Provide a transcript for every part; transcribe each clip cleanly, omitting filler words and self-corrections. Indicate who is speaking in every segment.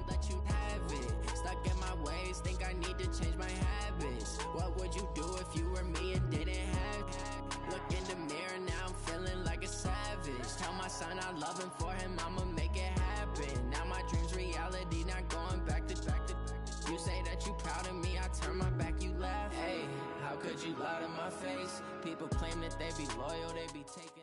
Speaker 1: let you have it. Stuck in my ways, think I need to change my habits. What would you do if you were me and didn't have it? Look in the mirror, now I'm feeling like a savage. Tell my son I love him, for him I'ma make it happen. Now my dream's reality, not going back to. You say that you proud of me, I turn my back, you laugh. Hey, how could you lie to my face? People claim that they be loyal, they be taking.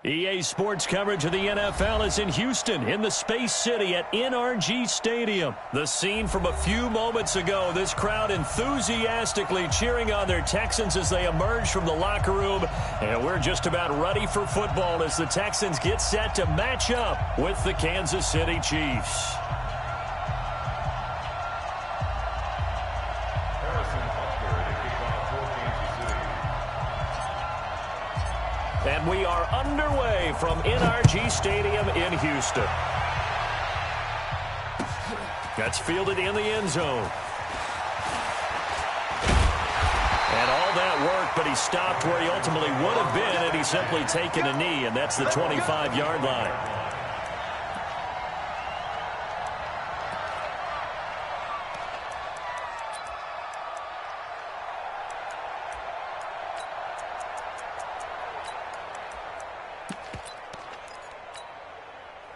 Speaker 2: EA Sports coverage of the NFL is in Houston, in the Space City at NRG Stadium. The scene from a few moments ago, this crowd enthusiastically cheering on their Texans as they emerge from the locker room. And we're just about ready for football as the Texans get set to match up with the Kansas City Chiefs. And we are underway from NRG Stadium in Houston. That's fielded in the end zone. And all that work, but he stopped where he ultimately would have been had he simply taken a knee, and that's the 25-yard line.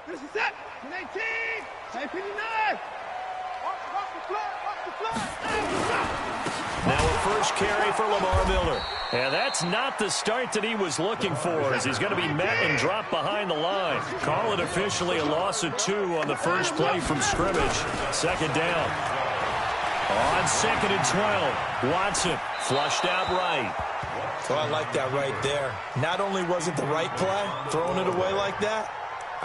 Speaker 3: This is it. 19. Say 59. Watch the flag.
Speaker 2: Now a first carry for Lamar Miller. And that's not the start that he was looking for, as he's going to be met and dropped behind the line. Call it officially a loss of 2 on the first play from scrimmage. Second down. On 2nd and 12, Watson flushed out right.
Speaker 4: So I like that right there. Not only was it the right play, throwing it away like that,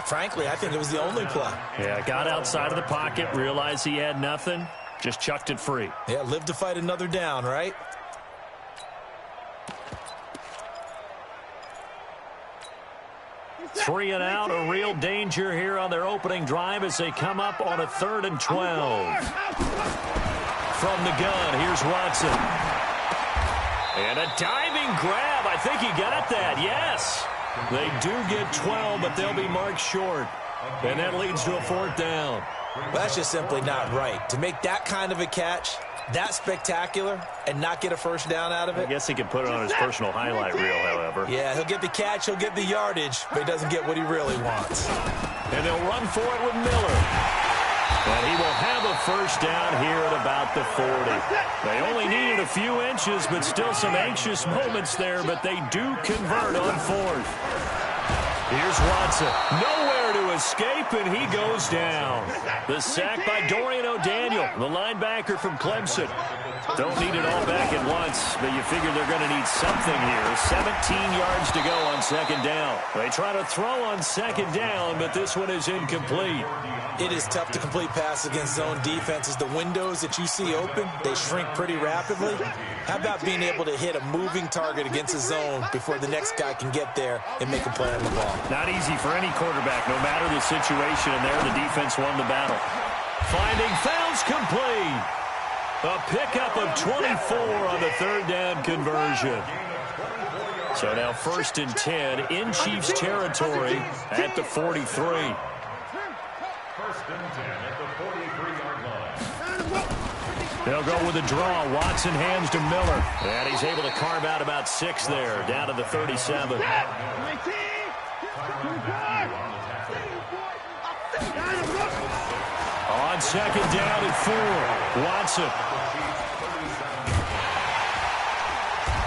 Speaker 4: frankly, I think it was the only play.
Speaker 2: Yeah, got outside of the pocket, realized he had nothing, just chucked it free.
Speaker 4: Yeah, live to fight another down, right?
Speaker 2: Three and out, a real danger here on their opening drive as they come up on a 3rd and 12. From the gun, here's Watson. And a diving grab. I think he got that, yes. They do get 12, but they'll be marked short. And that leads to a 4th down.
Speaker 4: Well, that's just simply not right. To make that kind of a catch, that spectacular, and not get a first down out of it.
Speaker 2: I guess he can put it on his personal highlight reel, however.
Speaker 4: Yeah, he'll get the catch, he'll get the yardage, but he doesn't get what he really wants.
Speaker 2: And they'll run for it with Miller. And he will have a first down here at about the 40. They only needed a few inches, but still some anxious moments there, but they do convert on 4th. Here's Watson. Nowhere to escape, and he goes down. The sack by Dorian O'Daniel, the linebacker from Clemson. Don't need it all back at once, but you figure they're going to need something here. 17 yards to go on 2nd down. They try to throw on 2nd down, but this one is incomplete.
Speaker 4: It is tough to complete passes against zone defenses. The windows that you see open, they shrink pretty rapidly. How about being able to hit a moving target against a zone before the next guy can get there and make a play on the ball?
Speaker 2: Not easy for any quarterback, no matter the situation, and there the defense won the battle. Finding Fouls complete. A pickup of 24 on the 3rd down conversion. So now 1st and 10 in Chiefs territory at the 43.
Speaker 5: 1st and 10 at the 43-yard line.
Speaker 2: They'll go with a draw. Watson hands to Miller. And he's able to carve out about 6 there, down to the 37. On 2nd down and 4, Watson.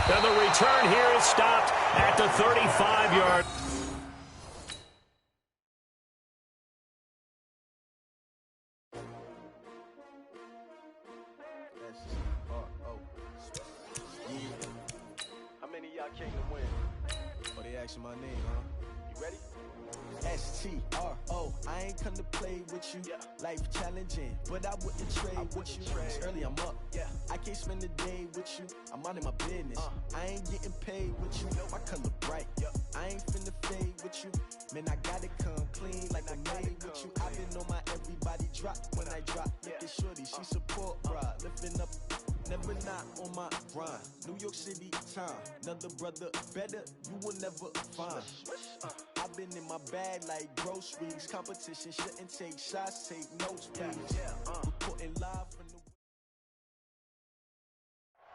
Speaker 2: And the return here is stopped at the 35-yard.
Speaker 6: How many of y'all came to win? Oh, they asking my name, huh? You ready? S-T-R-O, I ain't come to play with you. Life challenging, but I wouldn't trade with you. It's early, I'm up. I can't spend the day with you. I'm minding my business. I ain't getting paid with you. My color bright. I ain't finna fade with you. Man, I gotta come clean like I made with you. I've been on my everybody drop when I drop. Look at shorty, she support, bruh. Lifting up never not on my grind. New York City time, another brother better, you will never find. I've been in my bag like groceries. Competition shouldn't take shots, take notes, please. Reporting live from the...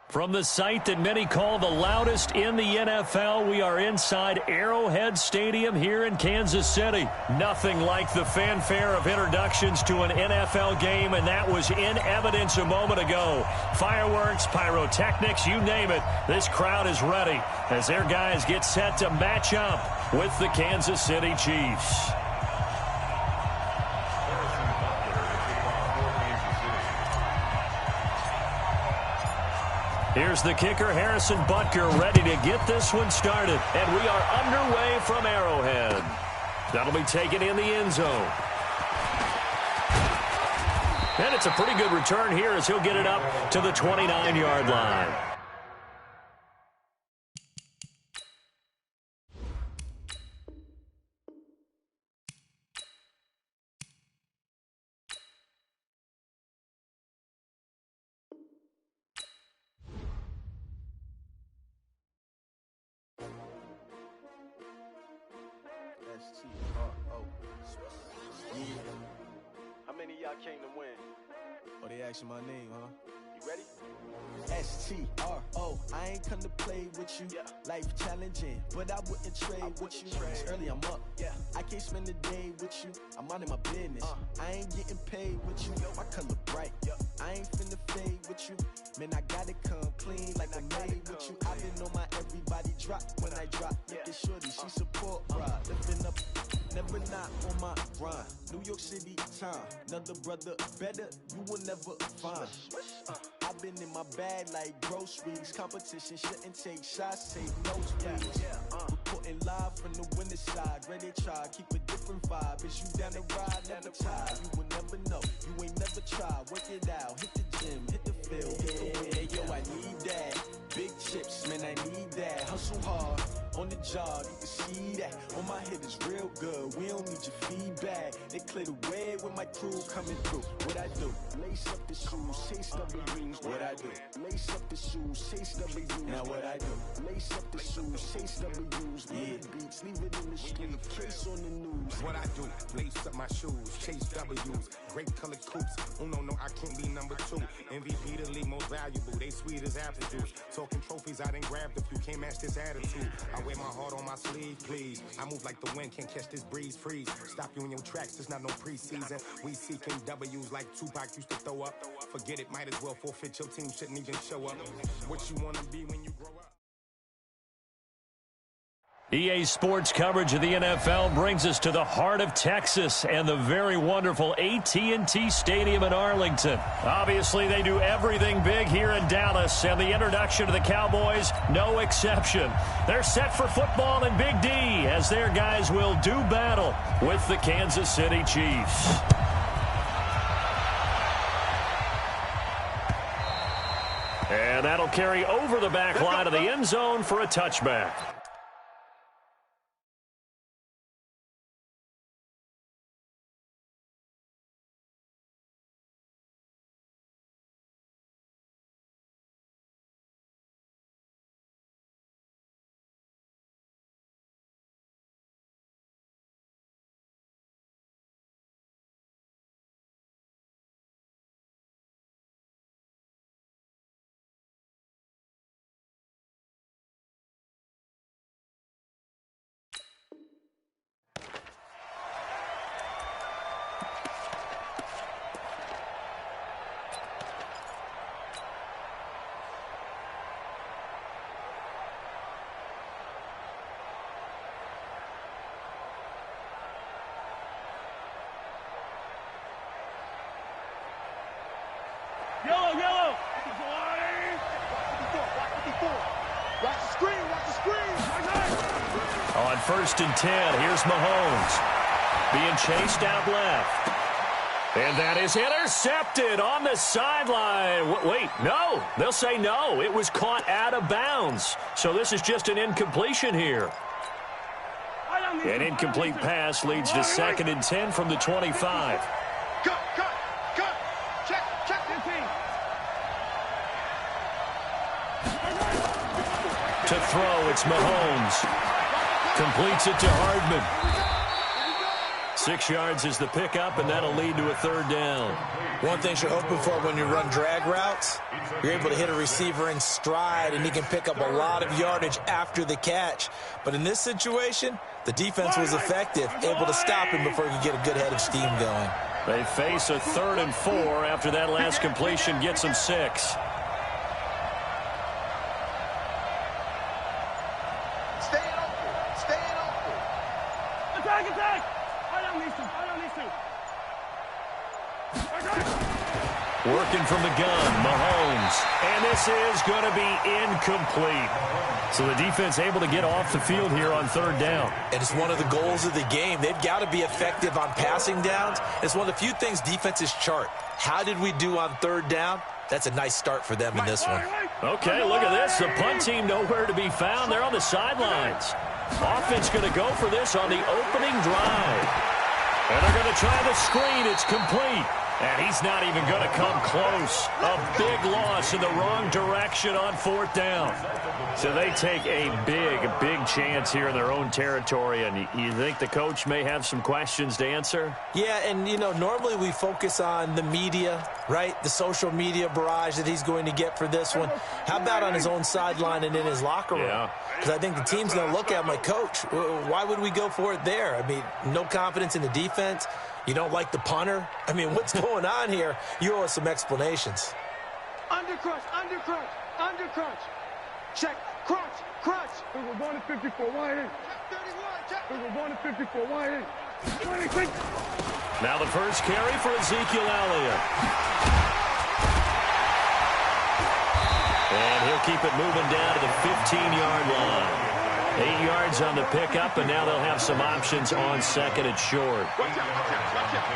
Speaker 2: From the site that many call the loudest in the NFL, we are inside Arrowhead Stadium here in Kansas City. Nothing like the fanfare of introductions to an NFL game, and that was in evidence a moment ago. Fireworks, pyrotechnics, you name it. This crowd is ready as their guys get set to match up with the Kansas City Chiefs. Here's the kicker, Harrison Butker, ready to get this one started. And we are underway from Arrowhead. That'll be taken in the end zone. And it's a pretty good return here as he'll get it up to the 29-yard line.
Speaker 6: How many of y'all came to win? Oh, they asking my name, huh? You ready? S-T-R-O, I ain't come to play with you. Life challenging, but I wouldn't trade with you. It's early, I'm up. I can't spend the day with you. I'm minding my business. I ain't getting paid with you. My color bright. I ain't finna fade with you. Man, I gotta come clean like I'm made with you. I been on my everybody drop when I drop. Look at shorty, she support ride. Lifting up, never not on my grind. New York City time, another brother better, you will never find. I've been in my bag like groceries. Competition shouldn't take shots, take notes, please. Reporting live from the winning side. Ready to try, keep a different vibe. Is you down the ride, never tired. You will never know, you ain't never tried. Work it out, hit the gym, hit the field, hit the win. Hey, yo, I need that. Big chips, man, I need that. Hustle hard, on the job, you can see that. On my head is real good, we don't need your feedback. They clear the way with my crew coming through. What I do? Lace up the shoes, chase W's. What I do? Lace up the shoes, chase W's. Now what I do? Lace up the shoes, chase W's. Yeah, beats, leave it in the street, case on the news.
Speaker 7: What I do? Lace up my shoes, chase W's. Great colored coops. Oh no, I can't be number 2. MVP the league most valuable. They sweet as apple juice. Talking trophies, I done grabbed a few. Can't match this attitude. I wear my heart on my sleeve, please. I move like the wind, can't catch this breeze, freeze. Stop you in your tracks, it's not no preseason. We seeking W's like Tupac used to throw up. Forget it, might as well forfeit. Your team shouldn't even show up. What you wanna be when you grow up?
Speaker 2: EA Sports coverage of the NFL brings us to the heart of Texas and the very wonderful AT&T Stadium in Arlington. Obviously, they do everything big here in Dallas, and the introduction to the Cowboys, no exception. They're set for football in Big D as their guys will do battle with the Kansas City Chiefs. And that'll carry over the back line of the end zone for a touchback.
Speaker 3: Yellow. Watch the screen.
Speaker 2: On 1st and 10, here's Mahomes. Being chased out left. And that is intercepted on the sideline. Wait, no. They'll say no. It was caught out of bounds. So this is just an incompletion here. An incomplete pass leads to 2nd and 10 from the 25.
Speaker 3: Cut. Check.
Speaker 2: To throw, it's Mahomes. Completes it to Hardman. 6 yards is the pickup, and that'll lead to a 3rd down.
Speaker 4: One thing you're hoping for when you run drag routes, you're able to hit a receiver in stride, and he can pick up a lot of yardage after the catch. But in this situation, the defense was effective, able to stop him before he could get a good head of steam going.
Speaker 2: They face a 3rd and 4 after that last completion gets them 6.
Speaker 3: Staying open. Staying open. Attack, attack. I don't need to. I don't need to.
Speaker 2: Working from the gun, Mahomes. And this is going to be incomplete. So the defense able to get off the field here on 3rd down.
Speaker 4: And it's one of the goals of the game. They've got to be effective on passing downs. It's one of the few things defenses chart. How did we do on 3rd down? That's a nice start for them in this one.
Speaker 2: Okay, look at this. The punt team nowhere to be found. They're on the sidelines. Offense going to go for this on the opening drive. And they're going to try the screen. It's complete. And he's not even going to come close. A big loss in the wrong direction on 4th down. So they take a big chance here in their own territory. And you think the coach may have some questions to answer?
Speaker 4: Yeah, and, you know, normally we focus on the media, right? The social media barrage that he's going to get for this one. How about on his own sideline and in his locker room?
Speaker 2: Yeah.
Speaker 4: Because I think the team's going to look at him like, Coach, why would we go for it there? I mean, no confidence in the defense. You don't like the punter? I mean, what's going on here? You owe us some explanations.
Speaker 3: Undercrunch, undercrunch, undercrunch. Check, crunch, crunch. We were going to 54, wide in. Check 31, check. We were going to 54, wide in. 26.
Speaker 2: Now the first carry for Ezekiel Elliott. And he'll keep it moving down to the 15-yard line. 8 yards on the pickup, and now they'll have some options on 2nd and short.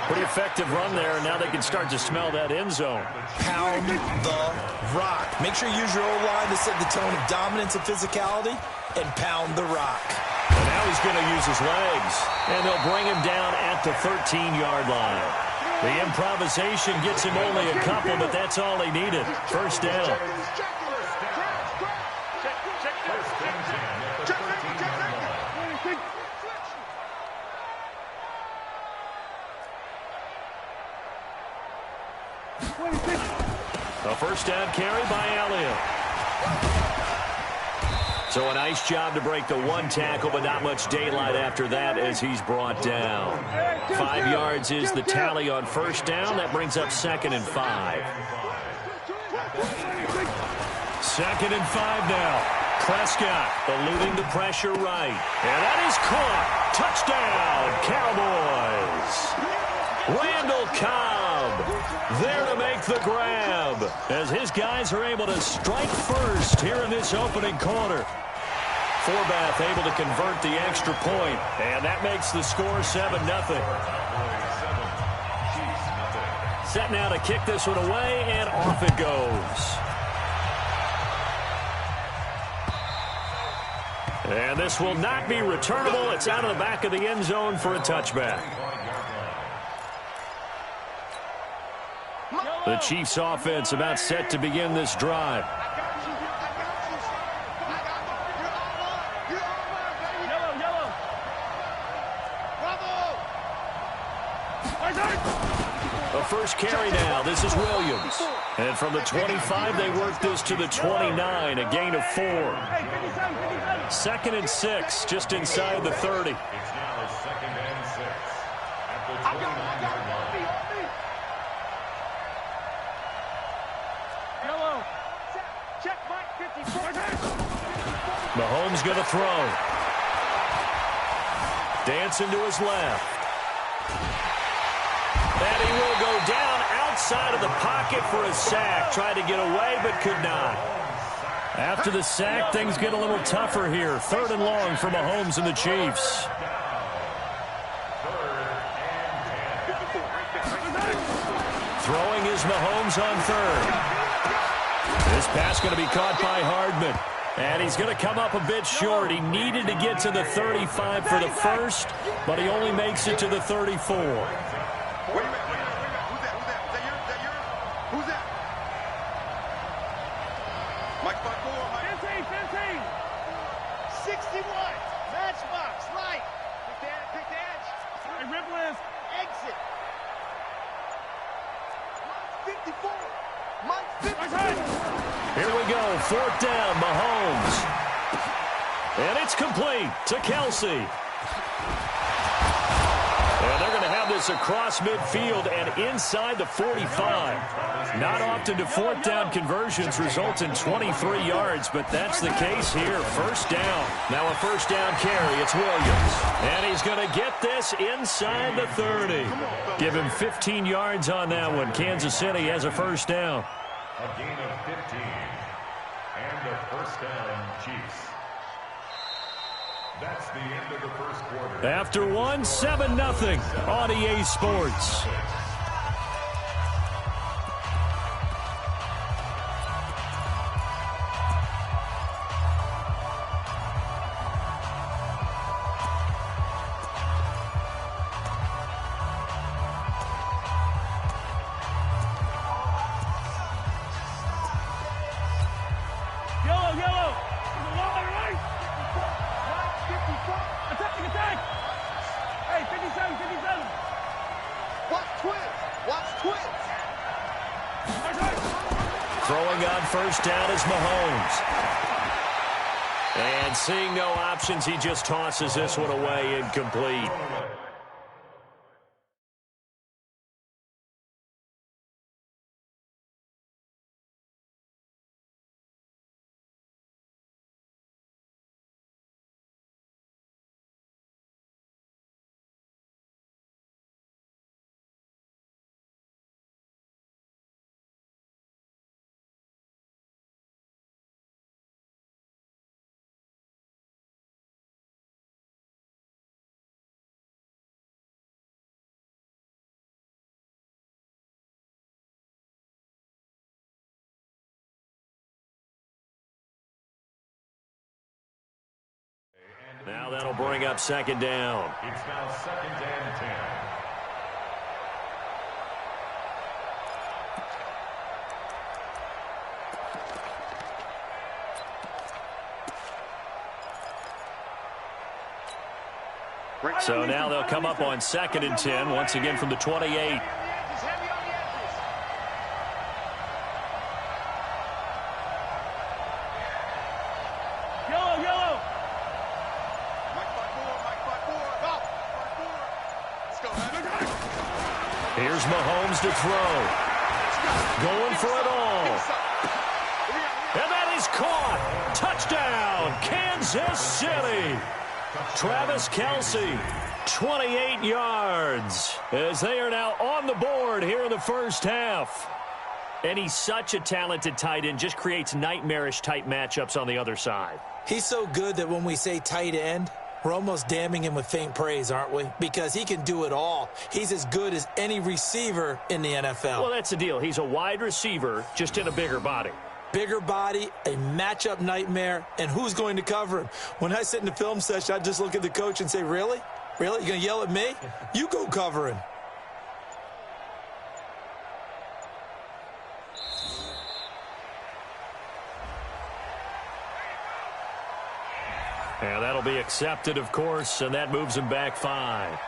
Speaker 2: Pretty effective run there, and now they can start to smell that end zone.
Speaker 4: Pound the rock. Make sure you use your O-line to set the tone of dominance and physicality, and pound the rock.
Speaker 2: And now he's going to use his legs, and they'll bring him down at the 13-yard line. The improvisation gets him only a couple, but that's all he needed. 1st down. A 1st down carry by Elliott. So a nice job to break the 1 tackle, but not much daylight after that as he's brought down. 5 yards is the tally on 1st down. That brings up 2nd and 5. 2nd and 5 now. Prescott eluding the pressure right. And that is caught. Touchdown, Cowboys. Randall Cobb there to make the grab as his guys are able to strike first here in this opening quarter. Forbath able to convert the extra point, and that makes the score 7-0. Set now to kick this one away, and off it goes. And this will not be returnable. It's out of the back of the end zone for a touchback. The Chiefs offense about set to begin this drive. The first carry now. This is Williams. And from the 25, they work this to the 29, a gain of 4. 2nd and 6, just inside the 30.
Speaker 5: It's now 2nd and 6 at the 29-yard line.
Speaker 3: Check Mike 54.
Speaker 2: Mahomes going to throw. Dancing to his left. And he will go down outside of the pocket for a sack. Tried to get away, but could not. After the sack, things get a little tougher here. 3rd and long for Mahomes and the Chiefs. Throwing is Mahomes on 3rd. This pass going to be caught by Hardman. And he's going to come up a bit short. He needed to get to the 35 for the first, but he only makes it to the 34.
Speaker 3: Wait a minute. Who's that? Mike 54, Mike. 15. 54. Mike 54.
Speaker 2: Here we go, 4th down, Mahomes. And it's complete to Kelsey. And they're going to have this across midfield and inside the 45. Not often do 4th down conversions result in 23 yards, but that's the case here. 1st down. Now a 1st down carry. It's Williams. And he's going to get this inside the 30. Give him 15 yards on that one. Kansas City has a 1st down.
Speaker 5: A gain of 15. And a 1st down, Chiefs. That's the end of the first quarter.
Speaker 2: After one, 7-0 on EA Sports. Throwing on 1st down is Mahomes. And seeing no options, he just tosses this one away incomplete. Now that'll bring up 2nd down.
Speaker 5: It's now 2nd and 10.
Speaker 2: So now they'll come up on 2nd and 10, once again from the 28. Here's Mahomes to throw. Going for it all. And that is caught. Touchdown, Kansas City. Travis Kelce, 28 yards, as they are now on the board here in the 1st half. And he's such a talented tight end, just creates nightmarish-type matchups on the other side.
Speaker 4: He's so good that when we say tight end, we're almost damning him with faint praise, aren't we? Because he can do it all. He's as good as any receiver in the NFL.
Speaker 2: Well, that's the deal. He's a wide receiver, just in a bigger body.
Speaker 4: Bigger body, a matchup nightmare, and who's going to cover him? When I sit in the film session, I just look at the coach and say, really? Really? You going to yell at me? You go cover him.
Speaker 2: And that'll be accepted, of course, and that moves him back 5.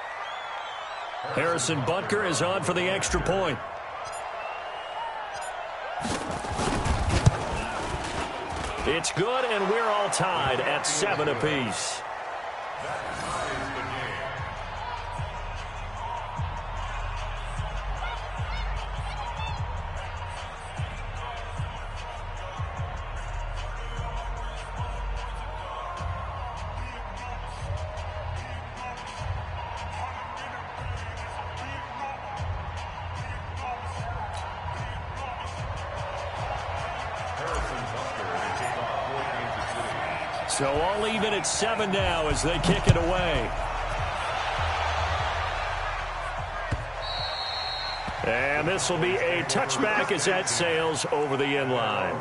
Speaker 2: Harrison Butker is on for the extra point. It's good, and we're all tied at 7 apiece. So all even at 7 now as they kick it away. And this will be a touchback as that sails over the end line.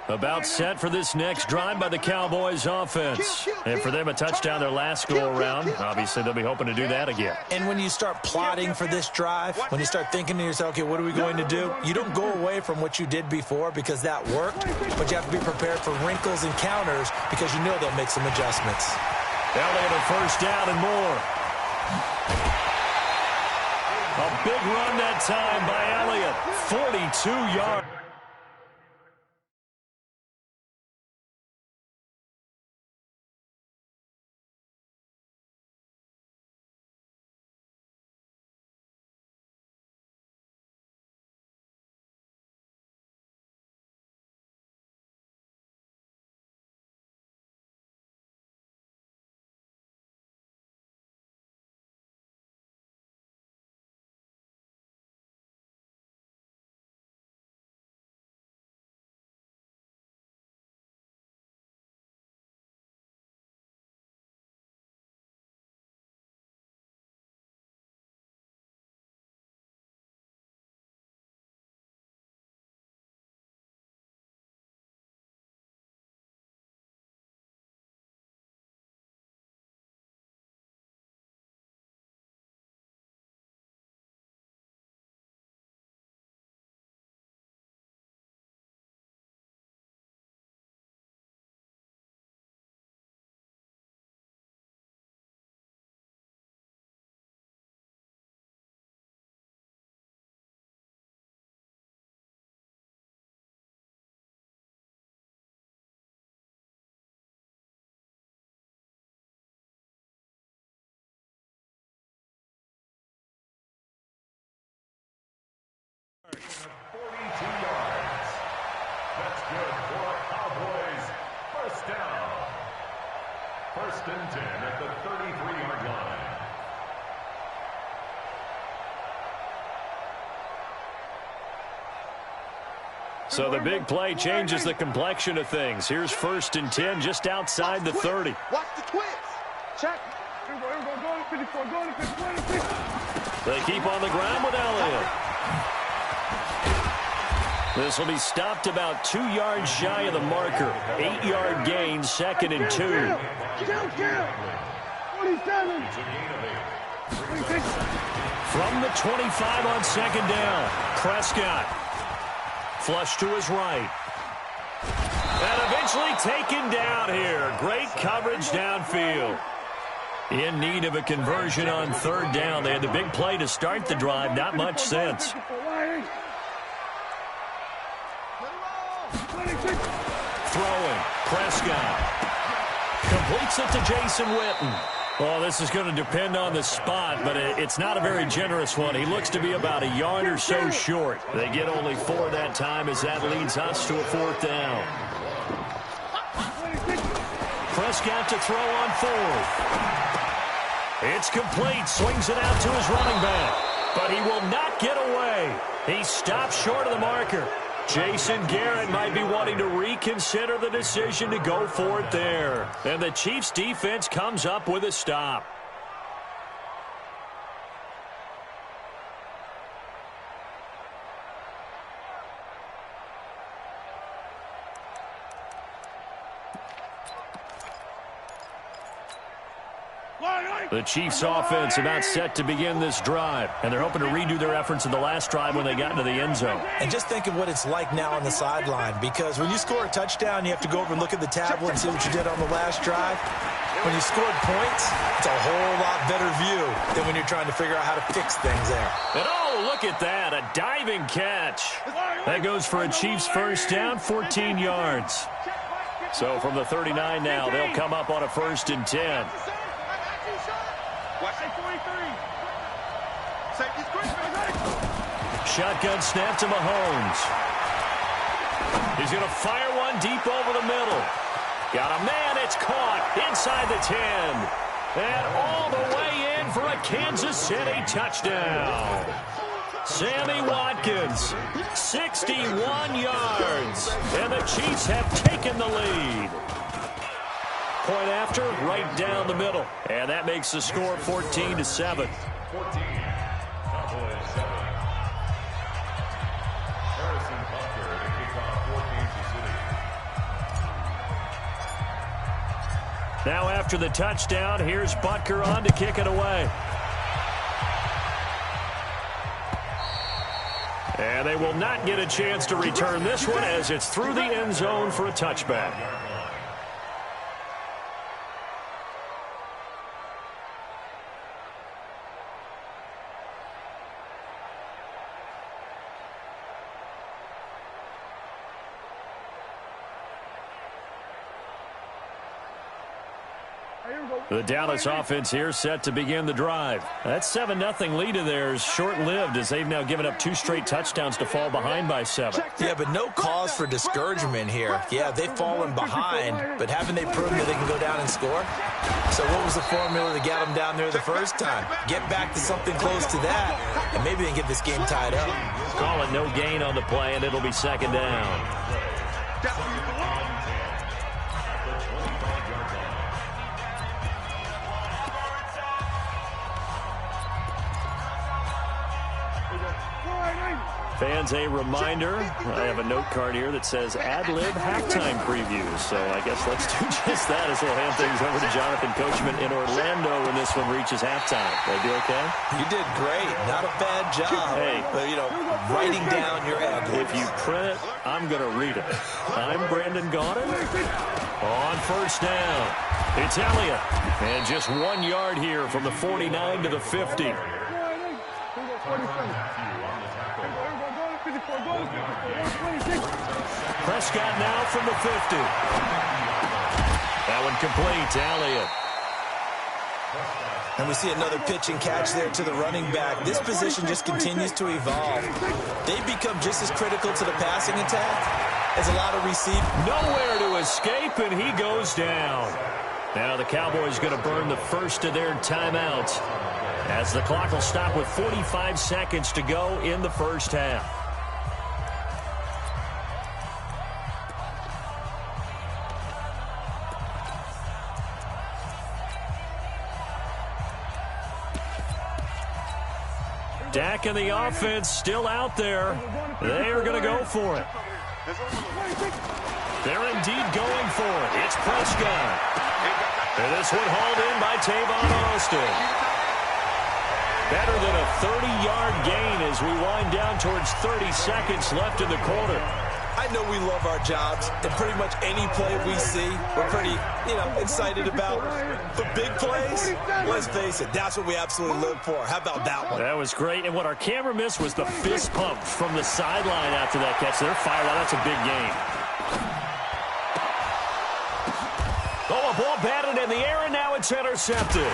Speaker 2: About set for this next drive by the Cowboys offense. And for them, a touchdown their last go-around. Obviously, they'll be hoping to do that again.
Speaker 4: And when you start plotting for this drive, when you start thinking to yourself, okay, what are we going to do? You don't go away from what you did before because that worked, but you have to be prepared for wrinkles and counters because you know they'll make some adjustments.
Speaker 2: Elliott a first down and more. A big run that time by Elliott. 42 yards.
Speaker 5: And 42 yards. That's good for a Cowboys first down. First and 10 at the 33-yard line.
Speaker 2: So the big play changes the complexion of things. Here's first and 10 just outside the 30.
Speaker 3: Watch the twist. Check. Here we go. Go to 54. Go to 54.
Speaker 2: They keep on the ground with Elliott. This will be stopped about 2 yards shy of the marker. 8-yard gain, second and 2.
Speaker 3: Kill. 47.
Speaker 2: From the 25 on second down, Prescott. Flush to his right. And eventually taken down here. Great coverage downfield. In need of a conversion on third down. They had the big play to start the drive. Not much since. Throwing. Prescott. Completes it to Jason Witten. Well, this is going to depend on the spot, but it's not a very generous one. He looks to be about a yard or so short. They get only 4 that time as that leads us to a fourth down. Prescott to throw on fourth. It's complete. Swings it out to his running back. But he will not get away. He stops short of the marker. Jason Garrett might be wanting to reconsider the decision to go for it there. And the Chiefs defense comes up with a stop. The Chiefs offense about set to begin this drive, and they're hoping to redo their efforts in the last drive when they got into the end zone.
Speaker 4: And just think of what it's like now on the sideline, because when you score a touchdown, you have to go over and look at the tablet and see what you did on the last drive. When you scored points, it's a whole lot better view than when you're trying to figure out how to fix things there.
Speaker 2: And oh, look at that, a diving catch. That goes for a Chiefs first down, 14 yards. So from the 39 now, they'll come up on a first and 10.
Speaker 3: Watch that 43. Safety's quick.
Speaker 2: Shotgun snap to Mahomes. He's going to fire one deep over the middle. Got a man. It's caught inside the 10. And all the way in for a Kansas City touchdown. Sammy Watkins, 61 yards. And the Chiefs have taken the lead. Point after, right down the middle. And that makes the score 14-7.
Speaker 5: 14. Cowboys 7. Harrison Butker to kick off for Kansas City.
Speaker 2: Now after the touchdown, here's Butker on to kick it away. And they will not get a chance to return this one as it's through the end zone for a touchback. The Dallas offense here set to begin the drive. That 7-0 lead of theirs short-lived as they've now given up 2 straight touchdowns to fall behind by 7.
Speaker 4: Yeah, but no cause for discouragement here. Yeah, they've fallen behind, but haven't they proven that they can go down and score? So what was the formula that got them down there the first time? Get back to something close to that, and maybe they can get this game tied up.
Speaker 2: Call it no gain on the play, and it'll be second down. Fans, a reminder, I have a note card here that says ad-lib halftime previews. So I guess let's do just that as we'll hand things over to Jonathan Coachman in Orlando when this one reaches halftime. Did I do okay?
Speaker 4: You did great. Not a bad job.
Speaker 2: Hey,
Speaker 4: but, writing down your ad-libs.
Speaker 2: If you print it, I'm going to read it. I'm Brandon Gaudin. On first down, it's Elliott. And just 1 yard here from the 49 to the 50. Prescott now from the 50. That one complete to Elliott.
Speaker 4: And we see another pitch and catch there to the running back. This position just continues to evolve. They've become just as critical to the passing attack as a lot of receivers.
Speaker 2: Nowhere to escape, and he goes down. Now the Cowboys going to burn the first of their timeouts as the clock will stop with 45 seconds to go in the first half. Dak and the offense still out there. They are going to go for it. They're indeed going for it. It's Prescott. And this one hauled in by Tavon Austin. Better than a 30-yard gain as we wind down towards 30 seconds left in the quarter.
Speaker 4: I know we love our jobs, and pretty much any play we see, we're pretty, excited about. But big plays, let's face it, that's what we absolutely live for. How about that one?
Speaker 2: That was great, and what our camera missed was the fist pump from the sideline after that catch. They're fired out. That's a big game. Oh, a ball batted in the air, and now it's intercepted.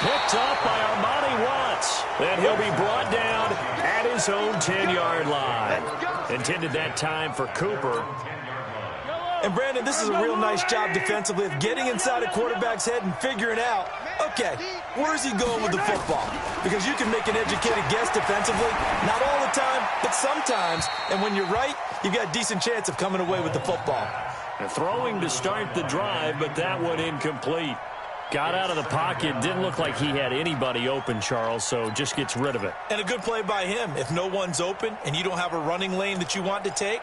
Speaker 2: Picked up by Armani Watts. And he'll be brought down at his own 10-yard line. Intended that time for Cooper.
Speaker 4: And, Brandon, this is a real nice job defensively of getting inside a quarterback's head and figuring out, okay, where's he going with the football? Because you can make an educated guess defensively. Not all the time, but sometimes. And when you're right, you've got a decent chance of coming away with the football.
Speaker 2: And throwing to start the drive, but that one incomplete. Got out of the pocket. Didn't look like he had anybody open, Charles, so just gets rid of it.
Speaker 4: And a good play by him. If no one's open and you don't have a running lane that you want to take,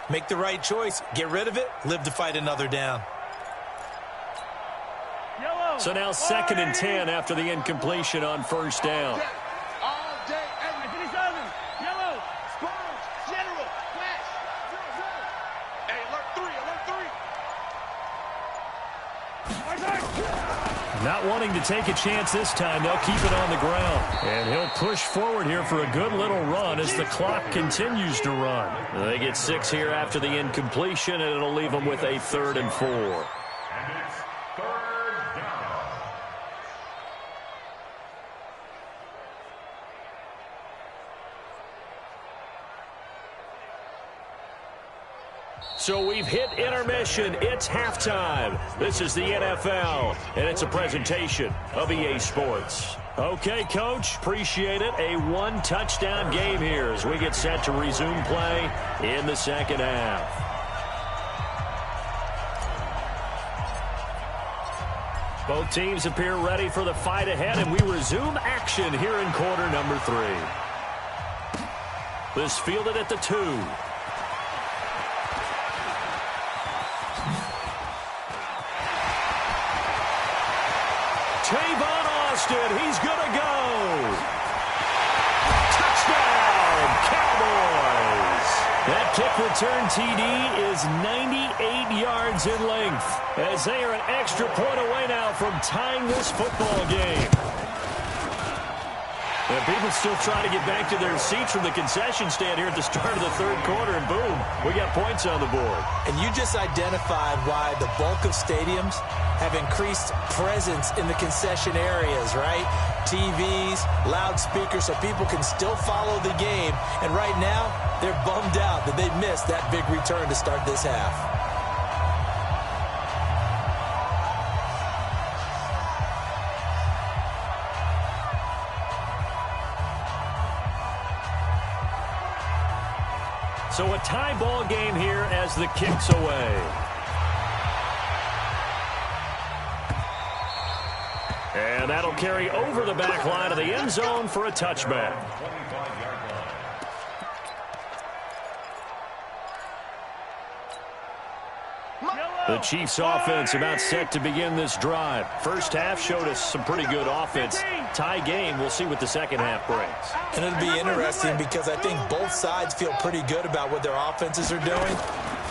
Speaker 4: make the right choice. Get rid of it. Live to fight another down.
Speaker 2: So now 2nd and 10 after the incompletion on first down. Not wanting to take a chance this time, they'll keep it on the ground. And he'll push forward here for a good little run as the clock continues to run. They get 6 here after the incompletion, and it'll leave them with a 3rd and 4.
Speaker 5: And it's 3rd down.
Speaker 2: So we've hit intermission. It's halftime. This is the NFL, and it's a presentation of EA Sports. Okay, Coach, appreciate it. A 1-touchdown game here as we get set to resume play in the second half. Both teams appear ready for the fight ahead, and we resume action here in quarter number 3. This fielded at the 2. kick return TD is 98 yards in length as they are an extra point away now from tying this football game. And people still trying to get back to their seats from the concession stand here at the start of the third quarter, and boom, we got points on the board.
Speaker 4: And you just identified why the bulk of stadiums have increased presence in the concession areas, right? TVs, loudspeakers, so people can still follow the game. And right now, they're bummed out that they missed that big return to start this half.
Speaker 2: So a tie ball game here as the kick's away. And that'll carry over the back line of the end zone for a touchback. The Chiefs offense about set to begin this drive. First half showed us some pretty good offense. Tie game, we'll see what the second half brings.
Speaker 4: And it'll be interesting because I think both sides feel pretty good about what their offenses are doing.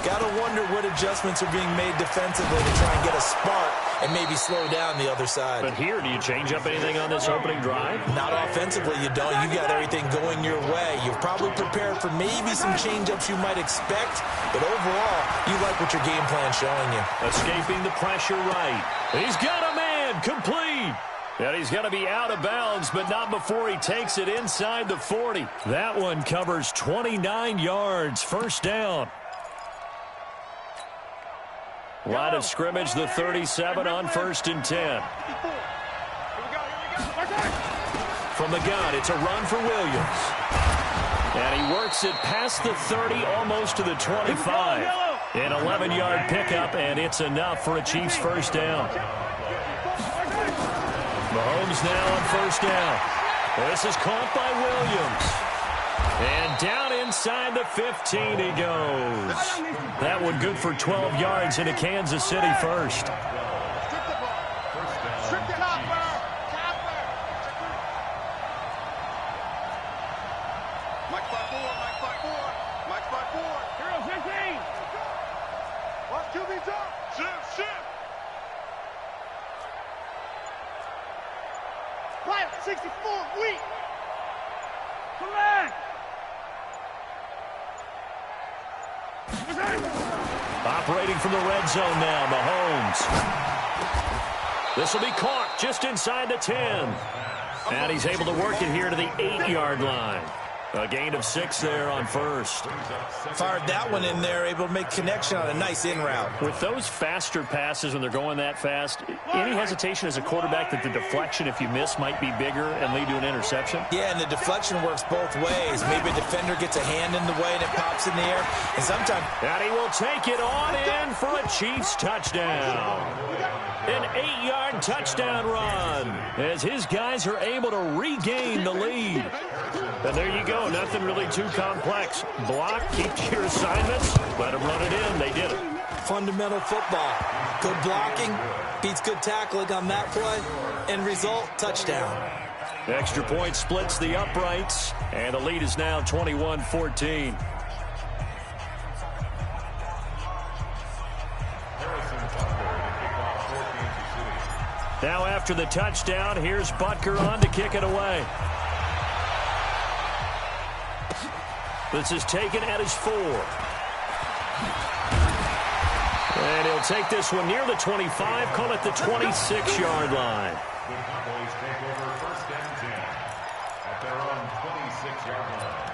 Speaker 4: Got to wonder what adjustments are being made defensively to try and get a spark and maybe slow down the other side.
Speaker 2: But here, do you change up anything on this opening drive?
Speaker 4: Not offensively, you don't. You got everything going your way. You've probably prepared for maybe some change-ups you might expect, but overall, you like what your game plan's showing you.
Speaker 2: Escaping the pressure right. He's got a man, complete. And he's going to be out of bounds, but not before he takes it inside the 40. That one covers 29 yards, first down. Line of scrimmage, the 37 on 1st and 10. From the gun, it's a run for Williams. And he works it past the 30, almost to the 25. An 11-yard pickup, and it's enough for a Chiefs first down. Mahomes now on first down. This is caught by Williams. And down inside the 15 he goes. That one good for 12 yards into Kansas City first.
Speaker 3: Right, 64, weak. Collect.
Speaker 2: Operating from the red zone now, Mahomes. This will be caught just inside the 10. And he's able to work it here to the 8-yard line. A gain of 6 there on first.
Speaker 4: Fired that one in there, able to make connection on a nice in route.
Speaker 2: With those faster passes when they're going that fast, any hesitation as a quarterback that the deflection, if you miss, might be bigger and lead to an interception?
Speaker 4: Yeah, and the deflection works both ways. Maybe a defender gets a hand in the way and it pops in the air. And sometimes...
Speaker 2: And he will take it on in for a Chiefs touchdown. An 8-yard touchdown run as his guys are able to regain the lead. And there you go. Nothing really too complex. Block, keep to your assignments, let them run it in. They did it.
Speaker 4: Fundamental football. Good blocking beats good tackling on that play. End result, touchdown.
Speaker 2: Extra point splits the uprights, and the lead is now 21-14. Now after the touchdown, here's Butker on to kick it away. This is taken at his 4. And he'll take this one near the 25, call it the 26-yard line.
Speaker 5: The Cowboys take over 1st and 10 at their own 26-yard line.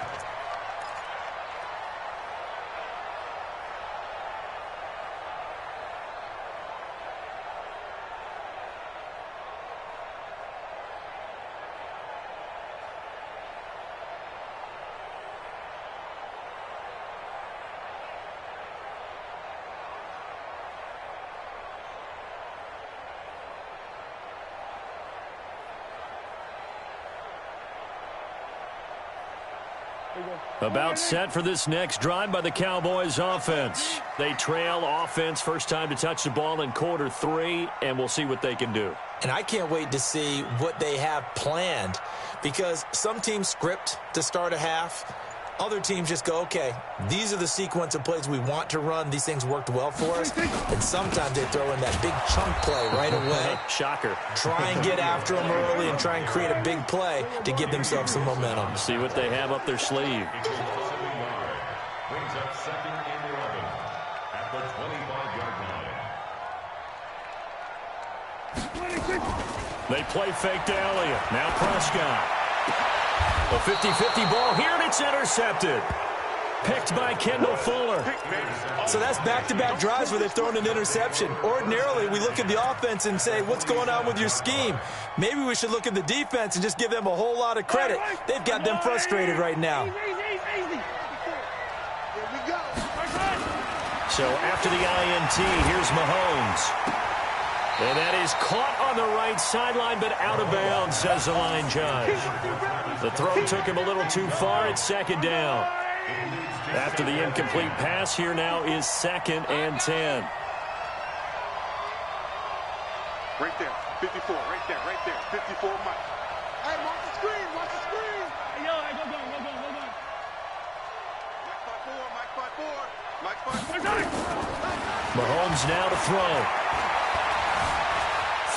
Speaker 2: About set for this next drive by the Cowboys offense. They trail offense, first time to touch the ball in quarter 3, and we'll see what they can do.
Speaker 4: And I can't wait to see what they have planned, because some teams script to start a half. Other teams just go, okay, these are the sequence of plays we want to run. These things worked well for us. And sometimes they throw in that big chunk play right away.
Speaker 2: Shocker.
Speaker 4: Try and get after them early and try and create a big play to give themselves some momentum.
Speaker 2: See what they have up their sleeve.
Speaker 5: Brings up second and 11 at the 25-yard line.
Speaker 2: They play fake to Elliott. Now Prescott. A 50-50 ball here, and it's intercepted. Picked by Kendall Fuller.
Speaker 4: So that's back-to-back drives where they've thrown an interception. Ordinarily, we look at the offense and say, what's going on with your scheme? Maybe we should look at the defense and just give them a whole lot of credit. They've got them frustrated right now.
Speaker 2: So after the INT, here's Mahomes. And that is caught on the right sideline, but out of bounds, says the line judge. The throw took him a little too far. It's second down. After the incomplete pass, here now is 2nd and 10.
Speaker 3: Right there, 54, right there, 54, Mike. Hey, watch the screen, watch the screen. Hey, yo, hey, go. Mike 5-4.
Speaker 2: Mahomes now to throw.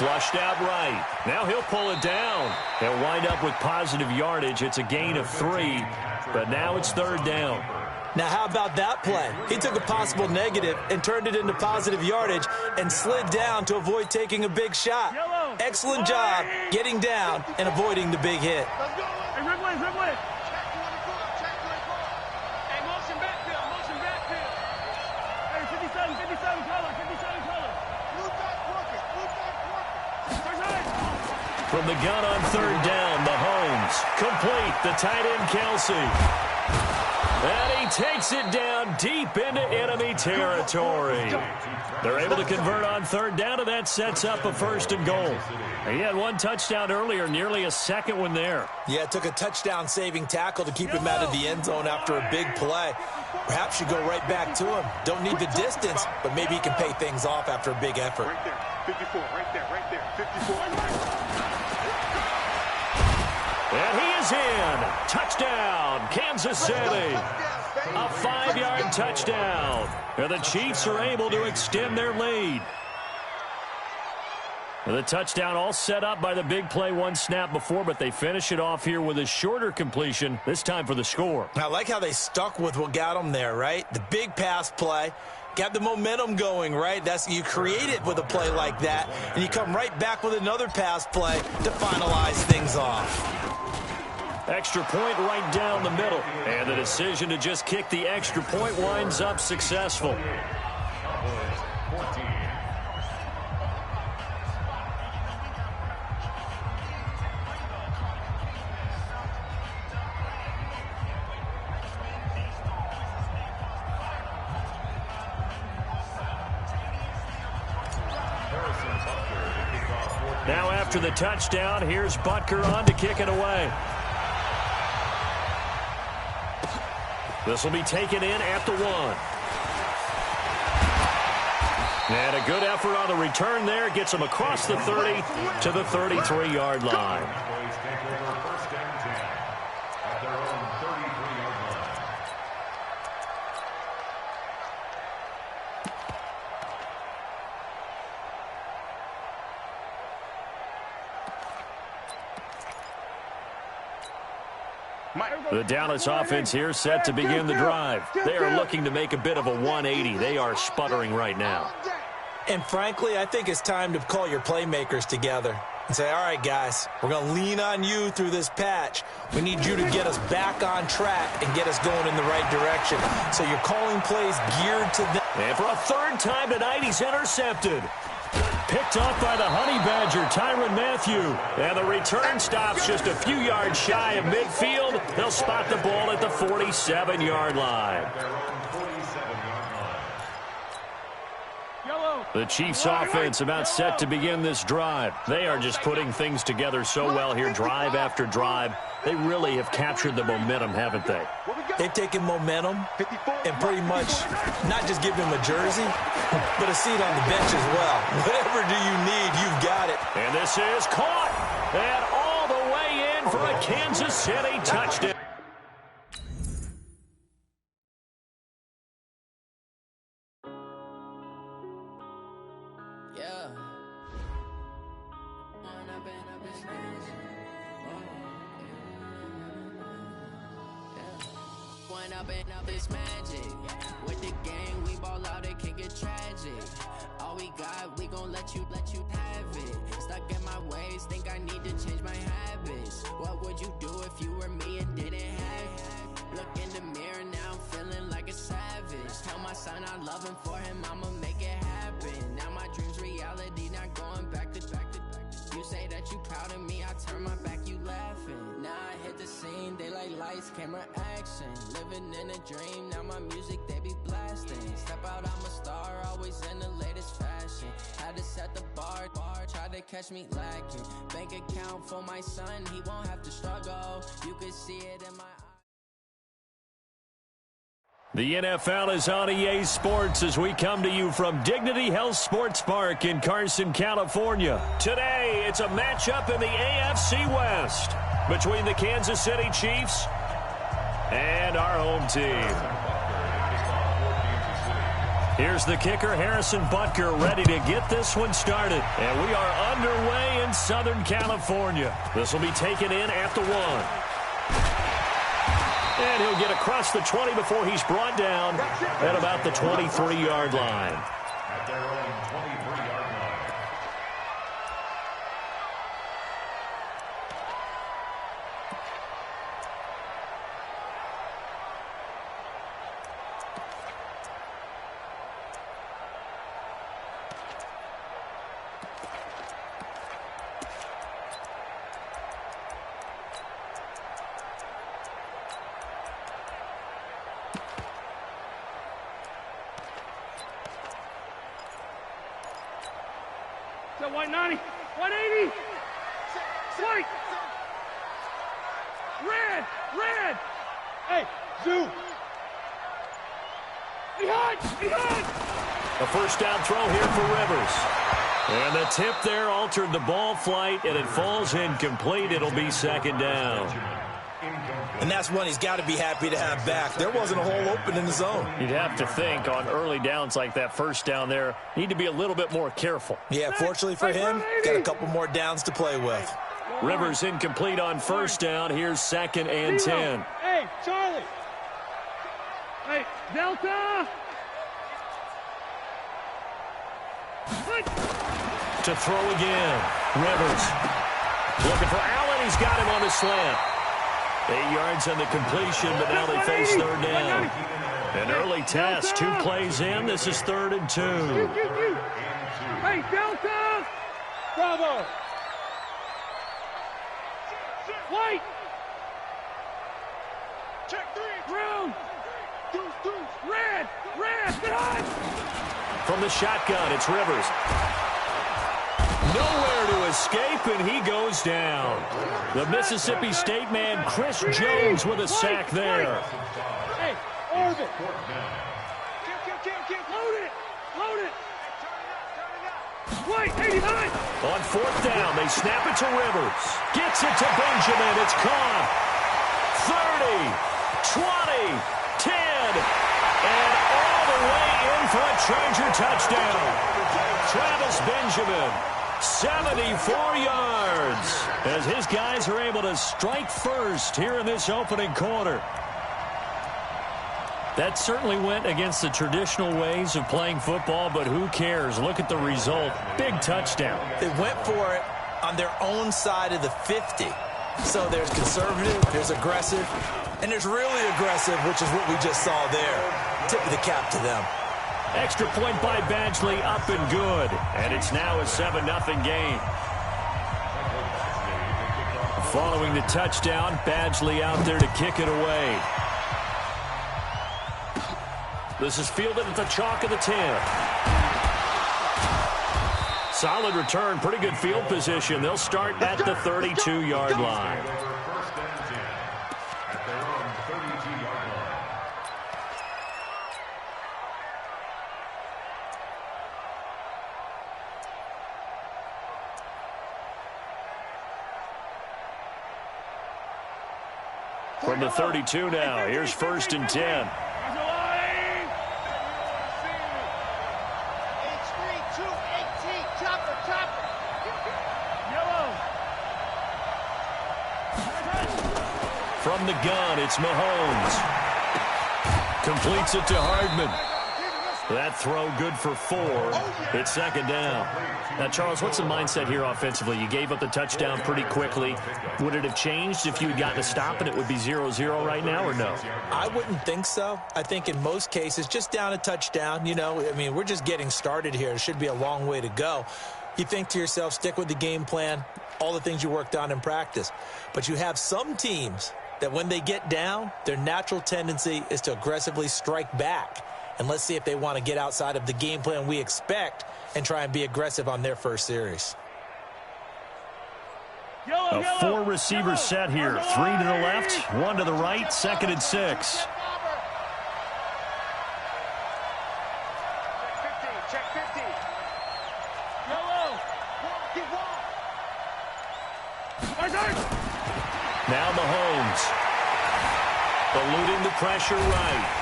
Speaker 2: Flushed out right. Now he'll pull it down. They'll wind up with positive yardage. It's a gain of 3, but now it's 3rd down.
Speaker 4: Now, how about that play? He took a possible negative and turned it into positive yardage and slid down to avoid taking a big shot. Excellent job getting down and avoiding the big hit.
Speaker 3: Hey, Ridley. Check 24. Hey, motion backfield. Hey, 57 color.
Speaker 2: From the gun on 3rd down, Mahomes. Complete, the tight end, Kelsey. And he takes it down deep into enemy territory. They're able to convert on 3rd down, and that sets up a 1st and goal. He had 1 touchdown earlier, nearly a 2nd one there.
Speaker 4: Yeah, it took a touchdown-saving tackle to keep him out of the end zone after a big play. Perhaps you go right back to him. Don't need the distance, but maybe he can pay things off after a big effort.
Speaker 3: Right there, 54, right there, 54.
Speaker 2: And he is in. Touchdown, Kansas City. A 5-yard touchdown. And the Chiefs are able to extend their lead. And the touchdown all set up by the big play 1 snap before, but they finish it off here with a shorter completion, this time for the score.
Speaker 4: I like how they stuck with what got them there, right? The big pass play. Got the momentum going, right? You create it with a play like that, and you come right back with another pass play to finalize things off.
Speaker 2: Extra point right down the middle. And the decision to just kick the extra point winds up successful. Now after the touchdown, here's Butker on to kick it away. This will be taken in at the 1. And a good effort on the return there. Gets him across the 30 to the 33-yard line. The Dallas offense here set to begin the drive. They are looking to make a bit of a 180. They are sputtering right now.
Speaker 4: And frankly, I think it's time to call your playmakers together and say, all right, guys, we're going to lean on you through this patch. We need you to get us back on track and get us going in the right direction. So you're calling plays geared to them.
Speaker 2: And for a 3rd time tonight, he's intercepted. Picked off by the Honey Badger, Tyrann Mathieu. And the return stops just a few yards shy of midfield. They'll spot the ball at the 47-yard line. The Chiefs offense about set to begin this drive. They are just putting things together so well here, drive after drive. They really have captured the momentum, haven't they?
Speaker 4: They've taken momentum and pretty much not just give him a jersey, but a seat on the bench as well. Whatever do you need, you've got it.
Speaker 2: And this is caught. And all the way in for a Kansas City touchdown.
Speaker 1: run up and up this magic. With the gang, we ball out, it can get tragic. All we got, we gon' let you have it. Stuck in my ways, think I need to change my habits. What would you do if you were me and didn't have it? Look in the mirror, now I'm feeling like a savage. Tell my son I love him, for him I'ma make it happen. Now my dream's reality, not going back to back. You say that you proud of me, I turn my back, you laughing. Now I hit the scene, they like lights, camera, action. Living in a dream, now my music, they be blasting. Step out, I'm a star, always in the latest fashion. Had to set the bar, try to catch me lacking. Bank account for my son, he won't have to struggle. You could see it in my eyes.
Speaker 2: The NFL is on EA Sports as we come to you from Dignity Health Sports Park in Carson, California. Today, it's a matchup in the AFC West between the Kansas City Chiefs and our home team. Here's the kicker, Harrison Butker, ready to get this one started. And we are underway in Southern California. This will be taken in at the 1. And he'll get across the 20 before he's brought down at about the 23-yard line.
Speaker 5: At their own 23-yard line.
Speaker 3: White 90, 180, white, red, hey, zoo, behind.
Speaker 2: A first down throw here for Rivers. And the tip there altered the ball flight, and it falls incomplete. It'll be second down.
Speaker 4: And that's one he's got to be happy to have back. There wasn't a hole open in the zone.
Speaker 2: You'd have to think on early downs like that first down there, need to be a little bit more careful.
Speaker 4: Yeah, fortunately for him, got a couple more downs to play with.
Speaker 2: Rivers incomplete on first down. Here's 2nd and 10.
Speaker 3: Hey, Charlie. Hey, Delta.
Speaker 2: To throw again. Rivers. Looking for Allen. He's got him on the slant. 8 yards on the completion, but now they face third down. An early test, 2 plays in. This is 3rd and 2.
Speaker 3: Hey, Delta! Bravo! White! Check 3! Round! Red! Behind!
Speaker 2: From the shotgun, it's Rivers. Nowhere to escape, and he goes down. The Mississippi State man, Chris Jones, with a sack there.
Speaker 3: Hey, Orbit. Load it. White, 89.
Speaker 2: On 4th down, they snap it to Rivers. Gets it to Benjamin. It's caught. 30, 20, 10, and all the way in for a Charger touchdown. Travis Benjamin. 74 yards as his guys are able to strike first here in this opening quarter. That certainly went against the traditional ways of playing football, but who cares? Look at the result. Big touchdown.
Speaker 4: They went for it on their own side of the 50. So there's conservative, there's aggressive, and there's really aggressive, which is what we just saw there. Tip of the cap to them.
Speaker 2: Extra point by Badgley, up and good. And it's now a 7-0 game. Following the touchdown, Badgley out there to kick it away. This is fielded at the chalk of the 10. Solid return, pretty good field position. They'll start at the 32-yard line. From the 32 now, here's 1st and 10. From the gun, it's Mahomes. Completes it to Hardman. That throw good for 4. It's second down. Now, Charles, what's the mindset here offensively? You gave up the touchdown pretty quickly. Would it have changed if you had gotten a stop and it would be 0-0 right now, or no?
Speaker 4: I wouldn't think so. I think in most cases, just down a touchdown, we're just getting started here. It should be a long way to go. You think to yourself, stick with the game plan, all the things you worked on in practice. But you have some teams that when they get down, their natural tendency is to aggressively strike back. And let's see if they want to get outside of the game plan we expect and try and be aggressive on their first series.
Speaker 2: A 4-receiver set here. 3 to the left, 1 to the right, 2nd and 6.
Speaker 3: Check 50.
Speaker 2: Now Mahomes. Eluding the pressure right.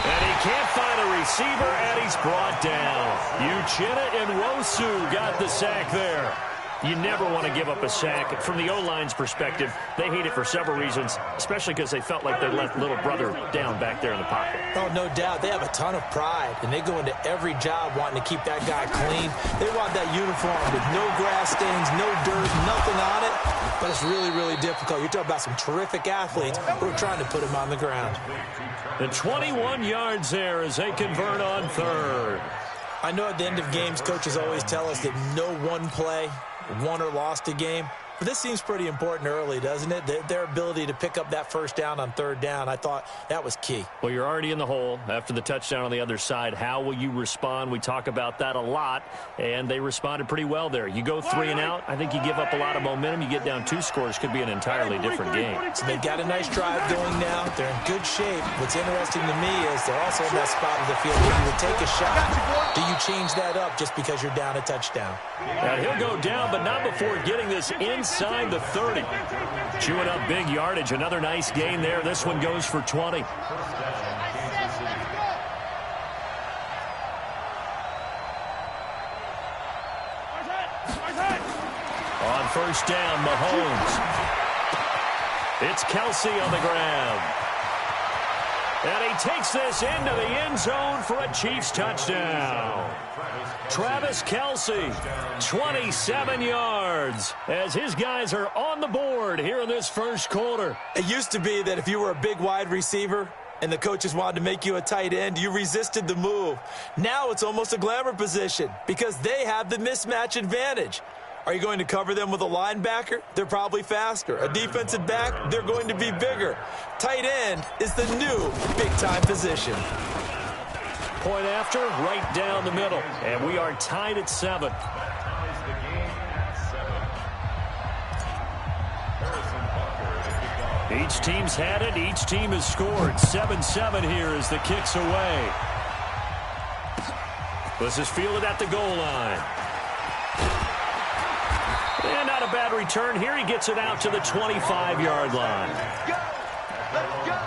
Speaker 2: And he can't find a receiver, and he's brought down. Uchenna Nwosu got the sack there. You never want to give up a sack. From the O-line's perspective, they hate it for several reasons, especially because they felt like they let little brother down back there in the pocket.
Speaker 4: Oh, no doubt. They have a ton of pride, and they go into every job wanting to keep that guy clean. They want that uniform with no grass stains, no dirt, nothing on it. But it's really, really difficult. You're talking about some terrific athletes who are trying to put him on the ground.
Speaker 2: The 21 yards there as they convert on 3rd.
Speaker 4: I know at the end of games, coaches always tell us that no one play won or lost a game. But this seems pretty important early, doesn't it? Their ability to pick up that first down on 3rd down, I thought that was key.
Speaker 2: Well, you're already in the hole after the touchdown on the other side. How will you respond? We talk about that a lot, and they responded pretty well there. You go 3 and out, I think you give up a lot of momentum. You get down 2 scores, could be an entirely different game.
Speaker 4: So they've got a nice drive going now. They're in good shape. What's interesting to me is they're also in that spot of the field where you would take a shot. Do you change that up just because you're down a touchdown?
Speaker 2: And he'll go down, but not before getting this inside the 30. Chewing up big yardage. Another nice gain there. This one goes for 20. On 1st down, Mahomes. It's Kelsey on the ground. And he takes this into the end zone for a Chiefs touchdown. Travis Kelsey, 27 yards, as his guys are on the board here in this first quarter.
Speaker 4: It used to be that if you were a big wide receiver and the coaches wanted to make you a tight end, you resisted the move. Now it's almost a glamour position because they have the mismatch advantage. Are you going to cover them with a linebacker? They're probably faster. A defensive back? They're going to be bigger. Tight end is the new big-time position.
Speaker 2: Point after, right down the middle. And we are tied at 7. Each team's had it. Each team has scored. 7-7 here as the kick's away. This is fielded at the goal line. And not a bad return here. He gets it out to the 25-yard line.
Speaker 3: Let's go.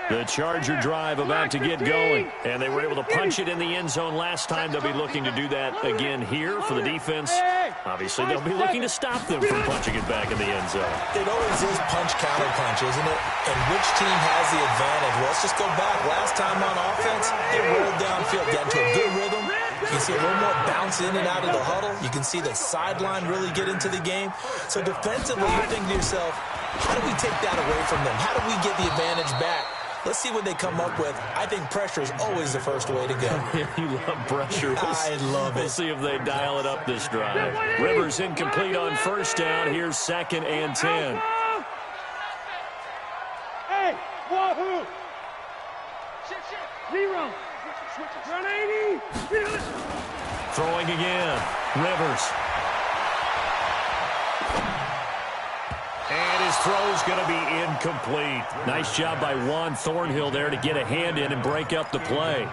Speaker 2: The Charger drive about to get going. And they were able to punch it in the end zone last time. They'll be looking to do that again here for the defense. Obviously, they'll be looking to stop them from punching it back in the end zone.
Speaker 4: It always is punch-counter-punch, isn't it? And which team has the advantage? Well, let's just go back. Last time on offense, they rolled downfield, got into a good rhythm. You can see a little more bounce in and out of the huddle. You can see the sideline really get into the game. So defensively, you're thinking to yourself, how do we take that away from them? How do we get the advantage back? Let's see what they come up with. I think pressure is always the first way to go.
Speaker 2: You love pressure.
Speaker 4: I love it.
Speaker 2: We'll see if they dial it up this drive. Rivers incomplete on 1st down. Here's 2nd and 10.
Speaker 3: Hey, wahoo! Zero. Run 80.
Speaker 2: Throwing again. Rivers. And his throw's going to be incomplete. Nice job by Juan Thornhill there to get a hand in and break up the play.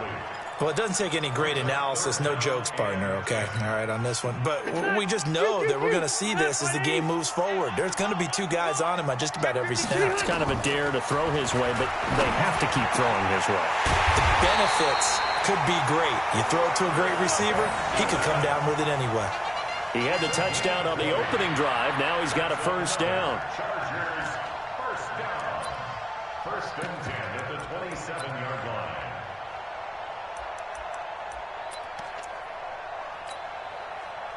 Speaker 4: Well, it doesn't take any great analysis. No jokes, partner, okay? All right, on this one. But we just know that we're going to see this as the game moves forward. There's going to be 2 guys on him on just about every snap.
Speaker 2: It's kind of a dare to throw his way, but they have to keep throwing his way.
Speaker 4: The benefits could be great. You throw it to a great receiver, he could come down with it anyway.
Speaker 2: He had the touchdown on the opening drive. Now he's got a first down.
Speaker 5: Chargers, first down. First and 10 at the 27-yard line.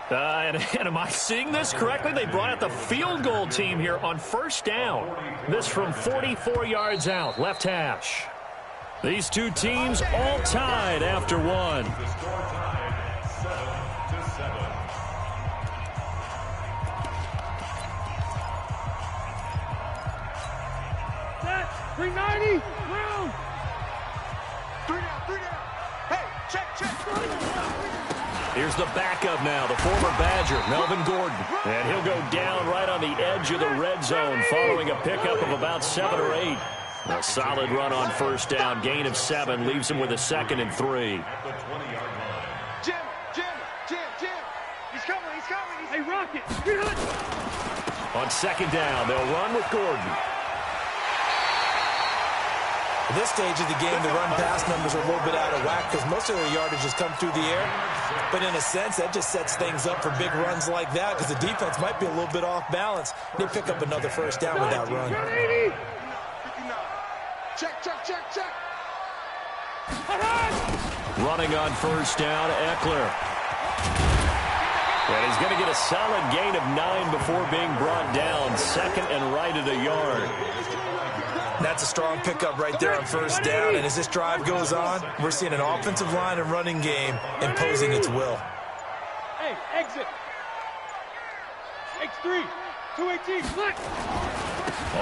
Speaker 2: And am I seeing this correctly? They brought out the field goal team here on first down. This from 44 yards out, left hash. These two teams all tied after one.
Speaker 5: The score tied 7-7.
Speaker 3: Set. 390. Round. 3 down. Hey, check.
Speaker 2: Here's the backup now, the former Badger, Melvin Gordon. And he'll go down right on the edge of the red zone following a pickup of about 7 or 8. A solid run on first down, gain of 7, leaves him with a 2nd and 3.
Speaker 5: At the 20-yard line.
Speaker 3: Jim. He's coming. Hey, Rocket. Good hunt.
Speaker 2: On second down, they'll run with Gordon.
Speaker 4: At this stage of the game, the run-pass numbers are a little bit out of whack because most of their yardage has come through the air. But in a sense, that just sets things up for big runs like that because the defense might be a little bit off balance. They pick up another first down with that run.
Speaker 3: 80. Check.
Speaker 2: Running on first down, Eckler. And he's going to get a solid gain of 9 before being brought down. 2nd and right at a yard.
Speaker 4: That's a strong pickup right there on first down. And as this drive goes on, we're seeing an offensive line and running game imposing its will.
Speaker 3: Hey, exit. X3. 218. Flex.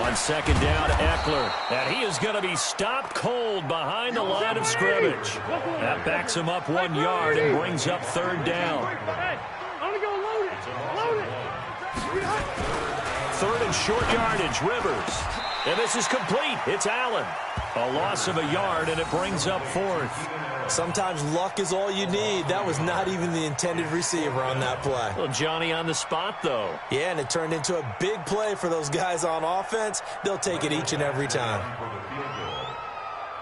Speaker 2: On second down, Eckler. And he is going to be stopped cold behind the line of scrimmage. That backs him up 1 yard and brings up third down.
Speaker 3: Hey, I'm going to go load it.
Speaker 2: 3rd and short yardage, Rivers. And this is complete. It's Allen. A loss of a yard, and it brings up 4th.
Speaker 4: Sometimes luck is all you need. That was not even the intended receiver on that play.
Speaker 2: Well, Johnny on the spot, though.
Speaker 4: Yeah, and it turned into a big play for those guys on offense. They'll take it each and every time.
Speaker 5: For the field goal.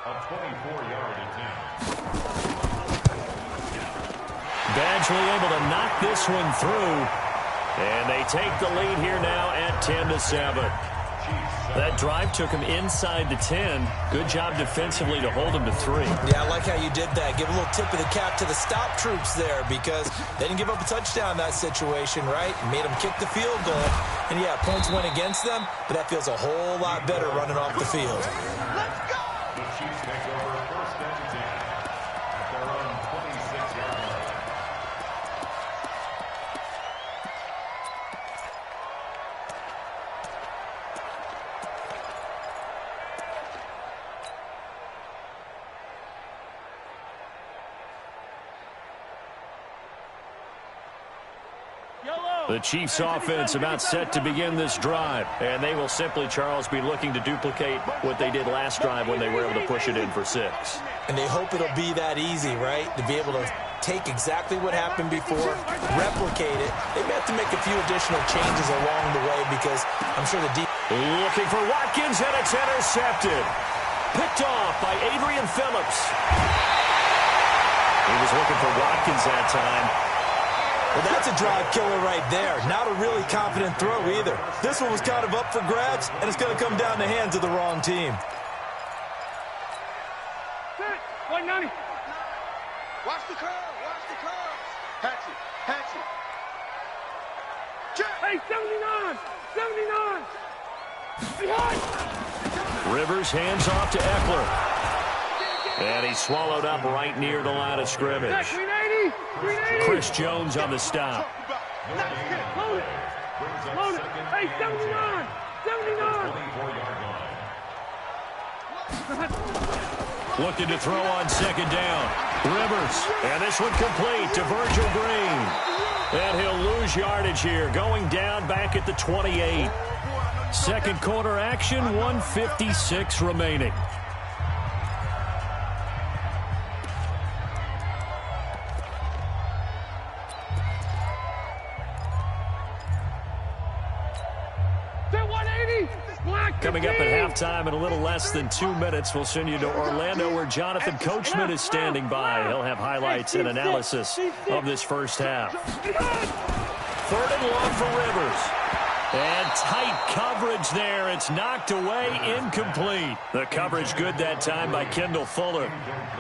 Speaker 5: A 24-yard attempt.
Speaker 2: Badgley able to knock this one through. And they take the lead here now at 10-7. That drive took him inside the 10. Good job defensively to hold him to 3.
Speaker 4: Yeah, I like how you did that. Give a little tip of the cap to the stop troops there because they didn't give up a touchdown in that situation, right? Made them kick the field goal. And, yeah, points went against them, but that feels a whole lot better running off the field.
Speaker 3: Let's go.
Speaker 5: The Chiefs take over first and 10 at their own 26-yard line.
Speaker 2: The Chiefs offense about set to begin this drive. And they will simply, Charles, be looking to duplicate what they did last drive when they were able to push it in for 6.
Speaker 4: And they hope it'll be that easy, right? To be able to take exactly what happened before, replicate it. They may have to make a few additional changes along the way because I'm sure the
Speaker 2: looking for Watkins, and it's intercepted. Picked off by Adrian Phillips. He was looking for Watkins that time.
Speaker 4: Well, that's a drive killer right there. Not a really confident throw either. This one was kind of up for grabs, and it's going to come down the hands of the wrong team.
Speaker 3: 190. Watch the curve. Hatch it. Check. Hey, 79. Behind.
Speaker 2: Rivers hands off to Eckler. And he's swallowed up right near the line of scrimmage.
Speaker 3: 380.
Speaker 2: Chris Jones on the stop.
Speaker 3: Load it. Hey, 79.
Speaker 2: Looking to throw on second down. Rivers. And this one complete to Virgil Green. And he'll lose yardage here. Going down back at the 28. Second quarter action, 1:56 remaining. Coming up at halftime in a little less than 2 minutes, we'll send you to Orlando where Jonathan Coachman is standing by. He'll have highlights and analysis of this first half. long for Rivers. And tight coverage there. It's knocked away, incomplete. The coverage good that time by Kendall Fuller.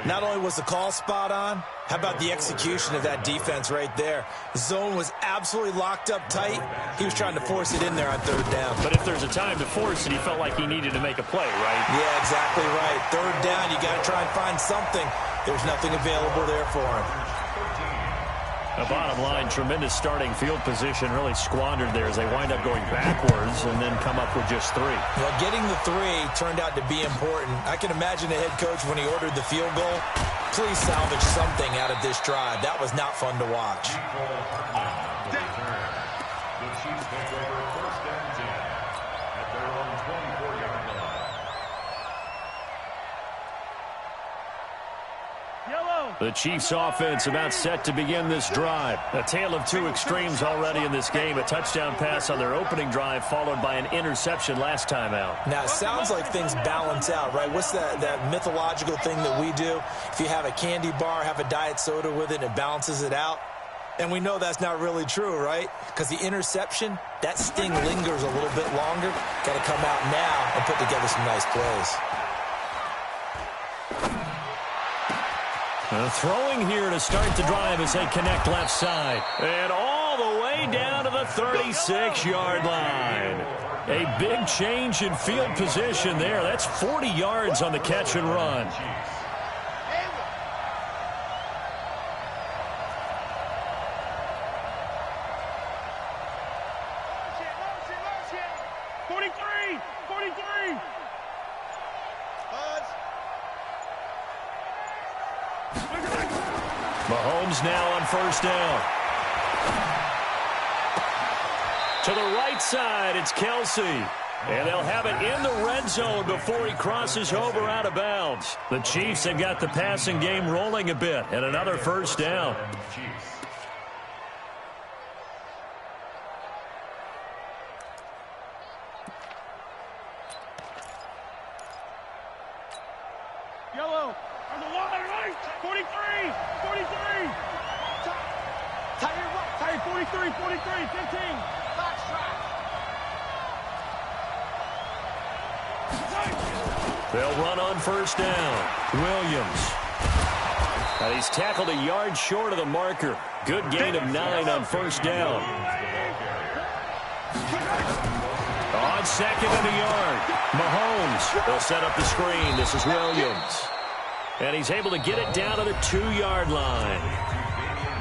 Speaker 4: Not only was the call spot on, how about the execution of that defense right there? The zone was absolutely locked up tight. He was trying to force it in there on third down.
Speaker 2: But if there's a time to force it, he felt like he needed to make a play, right?
Speaker 4: Yeah, exactly right. Third down, you got to try and find something. There's nothing available there for him.
Speaker 2: The bottom line, tremendous starting field position, really squandered there as they wind up going backwards and then come up with just 3.
Speaker 4: Well, getting the 3 turned out to be important. I can imagine the head coach when he ordered the field goal. Please salvage something out of this drive. That was not fun to watch.
Speaker 5: The Chiefs take over 1st and 10 at their own 24-yard line.
Speaker 2: The Chiefs offense about set to begin this drive. A tale of 2 extremes already in this game. A touchdown pass on their opening drive followed by an interception last time out.
Speaker 4: Now, it sounds like things balance out, right? What's that mythological thing that we do? If you have a candy bar, have a diet soda with it, it balances it out. And we know that's not really true, right? Because the interception, that sting lingers a little bit longer. Got to come out now and put together some nice plays.
Speaker 2: Throwing here to start the drive as they connect left side. And all the way down to the 36-yard line. A big change in field position there. That's 40 yards on the catch and run. Mahomes now on 1st down. To the right side, it's Kelsey. And they'll have it in the red zone before he crosses over out of bounds. The Chiefs have got the passing game rolling a bit, and another 1st down.
Speaker 3: Yellow. On the line, right. 43. 43. Tight 43. 43. 15.
Speaker 2: They'll run on 1st down. Williams. And he's tackled a yard short of the marker. Good gain of 9 on 1st down. On 2nd and a yard. Mahomes. They'll set up the screen. This is Williams. And he's able to get it down to the 2-yard line.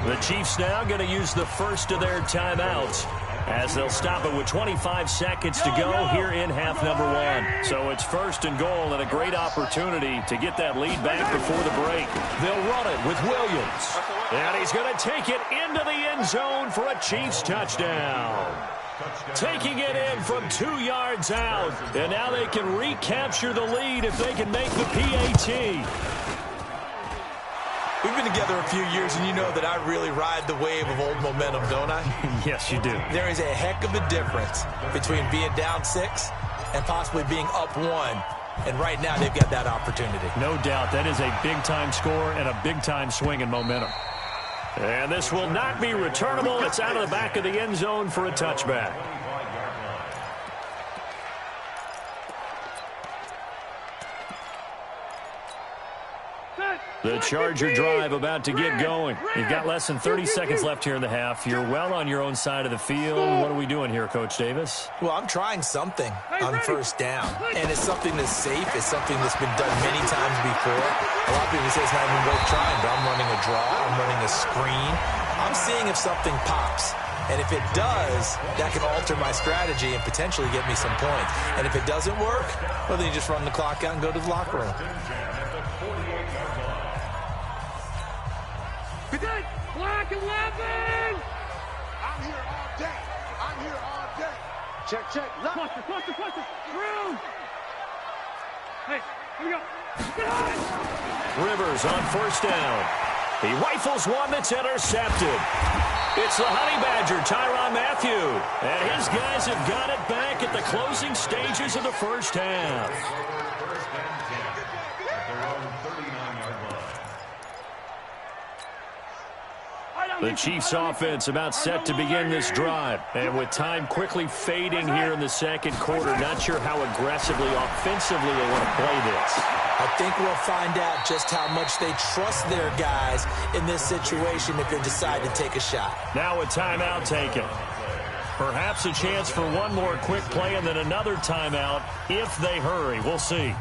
Speaker 2: The Chiefs now going to use the first of their timeouts as they'll stop it with 25 seconds to go here in half number 1. So it's 1st and goal and a great opportunity to get that lead back before the break. They'll run it with Williams. And he's going to take it into the end zone for a Chiefs touchdown. Taking it in from 2 yards out. And now they can recapture the lead if they can make the PAT.
Speaker 4: We've been together a few years, and you know that I really ride the wave of old momentum, don't I?
Speaker 2: Yes, you do.
Speaker 4: There is a heck of a difference between being down 6 and possibly being up 1. And right now, they've got that opportunity.
Speaker 2: No doubt. That is a big-time score and a big-time swing in momentum. And this will not be returnable. It's out of the back of the end zone for a touchback. The Charger drive about to get going. You've got less than 30 seconds left here in the half. You're well on your own side of the field. What are we doing here, Coach Davis?
Speaker 4: Well, I'm trying something on 1st down. And it's something that's safe. It's something that's been done many times before. A lot of people say it's not even worth trying, but I'm running a draw. I'm running a screen. I'm seeing if something pops. And if it does, that can alter my strategy and potentially get me some points. And if it doesn't work, well, then you just run the clock out and go to the locker room.
Speaker 3: Black 11! I'm here all day. I'm here all day. Check. Cluster. Through. Hey, here we go.
Speaker 2: Rivers on 1st down. He rifles one that's intercepted. It's the Honey Badger, Tyrann Mathieu. And his guys have got it back at the closing stages of the 1st half.
Speaker 5: 1st and 10 at their own 39-yard line.
Speaker 2: The Chiefs offense about set to begin this drive. And with time quickly fading here in the second quarter, not sure how aggressively, offensively they want to play this.
Speaker 4: I think we'll find out just how much they trust their guys in this situation if they decide to take a shot.
Speaker 2: Now a timeout taken. Perhaps a chance for one more quick play and then another timeout if they hurry. We'll see.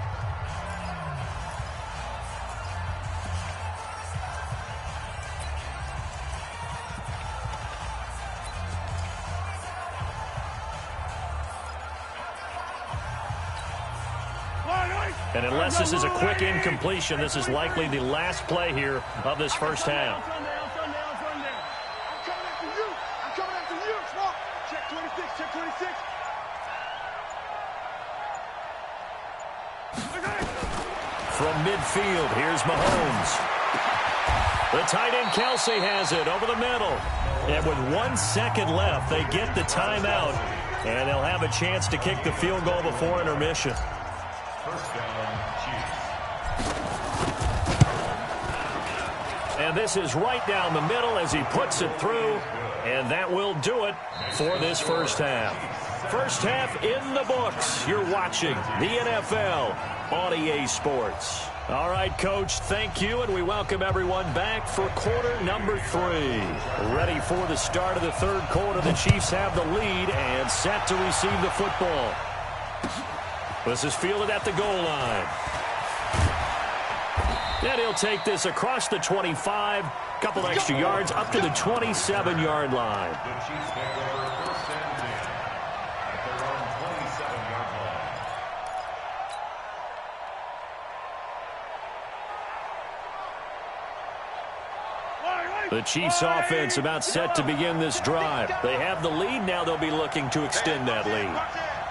Speaker 2: And unless this is a quick incompletion, this is likely the last play here of this first half.
Speaker 3: I'm coming after you. I'm coming after you. Small. Check 26. Check 26.
Speaker 2: From midfield, here's Mahomes. The tight end Kelsey has it over the middle. And with 1 second left, they get the timeout. And they'll have a chance to kick the field goal before intermission.
Speaker 5: First down, Chiefs.
Speaker 2: And this is right down the middle as he puts it through. And that will do it for this first half. First half in the books. You're watching the NFL on EA Sports. All right, Coach, thank you, and we welcome everyone back for quarter number 3. Ready for the start of the third quarter. The Chiefs have the lead and set to receive the football. This is fielded at the goal line. And he'll take this across the 25, couple extra yards up to the 27-yard line.
Speaker 5: The Chiefs take over first and 10 at their own 27-yard line.
Speaker 2: The Chiefs offense about set to begin this drive. They have the lead. Now they'll be looking to extend that lead.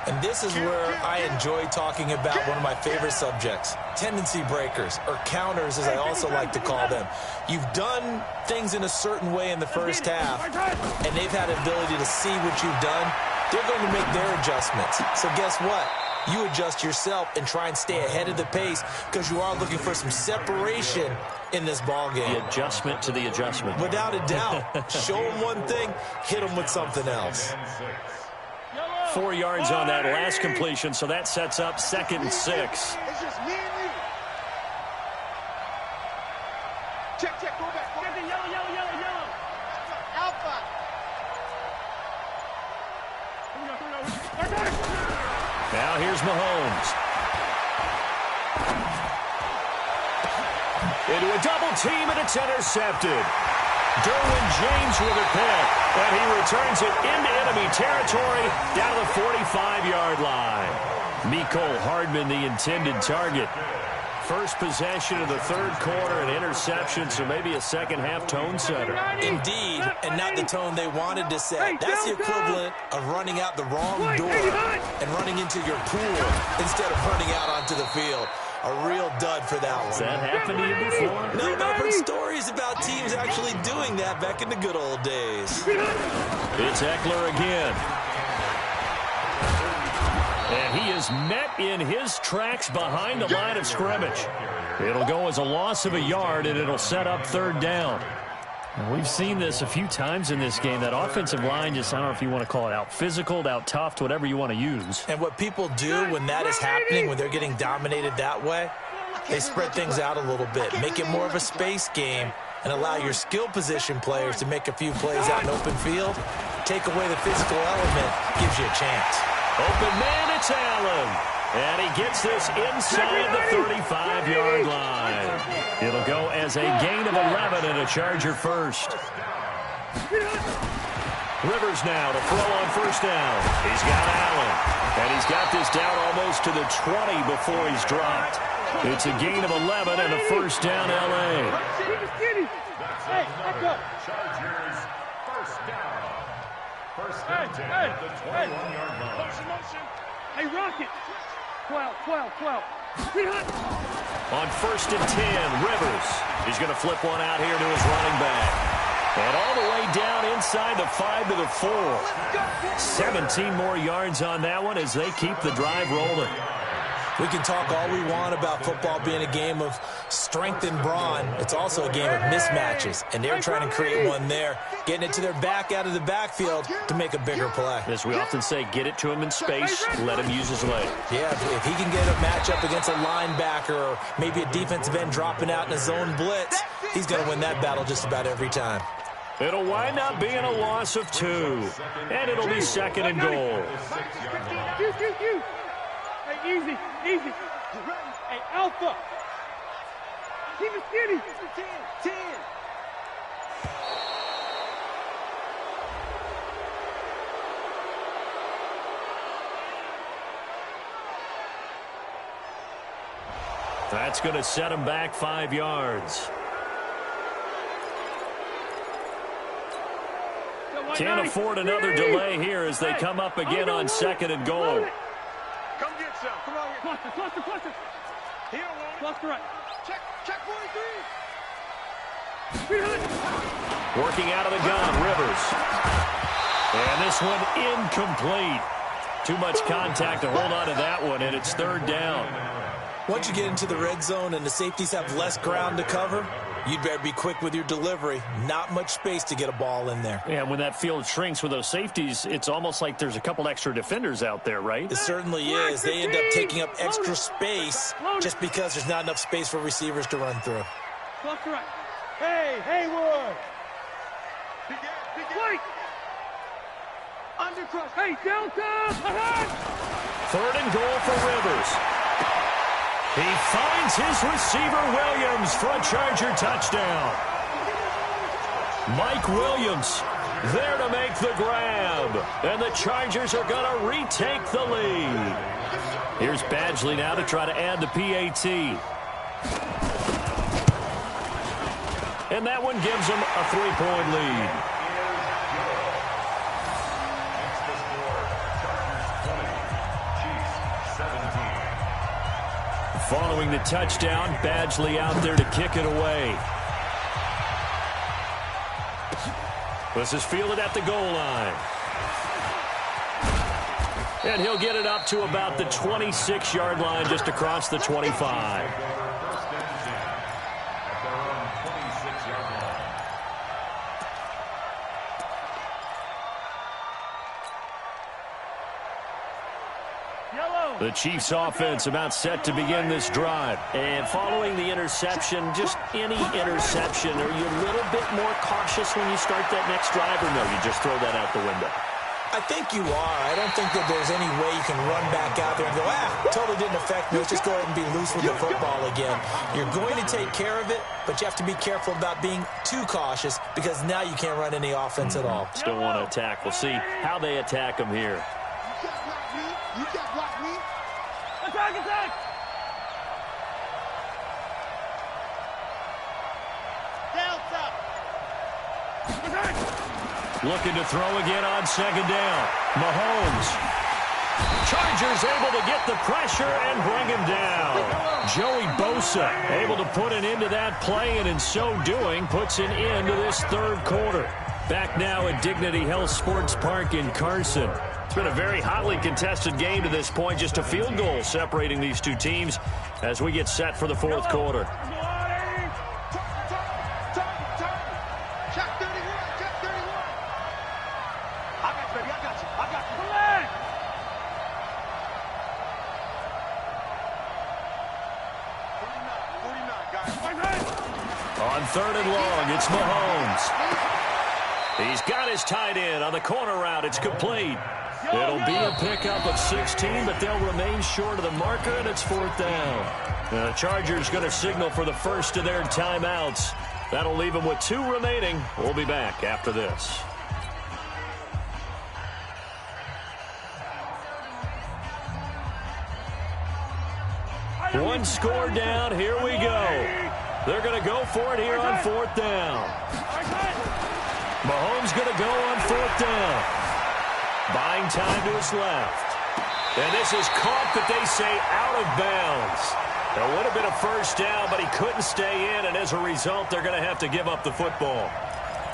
Speaker 4: And this is where I enjoy talking about one of my favorite subjects, tendency breakers, or counters as I also like to call them. You've done things in a certain way in the first half, and they've had the ability to see what you've done. They're going to make their adjustments. So guess what? You adjust yourself and try and stay ahead of the pace because you are looking for some separation in this ball game.
Speaker 2: The adjustment to the adjustment.
Speaker 4: Without a doubt. Show them one thing, hit them with something else.
Speaker 2: 4 yards on that last completion, so that sets up 2nd and 6.
Speaker 3: It's just me and you. Check, go back. Yellow. Alpha.
Speaker 2: Now here's Mahomes. Into a double team, and it's intercepted. Derwin James with a pick, and he returns it into enemy territory down to the 45-yard line. Mecole Hardman, the intended target. First possession of the third quarter, an interception, so maybe a second-half tone setter.
Speaker 4: Indeed, and not the tone they wanted to set. That's the equivalent of running out the wrong door and running into your pool instead of running out onto the field. A real dud for that one.
Speaker 2: Has that happened to you before?
Speaker 4: No, I've heard stories about teams actually doing that back in the good old days.
Speaker 2: It's Eckler again. And he is met in his tracks behind the line of scrimmage. It'll go as a loss of a yard, and it'll set up third down. We've seen this a few times in this game. That offensive line just, I don't know if you want to call it out physical, out tough, whatever you want to use.
Speaker 4: And what people do when that is happening, when they're getting dominated that way, they spread things out a little bit, make it more of a space game, and allow your skill position players to make a few plays out in open field. Take away the physical element, gives you a chance.
Speaker 2: Open man, it's Allen. And he gets this inside the 35-yard line. It'll go as a gain of 11 and a Charger first. Rivers now to throw on first down. He's got Allen. And he's got this down almost to the 20 before he's dropped. It's a gain of 11 and a first down, L.A.
Speaker 5: Chargers, first down. First and 10 at the 21-yard line.
Speaker 3: Hey, Rocket. 12.
Speaker 2: On first and 10, Rivers. He's going to flip one out here to his running back. And all the way down inside the 5 to the 4. 17 more yards on that one as they keep the drive rolling.
Speaker 4: We can talk all we want about football being a game of strength and brawn. It's also a game of mismatches, and they're trying to create one there, getting it to their back out of the backfield to make a bigger play.
Speaker 2: As we often say, get it to him in space, let him use his leg.
Speaker 4: Yeah, if he can get a matchup against a linebacker or maybe a defensive end dropping out in a zone blitz, he's going to win that battle just about every time.
Speaker 2: It'll wind up being a loss of 2, and it'll be second and goal.
Speaker 3: Hey, easy. Hey, Alpha. Keep it skinny. 10.
Speaker 2: That's going to set him back 5 yards. Can't afford another delay here as they come up again on second and goal.
Speaker 3: Come get some. Come on here. Cluster. Here, cluster right. Check 43.
Speaker 2: Working out of the gun, Rivers. And this one incomplete. Too much contact to hold on to that one, and it's third down.
Speaker 4: Once you get into the red zone and the safeties have less ground to cover, you'd better be quick with your delivery. Not much space to get a ball in there.
Speaker 2: Yeah, when that field shrinks with those safeties, it's almost like there's a couple extra defenders out there, right?
Speaker 4: It certainly is. They end up taking up extra space just because there's not enough space for receivers to run through.
Speaker 3: Cluster right. Hey, Haywood. Wait. Undercross. Hey, Delta.
Speaker 2: Third and goal for Rivers. He finds his receiver, Williams, for a Charger touchdown. Mike Williams there to make the grab. And the Chargers are going to retake the lead. Here's Badgley now to try to add the PAT. And that one gives them a 3-point lead. Following the touchdown, Badgley out there to kick it away. This is fielded at the goal line. And he'll get it up to about the 26-yard line, just across the 25. The Chiefs offense about set to begin this drive. And following the interception, just any interception, are you a little bit more cautious when you start that next drive, or no, you just throw that out the window?
Speaker 4: I think you are. I don't think that there's any way you can run back out there and go, totally didn't affect me. Let's just go ahead and be loose with the football again. You're going to take care of it, but you have to be careful about being too cautious because now you can't run any offense at all.
Speaker 2: Still want to attack. We'll see how they attack them here.
Speaker 3: You can't block me. Attack! Delta!
Speaker 2: Looking to throw again on second down. Mahomes. Chargers able to get the pressure and bring him down. Joey Bosa able to put an end to that play, and in so doing puts an end to this third quarter. Back now at Dignity Health Sports Park in Carson. It's been a very hotly contested game to this point. Just a field goal separating these two teams as we get set for the fourth quarter. On third and long, it's Mahomes. He's got his tight end on the corner route. It's complete. It'll be a pickup of 16, but they'll remain short of the marker, and it's fourth down. The Chargers going to signal for the first of their timeouts. That'll leave them with 2 remaining. We'll be back after this. One score down. Here we go. They're going to go for it here on fourth down. Mahomes going to go on fourth down. Buying time to his left. And this is caught, but they say out of bounds. It would have been a first down, but he couldn't stay in, and as a result, they're going to have to give up the football.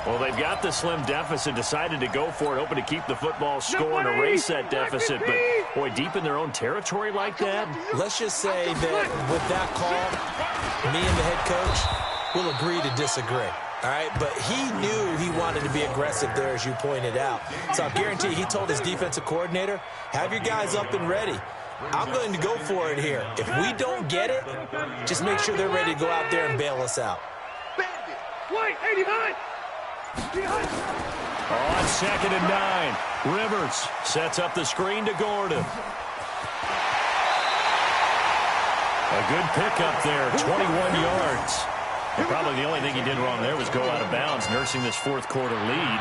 Speaker 2: Well, they've got the slim deficit, decided to go for it, hoping to keep the football score and erase that deficit. But, boy, deep in their own territory like that?
Speaker 4: Let's just say that with that call, me and the head coach will agree to disagree. All right, but he knew he wanted to be aggressive there, as you pointed out. So I guarantee he told his defensive coordinator, have your guys up and ready. I'm going to go for it here. If we don't get it, just make sure they're ready to go out there and bail us out.
Speaker 3: Wait, 89!
Speaker 2: On 2nd and 9, Rivers sets up the screen to Gordon. A good pickup there, 21 yards. And probably the only thing he did wrong there was go out of bounds, nursing this fourth-quarter lead.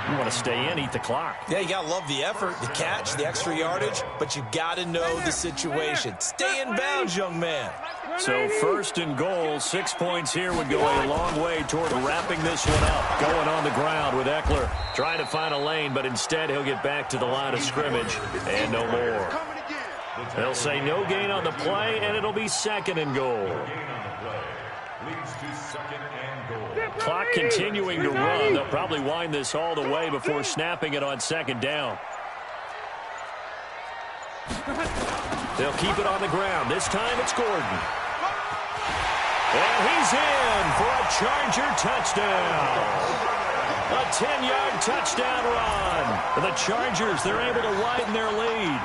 Speaker 2: You want to stay in, eat the clock.
Speaker 4: Yeah, you got to love the effort, the catch, the extra yardage, but you got to know the situation. Stay in bounds, young man.
Speaker 2: So 1st and goal, 6 points here would go a long way toward wrapping this one up. Going on the ground with Eckler, trying to find a lane, but instead he'll get back to the line of scrimmage and no more. They'll say no gain on the play, and it'll be 2nd and goal. Clock continuing to run. They'll probably wind this all the way before snapping it on 2nd down. They'll keep it on the ground. This time it's Gordon. And he's in for a Charger touchdown. A 10-yard touchdown run. And the Chargers, they're able to widen their lead.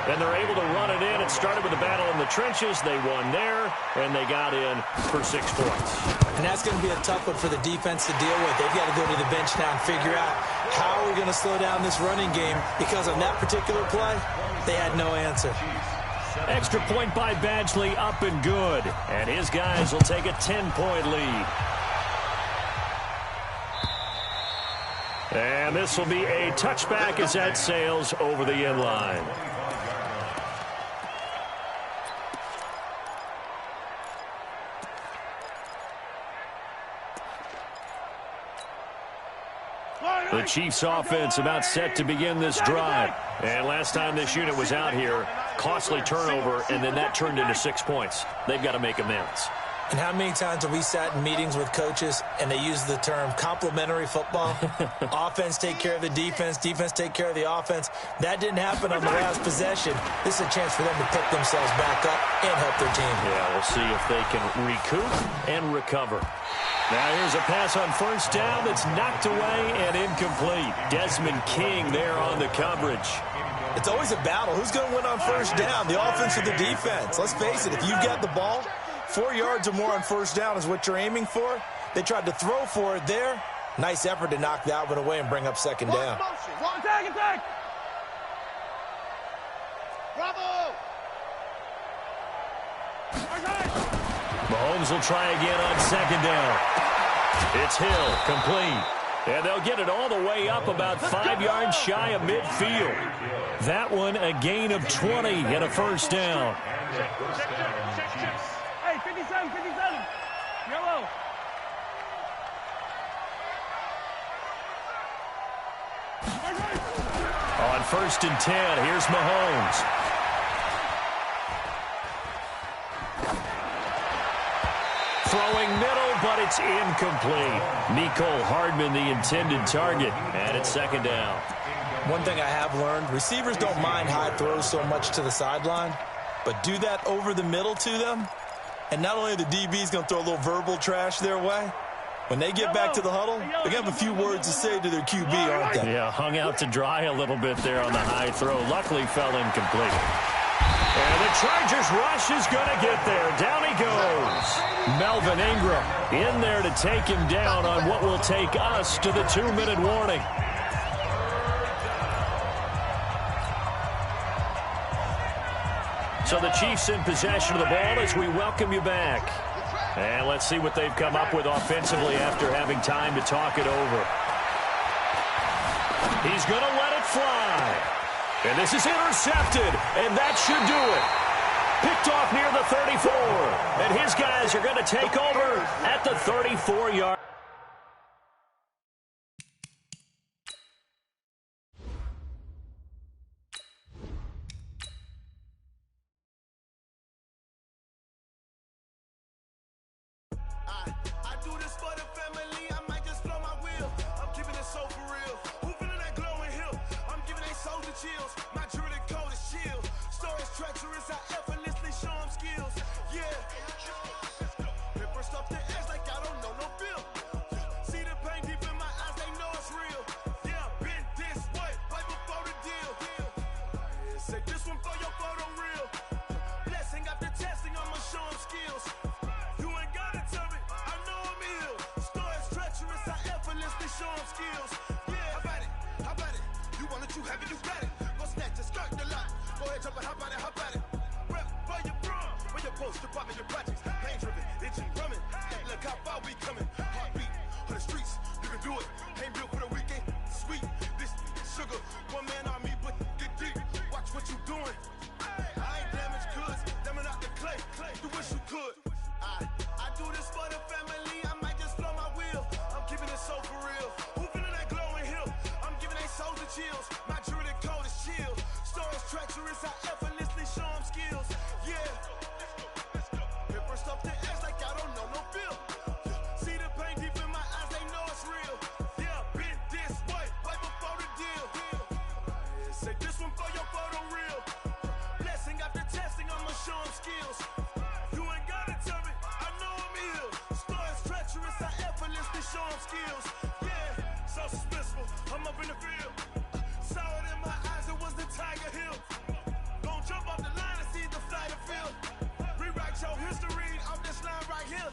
Speaker 2: And they're able to run it in. It started with a battle in the trenches. They won there, and they got in for 6 points.
Speaker 4: And that's going to be a tough one for the defense to deal with. They've got to go to the bench now and figure out how are we going to slow down this running game, because on that particular play, they had no answer.
Speaker 2: Extra point by Badgley, up and good. And his guys will take a 10-point lead. And this will be a touchback as that sails over the end line. The Chiefs offense about set to begin this drive. And last time this unit was out here, costly turnover, and then that turned into 6 points. They've got to make amends.
Speaker 4: And how many times have we sat in meetings with coaches and they use the term complementary football? Offense take care of the defense, defense take care of the offense. That didn't happen on the last possession. This is a chance for them to pick themselves back up and help their team.
Speaker 2: Yeah, we'll see if they can recoup and recover. Now here's a pass on 1st down that's knocked away and incomplete. Desmond King there on the coverage.
Speaker 4: It's always a battle. Who's going to win on 1st down, the offense or the defense? Let's face it, if you've got the ball, 4 yards or more on 1st down is what you're aiming for. They tried to throw for it there. Nice effort to knock that one away and bring up 2nd down.
Speaker 3: Attack! Bravo!
Speaker 2: Mahomes will try again on 2nd down. It's Hill, complete. And they'll get it all the way up about 5 yards shy of midfield. That one a gain of 20 and a 1st down.
Speaker 3: Hey, 57, yellow.
Speaker 2: On 1st and 10, here's Mahomes. Throwing middle, but it's incomplete. Mecole Hardman, the intended target, and it's 2nd down.
Speaker 4: One thing I have learned, receivers don't mind high throws so much to the sideline, but do that over the middle to them, and not only are the DBs going to throw a little verbal trash their way, when they get back to the huddle, they're going to have a few words to say to their QB, aren't they?
Speaker 2: Yeah, hung out to dry a little bit there on the high throw. Luckily fell incomplete. And the Chargers rush is going to get there. Down he goes. Melvin Ingram in there to take him down on what will take us to the 2-minute warning. So the Chiefs in possession of the ball as we welcome you back. And let's see what they've come up with offensively after having time to talk it over. He's going to let it fly. And this is intercepted, and that should do it. Picked off near the 34, and his guys are going to take over at the 34-yard.
Speaker 8: skills. Yeah, how about it? How about it? You want it, you have it, you got it. Go snatch it, skirt the lot. Go ahead, jump it, how about it? How about it? Rep for your brum, for your post, your pop, and your projects. Pain driven, engine drumming. Look how far we coming. Heartbeat on the streets, you can do it. Ain't built for the weekend. Sweet, this sugar, one man army, but get deep. Watch what you doing. I ain't damaged goods, damn it out the clay. You wish you could. I do this for the family. I might just blow my wheel. I'm keeping it so for real. Who feeling that glowing hill? I'm giving they souls the chills. My jewelry code is chill. Stories treacherous, I effortlessly show them skills. Yeah. Paper stuff the edge like I don't know no feel. See the pain deep in my eyes, they know it's real. Yeah, been this way, right before the deal. Say this one for your photo real. Blessing after testing, I'ma show them skills. You ain't gotta tell me, I know I'm ill. Stories treacherous, I effortlessly show them skills. Yeah, so suspenseful, I'm up in the field. Saw it in my eyes, it was the Tiger Hill. Gon' jump off the line and see the flight of field. Rewrite your history off this line right here.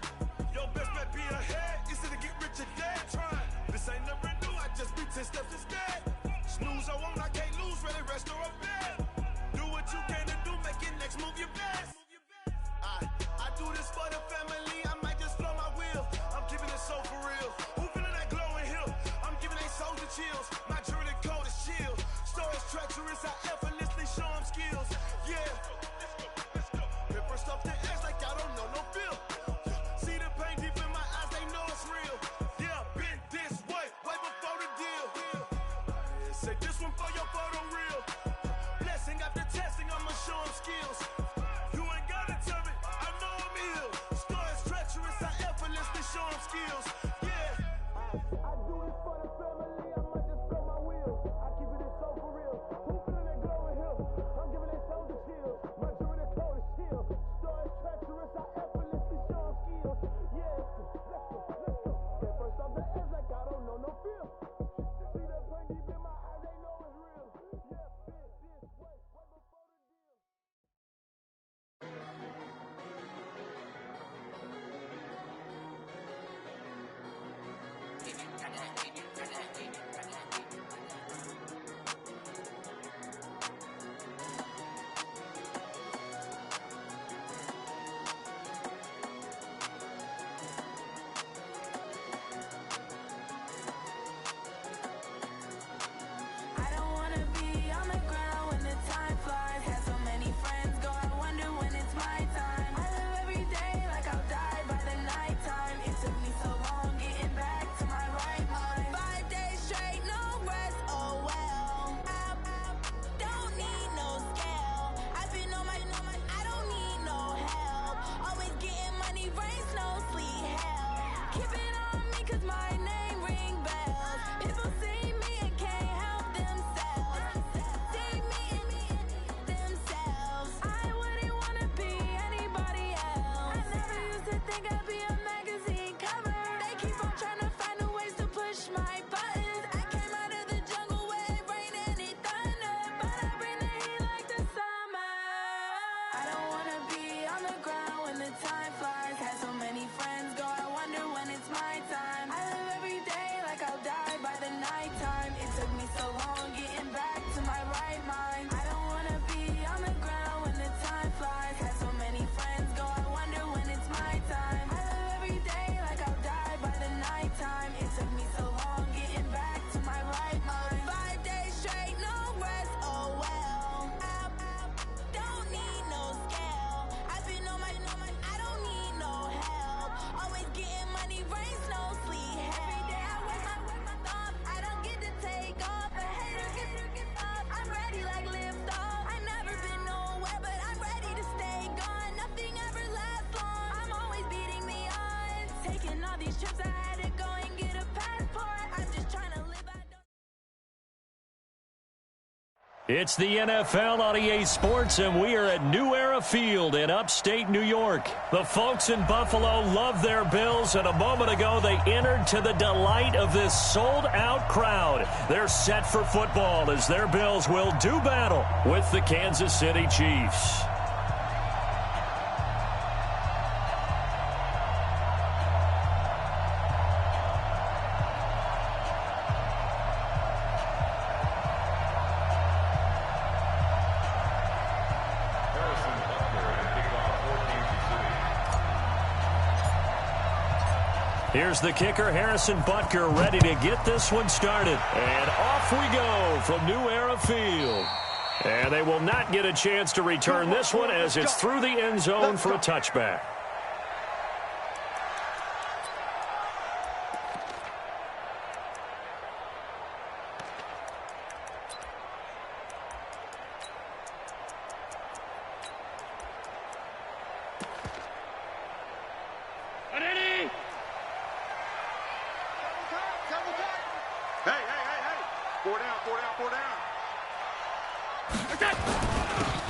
Speaker 8: Your best bet be ahead, easy to get rich or dead. Trying, this ain't never new, I just be 10 steps instead. Snooze I won't, I can't lose, ready, rest or a bed. Do what you can to do, make it next move your best. I do this for the family, I might just blow my wheel. I'm keeping it so for real. Who feeling that glowing hill? I'm giving they souls the chills. My jewelry code is chill. Stories treacherous, I effortlessly show them skills. Yeah. Paper stuff the edge like I don't know no feel. See the pain deep in my eyes, they know it's real. Yeah, been this way, way before the deal. Say this one for your photo real. Blessing after testing, I'ma show them skills. You ain't gotta tell me, I know I'm ill. Stories treacherous, I effortlessly show them skills. Yeah. I do this for the family, I might just blow my wheel. I keep it so for real. Who feeling that glowing hill? I'm giving they souls the chills. My jewelry code is chill. Stories treacherous, I effortlessly show them skills. Yeah. Let's go. Get first off the edge like I don't know no feel. See the pain deep in my eyes, they know it's real. Yeah, been this way, way before the deal.
Speaker 9: I don't wanna be on the ground when the time flies. Had so many friends go, I wonder when it's my time. I live every day like I'll die by the nighttime. It took me so long getting back to my right mind. 5 days straight, no rest, oh well. I don't need no scale. I've been on my, I don't need no help. Always getting money, rain, snow, sleet, hell. Keep it on me 'cause my name ring bells. People see me and can't help themselves. See me and themselves. I wouldn't wanna be anybody else. I never used to think I'd be a magazine cover. They keep on trying to find new ways to push my buttons. I came out of the jungle where it rained and it thundered, but I bring the heat like the summer. I don't wanna be on the ground when the time flies. Had so many friends go, I wonder when it's my time. I live every day like I'll die by the nighttime. It took me so long getting back to my right mind. I don't wanna be on the ground when the time flies. Had so many friends go, I wonder when it's my time. I live every day like I'll die by the nighttime. It took me so long getting back to my right mind. 5 days straight, no rest, oh well. I don't need no scale. I've been on my, I don't need no help. Always getting money, rain, snow, sleet, hell. Every day I wake my thoughts, I don't get to take off. A hater get off. I'm ready like lift off. I never been nowhere, but I'm ready to stay gone. Nothing ever lasts long. I'm always beating the odds. Taking all these trips, I had to go and get a passport. I'm just trying to live. I don't.
Speaker 2: It's the NFL on EA Sports, and we are at New Era Field in upstate New York. The folks in Buffalo love their Bills, and a moment ago they entered to the delight of this sold-out crowd. They're set for football as their Bills will do battle with the Kansas City Chiefs. Here's the kicker, Harrison Butker, ready to get this one started. And off we go from New Era Field. And they will not get a chance to return this one as it's through the end zone for a touchback.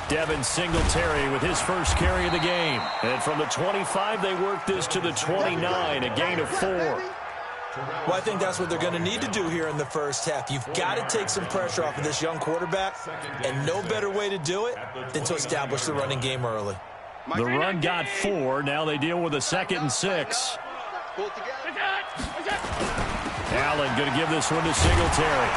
Speaker 2: Devin Singletary with his first carry of the game. And from the 25, they work this to the 29, a gain of 4.
Speaker 4: Well, I think that's what they're going to need to do here in the first half. You've got to take some pressure off of this young quarterback, and no better way to do it than to establish the running game early.
Speaker 2: The run got 4. Now they deal with a 2nd and 6. Allen going to give this one to Singletary.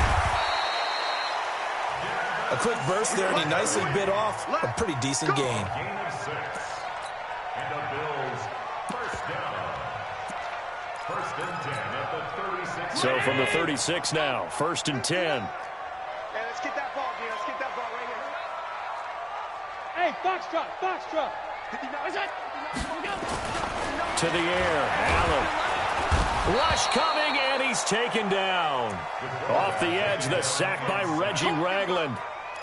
Speaker 4: A quick burst there, and he nicely bit off a pretty decent gain.
Speaker 5: Gain of 6. And the Bills first down. First and 10 at the 36.
Speaker 2: So from the 36 now, 1st and 10.
Speaker 3: Hey, let's get that ball, D. Let's get that ball right here. Hey, Foxtrot, Foxtrot.
Speaker 2: To the air, Allen. Rush coming, and he's taken down. Off the edge, the sack by Reggie Ragland.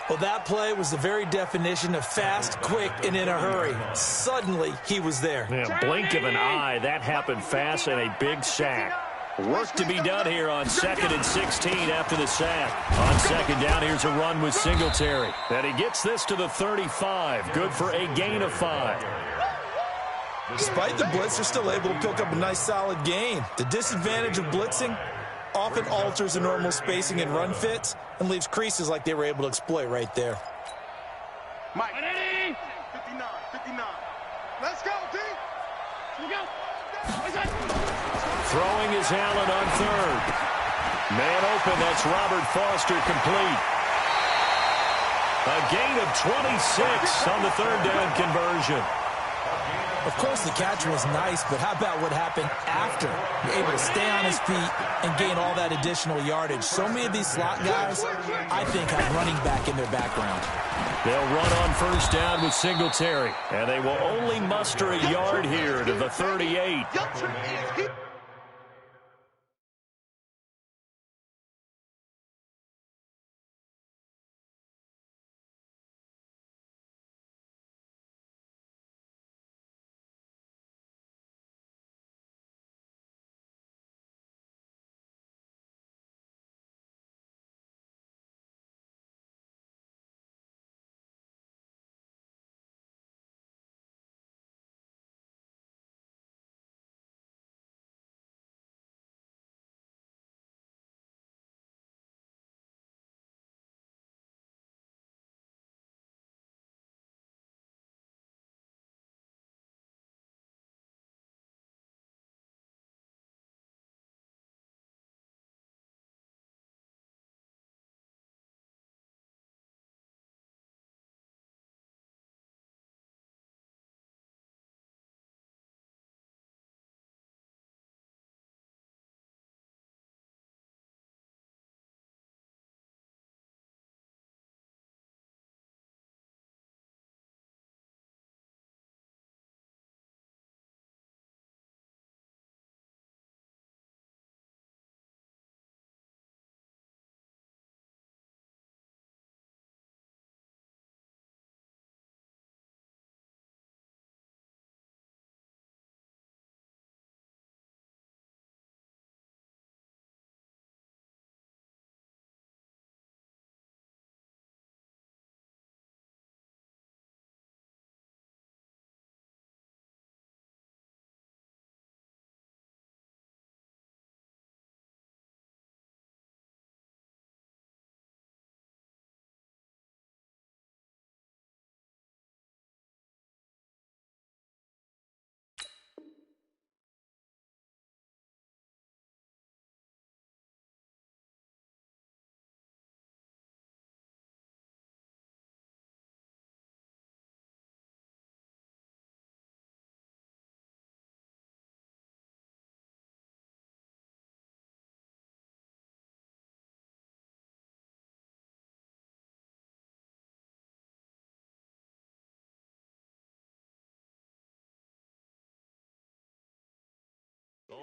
Speaker 4: Well, that play was the very definition of fast, quick, and in a hurry. Suddenly, he was there.
Speaker 2: Yeah, blink of an eye, that happened fast, and a big sack. Work to be done here on 2nd and 16 after the sack. On 2nd down, here's a run with Singletary. And he gets this to the 35. Good for a gain of 5.
Speaker 4: Despite the blitz, they're still able to pick up a nice, solid gain. The disadvantage of blitzing often alters the normal spacing and run fits and leaves creases like they were able to exploit right there.
Speaker 3: Mike. 59, 59. Let's go, D. Here we go.
Speaker 2: Throwing is Allen on 3rd. Man open, that's Robert Foster, complete. A gain of 26 on the 3rd down conversion.
Speaker 4: Of course, the catch was nice, but how about what happened after? You're able to stay on his feet and gain all that additional yardage. So many of these slot guys, I think, have running back in their background.
Speaker 2: They'll run on 1st down with Singletary, and they will only muster a yard here to the 38.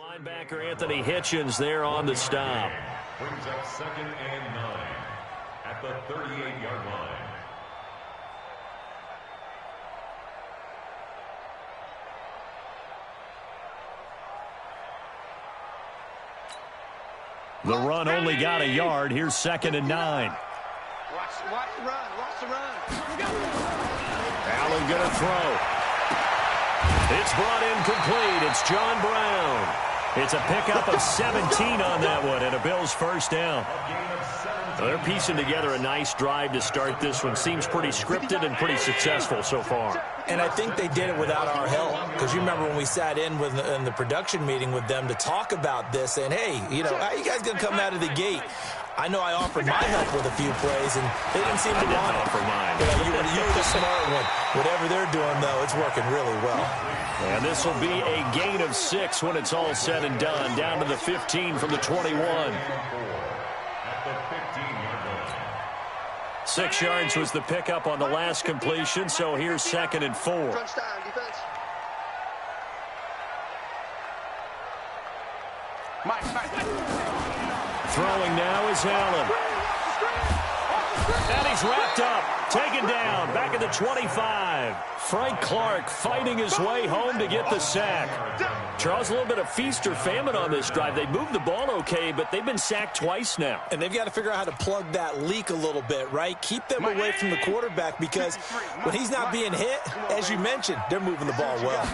Speaker 2: Linebacker Anthony Hitchens there on the stop.
Speaker 5: Brings up 2nd and 9 at the 38-yard line.
Speaker 2: The run only got a yard. Here's 2nd and 9.
Speaker 3: Watch the run. Watch the run.
Speaker 2: Allen going to throw. It's brought in complete. It's John Brown. It's a pickup of 17 on that one and a Bills first down. They're piecing together a nice drive to start this one. Seems pretty scripted and pretty successful so far.
Speaker 4: And I think they did it without our help. Because you remember when we sat in the production meeting with them to talk about this, saying, hey, how you guys going to come out of the gate? I know I offered my help with a few plays, and they didn't seem to want it. You were the smart one. Whatever they're doing, though, it's working really well.
Speaker 2: And this will be a gain of 6 when it's all said and done. Down to the 15 from the 21. 6 yards was the pickup on the last completion, so here's 2nd and 4. Throwing now is Allen. And he's wrapped up. Taken down. Back at the 25. Frank Clark fighting his way home to get the sack. Charles, a little bit of feast or famine on this drive. They moved the ball okay, but they've been sacked twice now.
Speaker 4: And they've got to figure out how to plug that leak a little bit, right? Keep them away from the quarterback because when he's not being hit, as you mentioned, they're moving the ball well.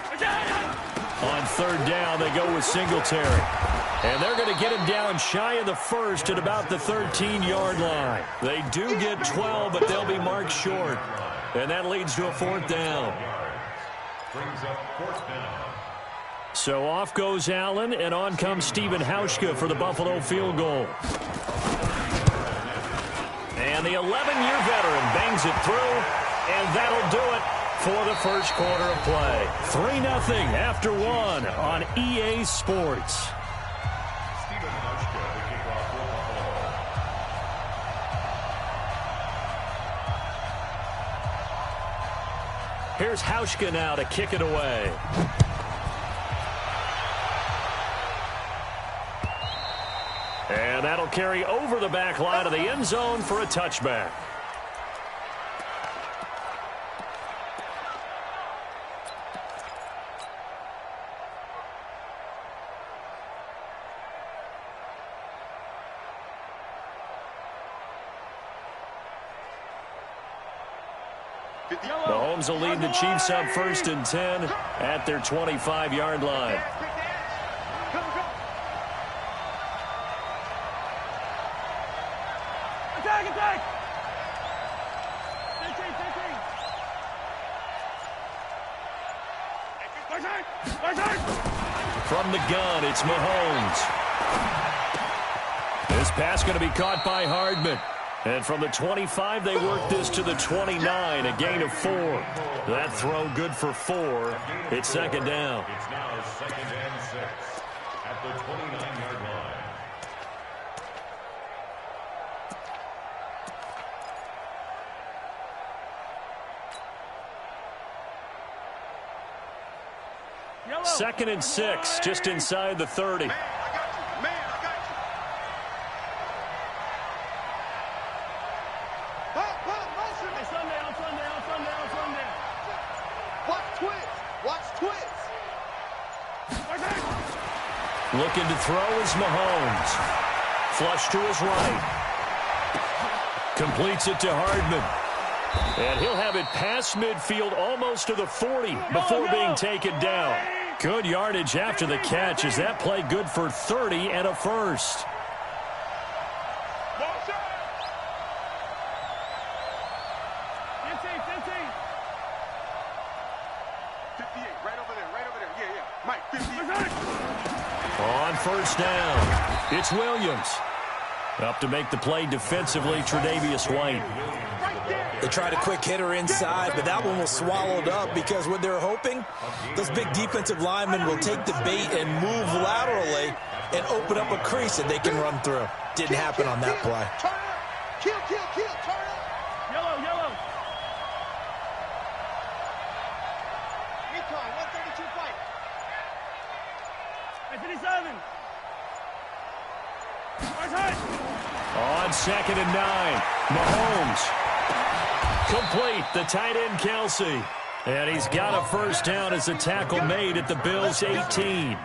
Speaker 2: On 3rd down, they go with Singletary. And they're going to get him down shy of the first at about the 13-yard line. They do get 12, but they'll be marked short. And that leads to a 4th down.
Speaker 5: Brings up 4th down.
Speaker 2: So off goes Allen, and on comes Stephen Hauschka for the Buffalo field goal. And the 11-year veteran bangs it through, and that'll do it for the first quarter of play. 3-0 after 1 on EA Sports. Here's Hauschka now to kick it away. And that'll carry over the back line of the end zone for a touchback. Mahomes will lead the Chiefs up 1st and 10 at their 25-yard line.
Speaker 3: Attack!
Speaker 2: From the gun, it's Mahomes. This pass going to be caught by Hardman. And from the 25, they work this to the 29, a gain of 4. That throw good for 4. It's 2nd down.
Speaker 5: It's now 2nd and 6 at the 29-yard line.
Speaker 3: Yellow.
Speaker 2: 2nd and 6, just inside the 30.
Speaker 3: Man, I got you. Motion. On Sunday. Watch twist.
Speaker 2: Looking to throw is Mahomes. Flush to his right. Completes it to Hardman. And he'll have it past midfield almost to the 40 before being taken down. Good yardage after the catch. Is that play good for 30 and a first? On 1st down, it's Williams. Up to make the play defensively, Tre'Davious White.
Speaker 4: They tried a quick hitter inside, but that one was swallowed up because what they're hoping, those big defensive linemen will take the bait and move laterally and open up a crease that they can run through. Didn't happen on that play.
Speaker 3: Kill. Turn up. Yellow. Recon, 132 fight. Hey, 57. 7.
Speaker 2: On 2nd and 9, Mahomes. Complete, the tight end, Kelsey. And he's got a first down as a tackle made at the Bills' 18.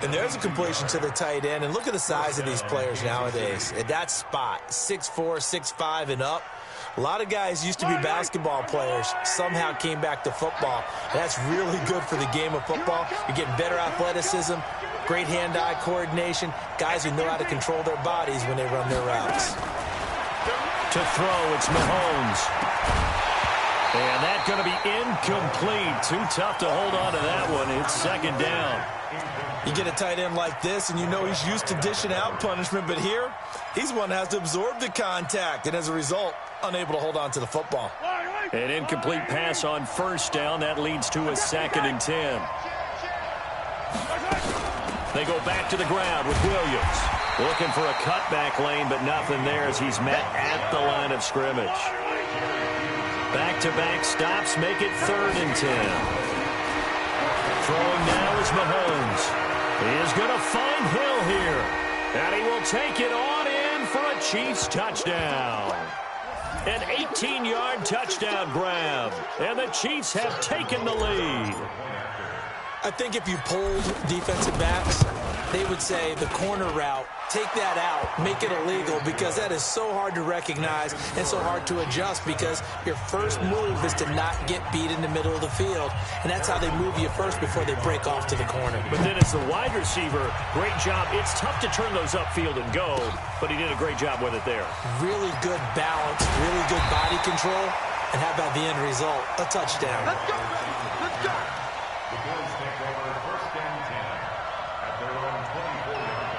Speaker 4: And there's a completion to the tight end. And look at the size of these players nowadays. At that spot, 6'4", 6'5", and up. A lot of guys used to be basketball players, somehow came back to football. And that's really good for the game of football. You're getting better athleticism, great hand-eye coordination, guys who know how to control their bodies when they run their routes.
Speaker 2: To throw, it's Mahomes. And that's going to be incomplete. Too tough to hold on to that one. It's 2nd down.
Speaker 4: You get a tight end like this, and you know he's used to dishing out punishment, but here, he's one that has to absorb the contact, and as a result, unable to hold on to the football.
Speaker 2: An incomplete pass on first down. That leads to a 2nd and 10. They go back to the ground with Williams. Looking for a cutback lane, but nothing there as he's met at the line of scrimmage. Back-to-back stops make it 3rd and 10. Throwing now is Mahomes. He is going to find Hill here. And he will take it on in for a Chiefs touchdown. An 18-yard touchdown grab. And the Chiefs have taken the lead.
Speaker 4: I think if you polled defensive backs, they would say the corner route, take that out, make it illegal, because that is so hard to recognize and so hard to adjust, because your first move is to not get beat in the middle of the field, and that's how they move you first before they break off to the corner.
Speaker 2: But then as the wide receiver, great job. It's tough to turn those upfield and go, but he did a great job with it there.
Speaker 4: Really good balance, really good body control, and how about the end result? A touchdown.
Speaker 3: Let's go, let's go.
Speaker 5: The Bills take over 1st and 10 at their own 24-yard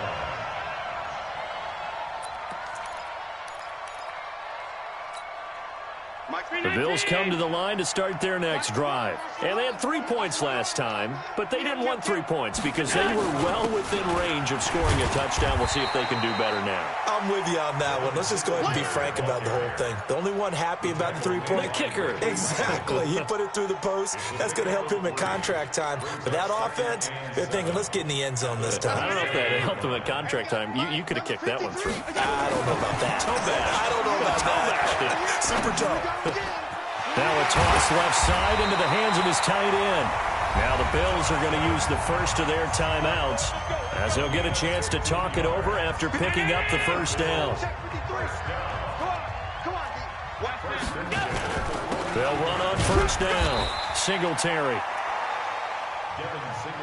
Speaker 5: line.
Speaker 2: The Bills come to the line to start their next drive. And they had 3 points last time, but they didn't want 3 points because they were well within range of scoring a touchdown. We'll see if they can do better now.
Speaker 4: I'm with you on that one. Let's just go ahead and be frank about the whole thing. The only one happy about the 3-point?
Speaker 2: The kicker.
Speaker 4: Exactly. He put it through the post. That's going to help him in contract time. But that offense, they're thinking, let's get in the end zone this time.
Speaker 2: I don't know if that helped him at contract time. You could have kicked that one through.
Speaker 4: I don't know about that.
Speaker 2: Toe bash.
Speaker 4: I don't know about that. Super toe.
Speaker 2: Now a toss left side into the hands of his tight end. Now the Bills are going to use the first of their timeouts as they'll get a chance to talk it over after picking up the first down. They'll run on first down. Singletary.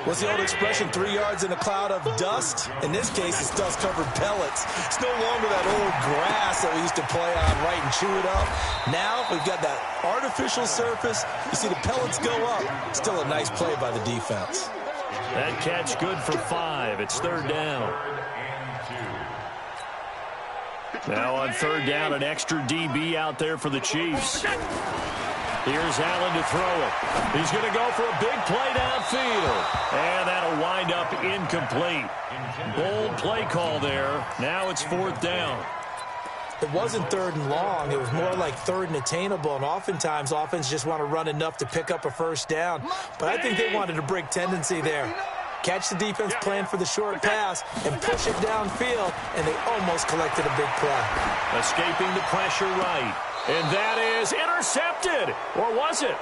Speaker 4: What's the old expression, 3 yards in a cloud of dust? In this case, it's dust-covered pellets. It's no longer that old grass that we used to play on, right, and chew it up. Now we've got that artificial surface. You see the pellets go up. Still a nice play by the defense.
Speaker 2: That catch good for 5. It's 3rd down. Now on 3rd down, an extra DB out there for the Chiefs. Here's Allen to throw it. He's going to go for a big play downfield. And that'll wind up incomplete. Bold play call there. Now it's 4th down.
Speaker 4: It wasn't 3rd and long. It was more like 3rd and attainable. And oftentimes, offense just want to run enough to pick up a first down. But I think they wanted a break tendency there. Catch the defense plan for the short pass and push it downfield. And they almost collected a big play.
Speaker 2: Escaping the pressure right. And that is intercepted. Or was it?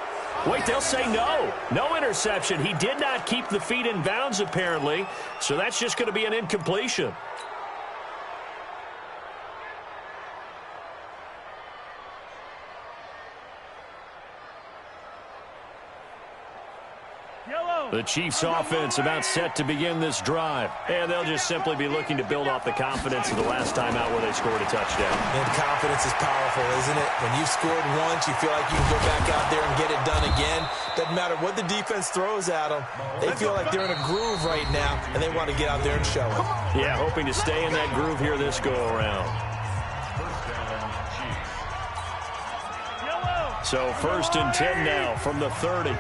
Speaker 2: Wait, they'll say no. No interception. He did not keep the feet in bounds, apparently. So that's just going to be an incompletion. The Chiefs offense about set to begin this drive. And they'll just simply be looking to build off the confidence of the last time out where they scored a touchdown.
Speaker 4: And confidence is powerful, isn't it? When you've scored once, you feel like you can go back out there and get it done again. Doesn't matter what the defense throws at them. They feel like they're in a groove right now, and they want to get out there and show it.
Speaker 2: Yeah, hoping to stay in that groove here this go-around. So 1st and 10 now from the 30.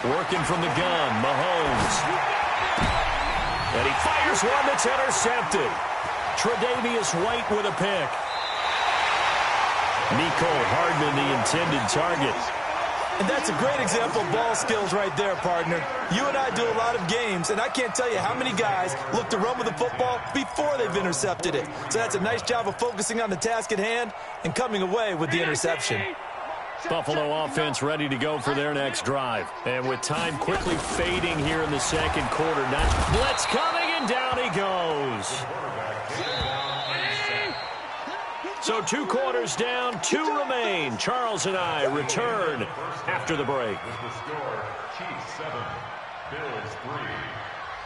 Speaker 2: Working from the gun, Mahomes. And he fires one that's intercepted. Tre'Davious White with a pick. Nicole Hardman, the intended target.
Speaker 4: And that's a great example of ball skills right there, partner. You and I do a lot of games, and I can't tell you how many guys look to run with the football before they've intercepted it. So that's a nice job of focusing on the task at hand and coming away with the interception.
Speaker 2: Buffalo offense ready to go for their next drive. And with time quickly fading here in the second quarter, blitz coming, and down he goes. So 2 quarters down, 2 remain. Charles and I return after the break.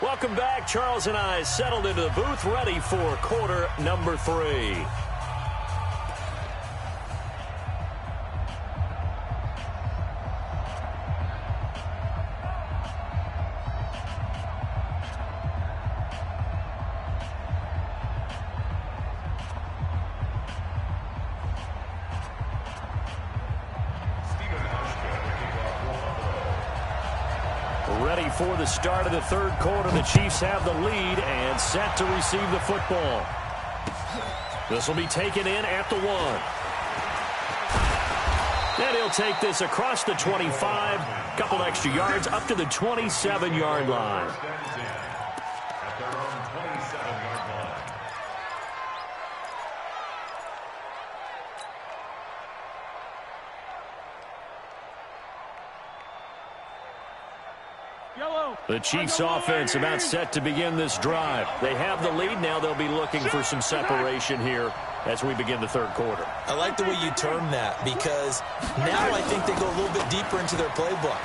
Speaker 2: Welcome back. Charles and I settled into the booth, ready for quarter number 3. Ready for the start of the third quarter. The Chiefs have the lead and set to receive the football. This will be taken in at the 1. And he'll take this across the 25. Couple extra yards up to the 27-yard line. The Chiefs offense about set to begin this drive. They have the lead. Now they'll be looking for some separation here as we begin the third quarter.
Speaker 4: I like the way you term that, because now I think they go a little bit deeper into their playbook.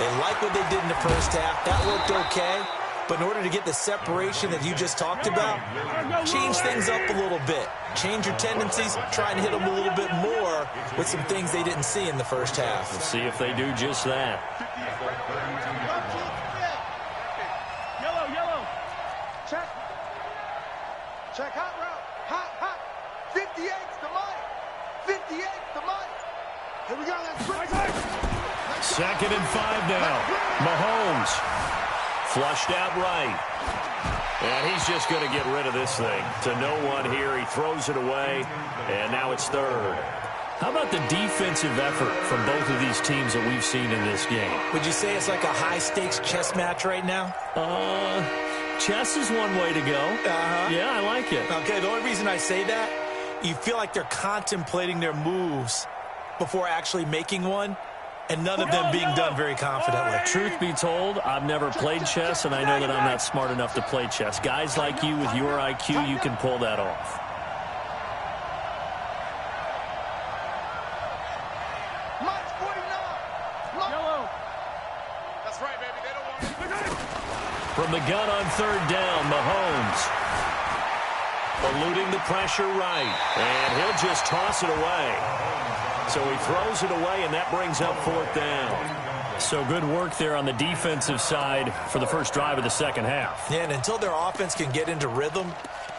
Speaker 4: They like what they did in the first half. That worked okay. But in order to get the separation that you just talked about, change things up a little bit. Change your tendencies, try and hit them a little bit more with some things they didn't see in the first half.
Speaker 2: Let's see if they do just that.
Speaker 3: Yellow. Check. Check, hot route. Hot. 58's the money. 58's the money. Here we go, let's break.
Speaker 2: 2nd and 5 now. Mahomes flushed out right. And he's just going to get rid of this thing to no one here. He throws it away, and now it's 3rd. How about the defensive effort from both of these teams that we've seen in this game?
Speaker 4: Would you say it's like a high-stakes chess match right now?
Speaker 2: Chess is one way to go. Yeah, I like it.
Speaker 4: Okay, the only reason I say that, you feel like they're contemplating their moves before actually making one, and none of them being done very confidently.
Speaker 2: Truth be told, I've never played chess, and I know that I'm not smart enough to play chess. Guys like you with your IQ, you can pull that off. From the gun on 3rd down, Mahomes eluding the pressure right, and he'll just toss it away. So he throws it away, and that brings up 4th down. So good work there on the defensive side for the first drive of the second half.
Speaker 4: Yeah, and until their offense can get into rhythm,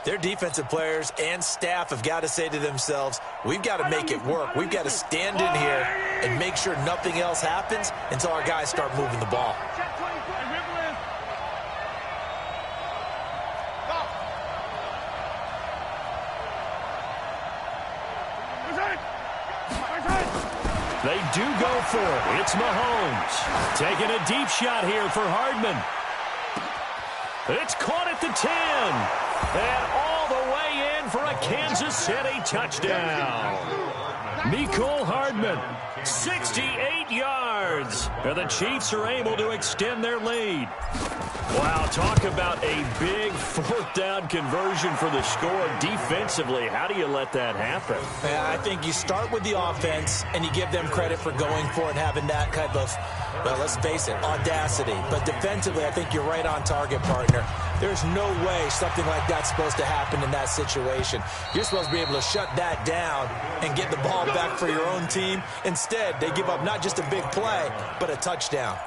Speaker 4: their defensive players and staff have got to say to themselves, we've got to make it work. We've got to stand in here and make sure nothing else happens until our guys start moving the ball.
Speaker 2: They do go for it. It's Mahomes taking a deep shot here for Hardman. It's caught at the 10. And all the way in for a Kansas City touchdown. Nicole Hardman, 68 yards. And the Chiefs are able to extend their lead. Wow, talk about a big 4th down conversion for the score. Defensively, how do you let that happen?
Speaker 4: Yeah, I think you start with the offense, and you give them credit for going for it and having that kind of, well, let's face it, audacity. But defensively, I think you're right on target, partner. There's no way something like that's supposed to happen in that situation. You're supposed to be able to shut that down and get the ball back for your own team. Instead, they give up not just a big play, but a touchdown.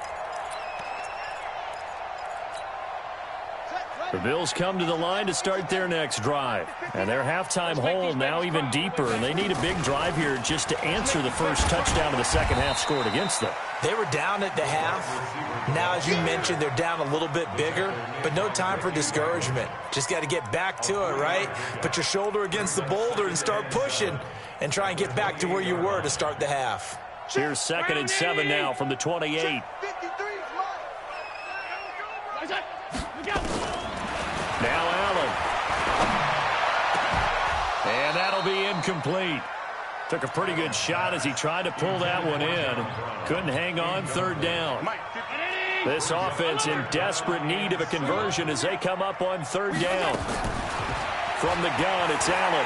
Speaker 2: The Bills come to the line to start their next drive. And their halftime hole now even deeper, and they need a big drive here just to answer the first touchdown of the second half scored against them.
Speaker 4: They were down at the half. Now, as you mentioned, they're down a little bit bigger, but no time for discouragement. Just got to get back to it, right? Put your shoulder against the boulder and start pushing and try and get back to where you were to start the half.
Speaker 2: Here's 2nd and 7 now from the 28. Now Allen. And that'll be incomplete. Took a pretty good shot as he tried to pull that one in. Couldn't hang on, 3rd down. This offense in desperate need of a conversion as they come up on 3rd down. From the gun, it's Allen.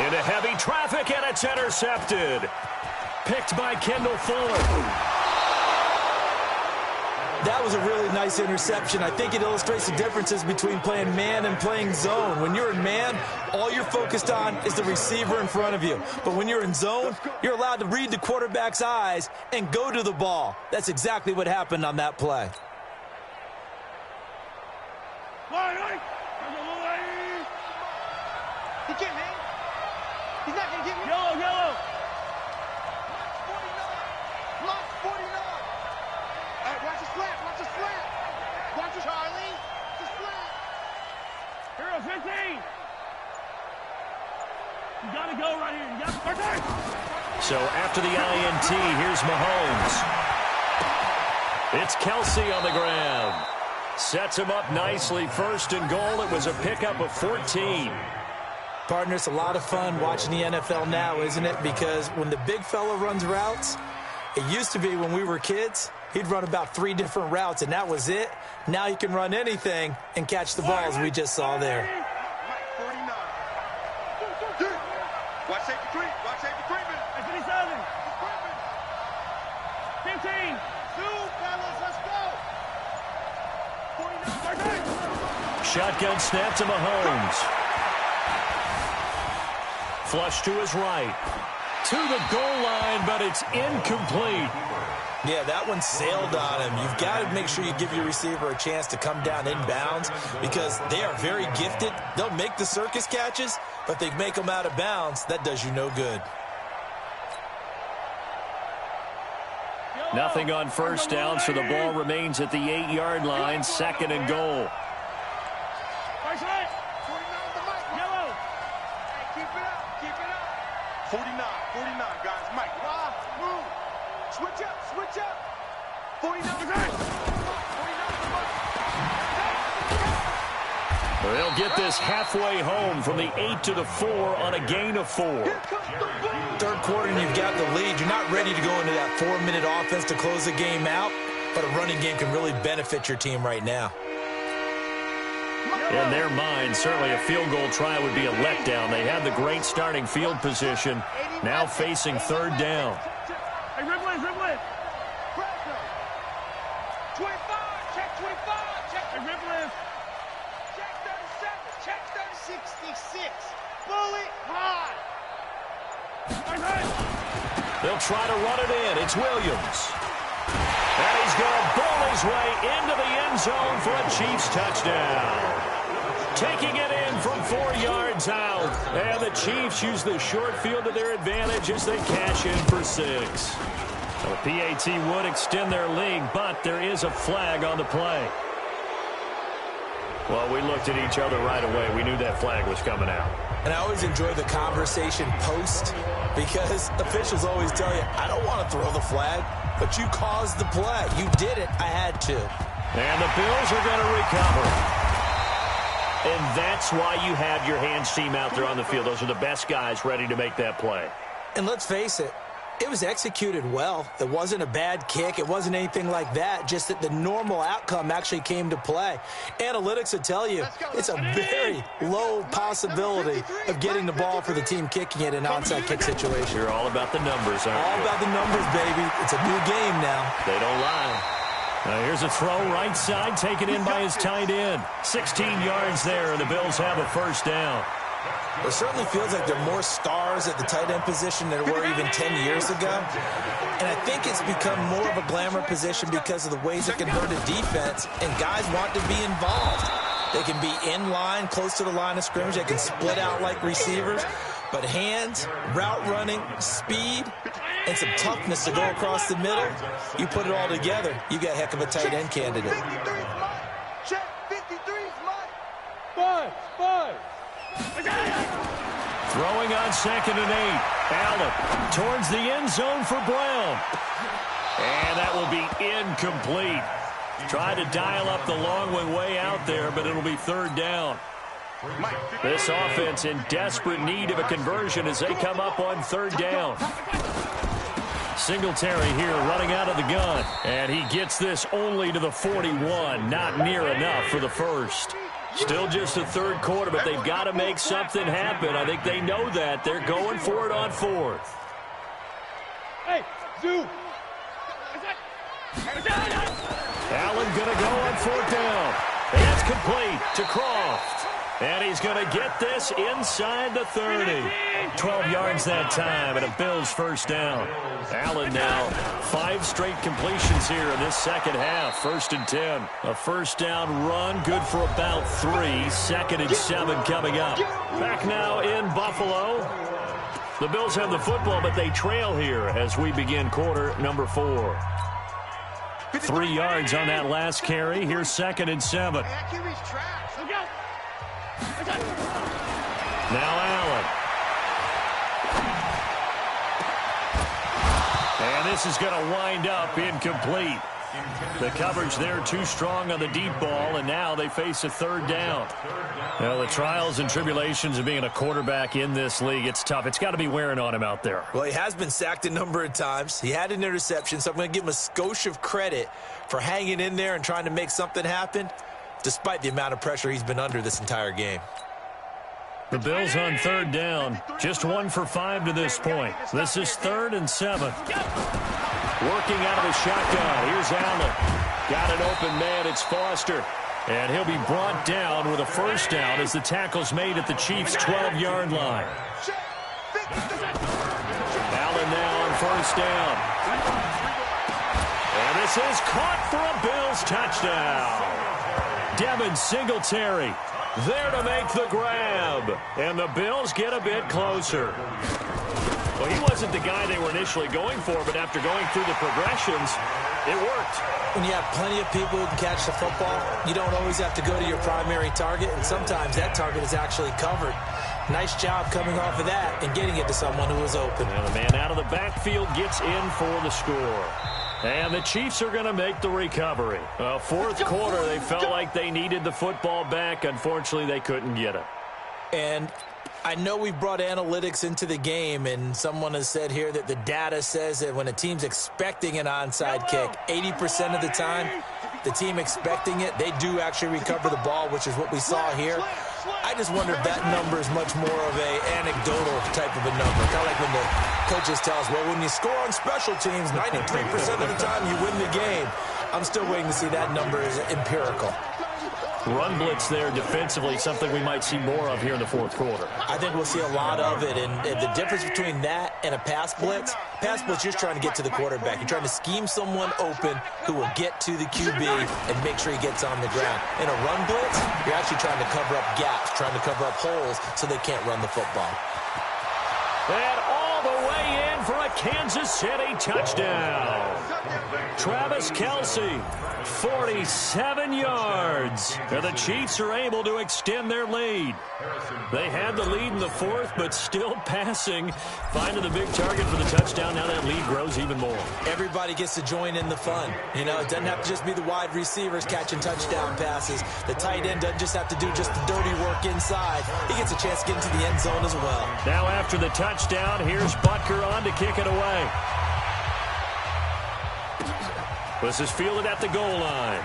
Speaker 2: Into heavy traffic, and it's intercepted. Picked by Kendall Fuller.
Speaker 4: That was a really nice interception. I think it illustrates the differences between playing man and playing zone. When you're in man, all you're focused on is the receiver in front of you. But when you're in zone, you're allowed to read the quarterback's eyes and go to the ball. That's exactly what happened on that play.
Speaker 3: He can't hang. He's not going to get me. Yellow. Block 49. All right, watch the slant. Watch the Charlie. The slant. Hero 15. You got to go right here. You got to start.
Speaker 2: So after the INT, here's Mahomes. It's Kelsey on the ground. Sets him up nicely. 1st and goal. It was a pickup of 14.
Speaker 4: Partner, it's a lot of fun watching the NFL now, isn't it? Because when the big fella runs routes, it used to be when we were kids, he'd run about 3 different routes, and that was it. Now he can run anything and catch the balls we just saw there.
Speaker 3: Watch safety creep. Watch safety creeping. 57. 15. 2, fellas, let's go. 49.
Speaker 2: Shotgun snap to Mahomes. Flush to his right. To the goal line, but it's incomplete.
Speaker 4: Yeah, that one sailed on him. You've got to make sure you give your receiver a chance to come down inbounds because they are very gifted. They'll make the circus catches, but they make them out of bounds. That does you no good.
Speaker 2: Nothing on 1st down, so the ball remains at the 8-yard line. 2nd and goal.
Speaker 3: 49, guys. Mike, move. Switch up. 49.
Speaker 2: They'll get this halfway home from the 8 to the 4 on a gain of 4.
Speaker 4: 3rd quarter and you've got the lead. You're not ready to go into that 4-minute offense to close the game out, but a running game can really benefit your team right now.
Speaker 2: In their mind, certainly a field goal try would be a letdown. They had the great starting field position, now facing 3rd down.
Speaker 3: Hey, dribble in. 25, check 25, check the dribble in. Check 37, check 66. Bullet high.
Speaker 2: They'll try to run it in. It's Williams. And he's going to bowl his way into the end zone for a Chiefs touchdown. Taking it in from 4 yards out. And the Chiefs use the short field to their advantage as they cash in for 6. The PAT would extend their lead, but there is a flag on the play. Well, we looked at each other right away. We knew that flag was coming out.
Speaker 4: And I always enjoy the conversation post because officials always tell you, I don't want to throw the flag, but you caused the play. You did it. I had to.
Speaker 2: And the Bills are going to recover. And that's why you have your hands team out there on the field. Those are the best guys ready to make that play.
Speaker 4: And let's face it, it was executed well. It wasn't a bad kick. It wasn't anything like that. Just that the normal outcome actually came to play. Analytics will tell you it's a very low possibility of getting the ball for the team kicking it in an onside kick situation.
Speaker 2: You're all about the numbers, aren't you?
Speaker 4: All about the numbers, baby. It's a new game now.
Speaker 2: They don't lie. Here's a throw right side, taken in by his tight end. 16 yards there, and the Bills have a 1st down.
Speaker 4: It certainly feels like there are more stars at the tight end position than there were even 10 years ago. And I think it's become more of a glamour position because of the ways it can hurt a defense, and guys want to be involved. They can be in line, close to the line of scrimmage. They can split out like receivers. But hands, route running, speed, and some toughness to go across the middle, you put it all together, you got a heck of a tight end candidate.
Speaker 3: Check 53's mine. Five.
Speaker 2: Throwing on 2nd and 8. Allen towards the end zone for Brown. And that will be incomplete. Tried to dial up the long way out there, but it'll be 3rd down. This offense in desperate need of a conversion as they come up on 3rd down. Singletary here running out of the gun. And he gets this only to the 41. Not near enough for the first. Still just a 3rd quarter, but they've got to make something happen. I think they know that. They're going for it on 4th.
Speaker 3: Hey, Zoo.
Speaker 2: Allen going to go on 4th down. That's complete to Croft. And he's going to get this inside the 30. 12 yards that time, and a Bills 1st down. Allen now 5 straight completions here in this second half. 1st and 10. A 1st down run, good for about 3. 2nd and 7 coming up. Back now in Buffalo. The Bills have the football, but they trail here as we begin quarter number 4. 3 yards on that last carry. Here's 2nd and 7. Now Allen. And this is going to wind up incomplete. The coverage there too strong on the deep ball, and now they face a 3rd down. Well, the trials and tribulations of being a quarterback in this league, it's tough. It's got to be wearing on him out there.
Speaker 4: Well, he has been sacked a number of times. He had an interception, so I'm going to give him a skosh of credit for hanging in there and trying to make something happen, despite the amount of pressure he's been under this entire game.
Speaker 2: The Bills on 3rd down. Just 1 for 5 to this point. This is 3rd and 7. Working out of the shotgun. Here's Allen. Got an open man. It's Foster. And he'll be brought down with a 1st down as the tackle's made at the Chiefs' 12-yard line. Allen now on 1st down. And this is caught for a Bills touchdown. Devin Singletary there to make the grab. And the Bills get a bit closer. Well, he wasn't the guy they were initially going for, but after going through the progressions, it worked.
Speaker 4: When you have plenty of people who can catch the football, you don't always have to go to your primary target, and sometimes that target is actually covered. Nice job coming off of that and getting it to someone who was open.
Speaker 2: And the man out of the backfield gets in for the score. And the Chiefs are going to make the recovery. 4th quarter, they felt like they needed the football back. Unfortunately, they couldn't get it.
Speaker 4: And I know we've brought analytics into the game, and someone has said here that the data says that when a team's expecting an onside kick, 80% of the time, the team expecting it, they do actually recover the ball, which is what we saw here. I just wonder if that number is much more of a anecdotal type of a number. Kind of like when the coaches tell us, well, when you score on special teams, 93% of the time you win the game. I'm still waiting to see that number is empirical.
Speaker 2: Run blitz there defensively, something we might see more of here in the 4th quarter.
Speaker 4: I think we'll see a lot of it, and the difference between that and a pass blitz, you're just trying to get to the quarterback. You're trying to scheme someone open who will get to the QB and make sure he gets on the ground. In a run blitz, you're actually trying to cover up gaps, trying to cover up holes so they can't run the football.
Speaker 2: And all the way in for a Kansas City touchdown. Travis Kelce, 47 yards. And the Chiefs are able to extend their lead. They had the lead in the 4th, but still passing. Finding the big target for the touchdown. Now that lead grows even more.
Speaker 4: Everybody gets to join in the fun. You know, it doesn't have to just be the wide receivers catching touchdown passes. The tight end doesn't just have to do just the dirty work inside. He gets a chance to get into the end zone as well.
Speaker 2: Now after the touchdown, here's Butker on to kick it away. This is fielded at the goal line.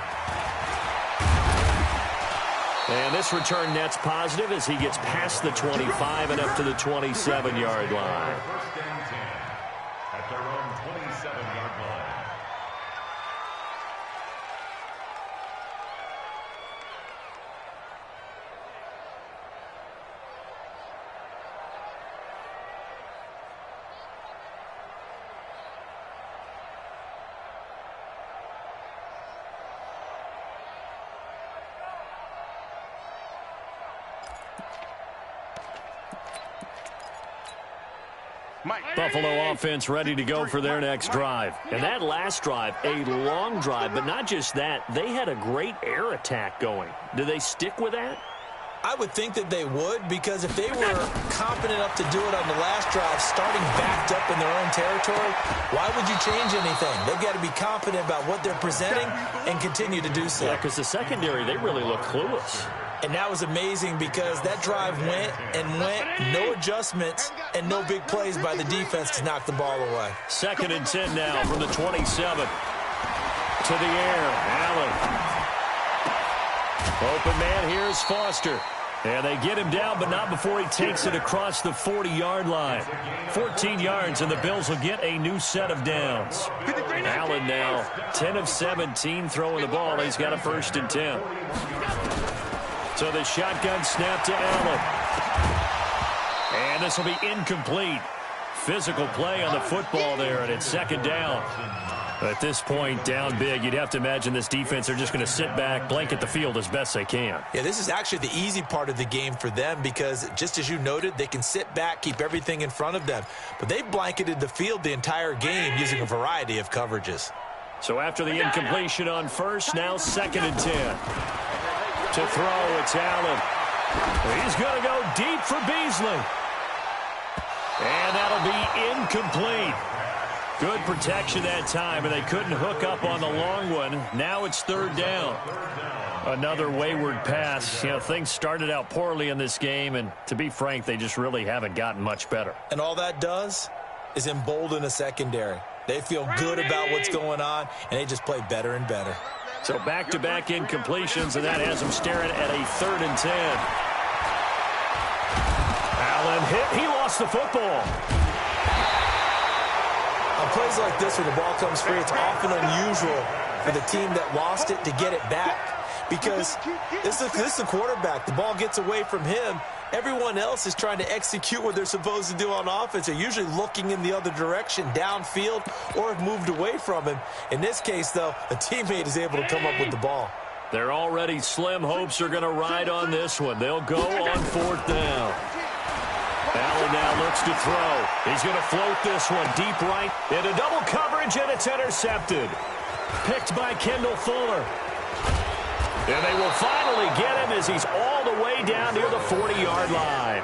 Speaker 2: And this return net's positive as he gets past the 25 and up to the 27-yard line.
Speaker 5: First and 10 at their own 27-yard line.
Speaker 2: Buffalo offense ready to go for their next drive. And that last drive, a long drive, but not just that. They had a great air attack going. Do they stick with that?
Speaker 4: I would think that they would, because if they were confident enough to do it on the last drive, starting backed up in their own territory, why would you change anything? They've got to be confident about what they're presenting and continue to do so.
Speaker 2: Yeah, because the secondary, they really look clueless.
Speaker 4: And that was amazing because that drive went and went, no adjustments, and no big plays by the defense to knock the ball away.
Speaker 2: 2nd and 10 now from the 27. To the air, Allen. Open man here is Foster. And they get him down, but not before he takes it across the 40-yard line. 14 yards, and the Bills will get a new set of downs. Allen now 10 of 17 throwing the ball. He's got a 1st and 10. So the shotgun snap to Allen. And this will be incomplete. Physical play on the football there, and it's 2nd down. At this point, down big, you'd have to imagine this defense are just going to sit back, blanket the field as best they can.
Speaker 4: Yeah, this is actually the easy part of the game for them because, just as you noted, they can sit back, keep everything in front of them. But they blanketed the field the entire game using a variety of coverages.
Speaker 2: So after the incompletion on 1st, now 2nd and 10. To throw, it's Allen. He's going to go deep for Beasley. And that'll be incomplete. Good protection that time, and they couldn't hook up on the long one. Now it's 3rd down. Another wayward pass. You know, things started out poorly in this game, and to be frank, they just really haven't gotten much better.
Speaker 4: And all that does is embolden a secondary. They feel good about what's going on, and they just play better and better.
Speaker 2: So back-to-back incompletions, and that has them staring at a 3rd and 10. Allen hit. He lost the football.
Speaker 4: On plays like this where the ball comes free, it's often unusual for the team that lost it to get it back because this is the quarterback. The ball gets away from him. Everyone else is trying to execute what they're supposed to do on offense. They're usually looking in the other direction, downfield, or have moved away from him. In this case, though, a teammate is able to come up with the ball.
Speaker 2: Their already slim hopes are going to ride on this one. They'll go on 4th down. Allen now looks to throw. He's going to float this one deep right into double coverage, and it's intercepted. Picked by Kendall Fuller. And they will finally get him as he's all the way down near the 40-yard line.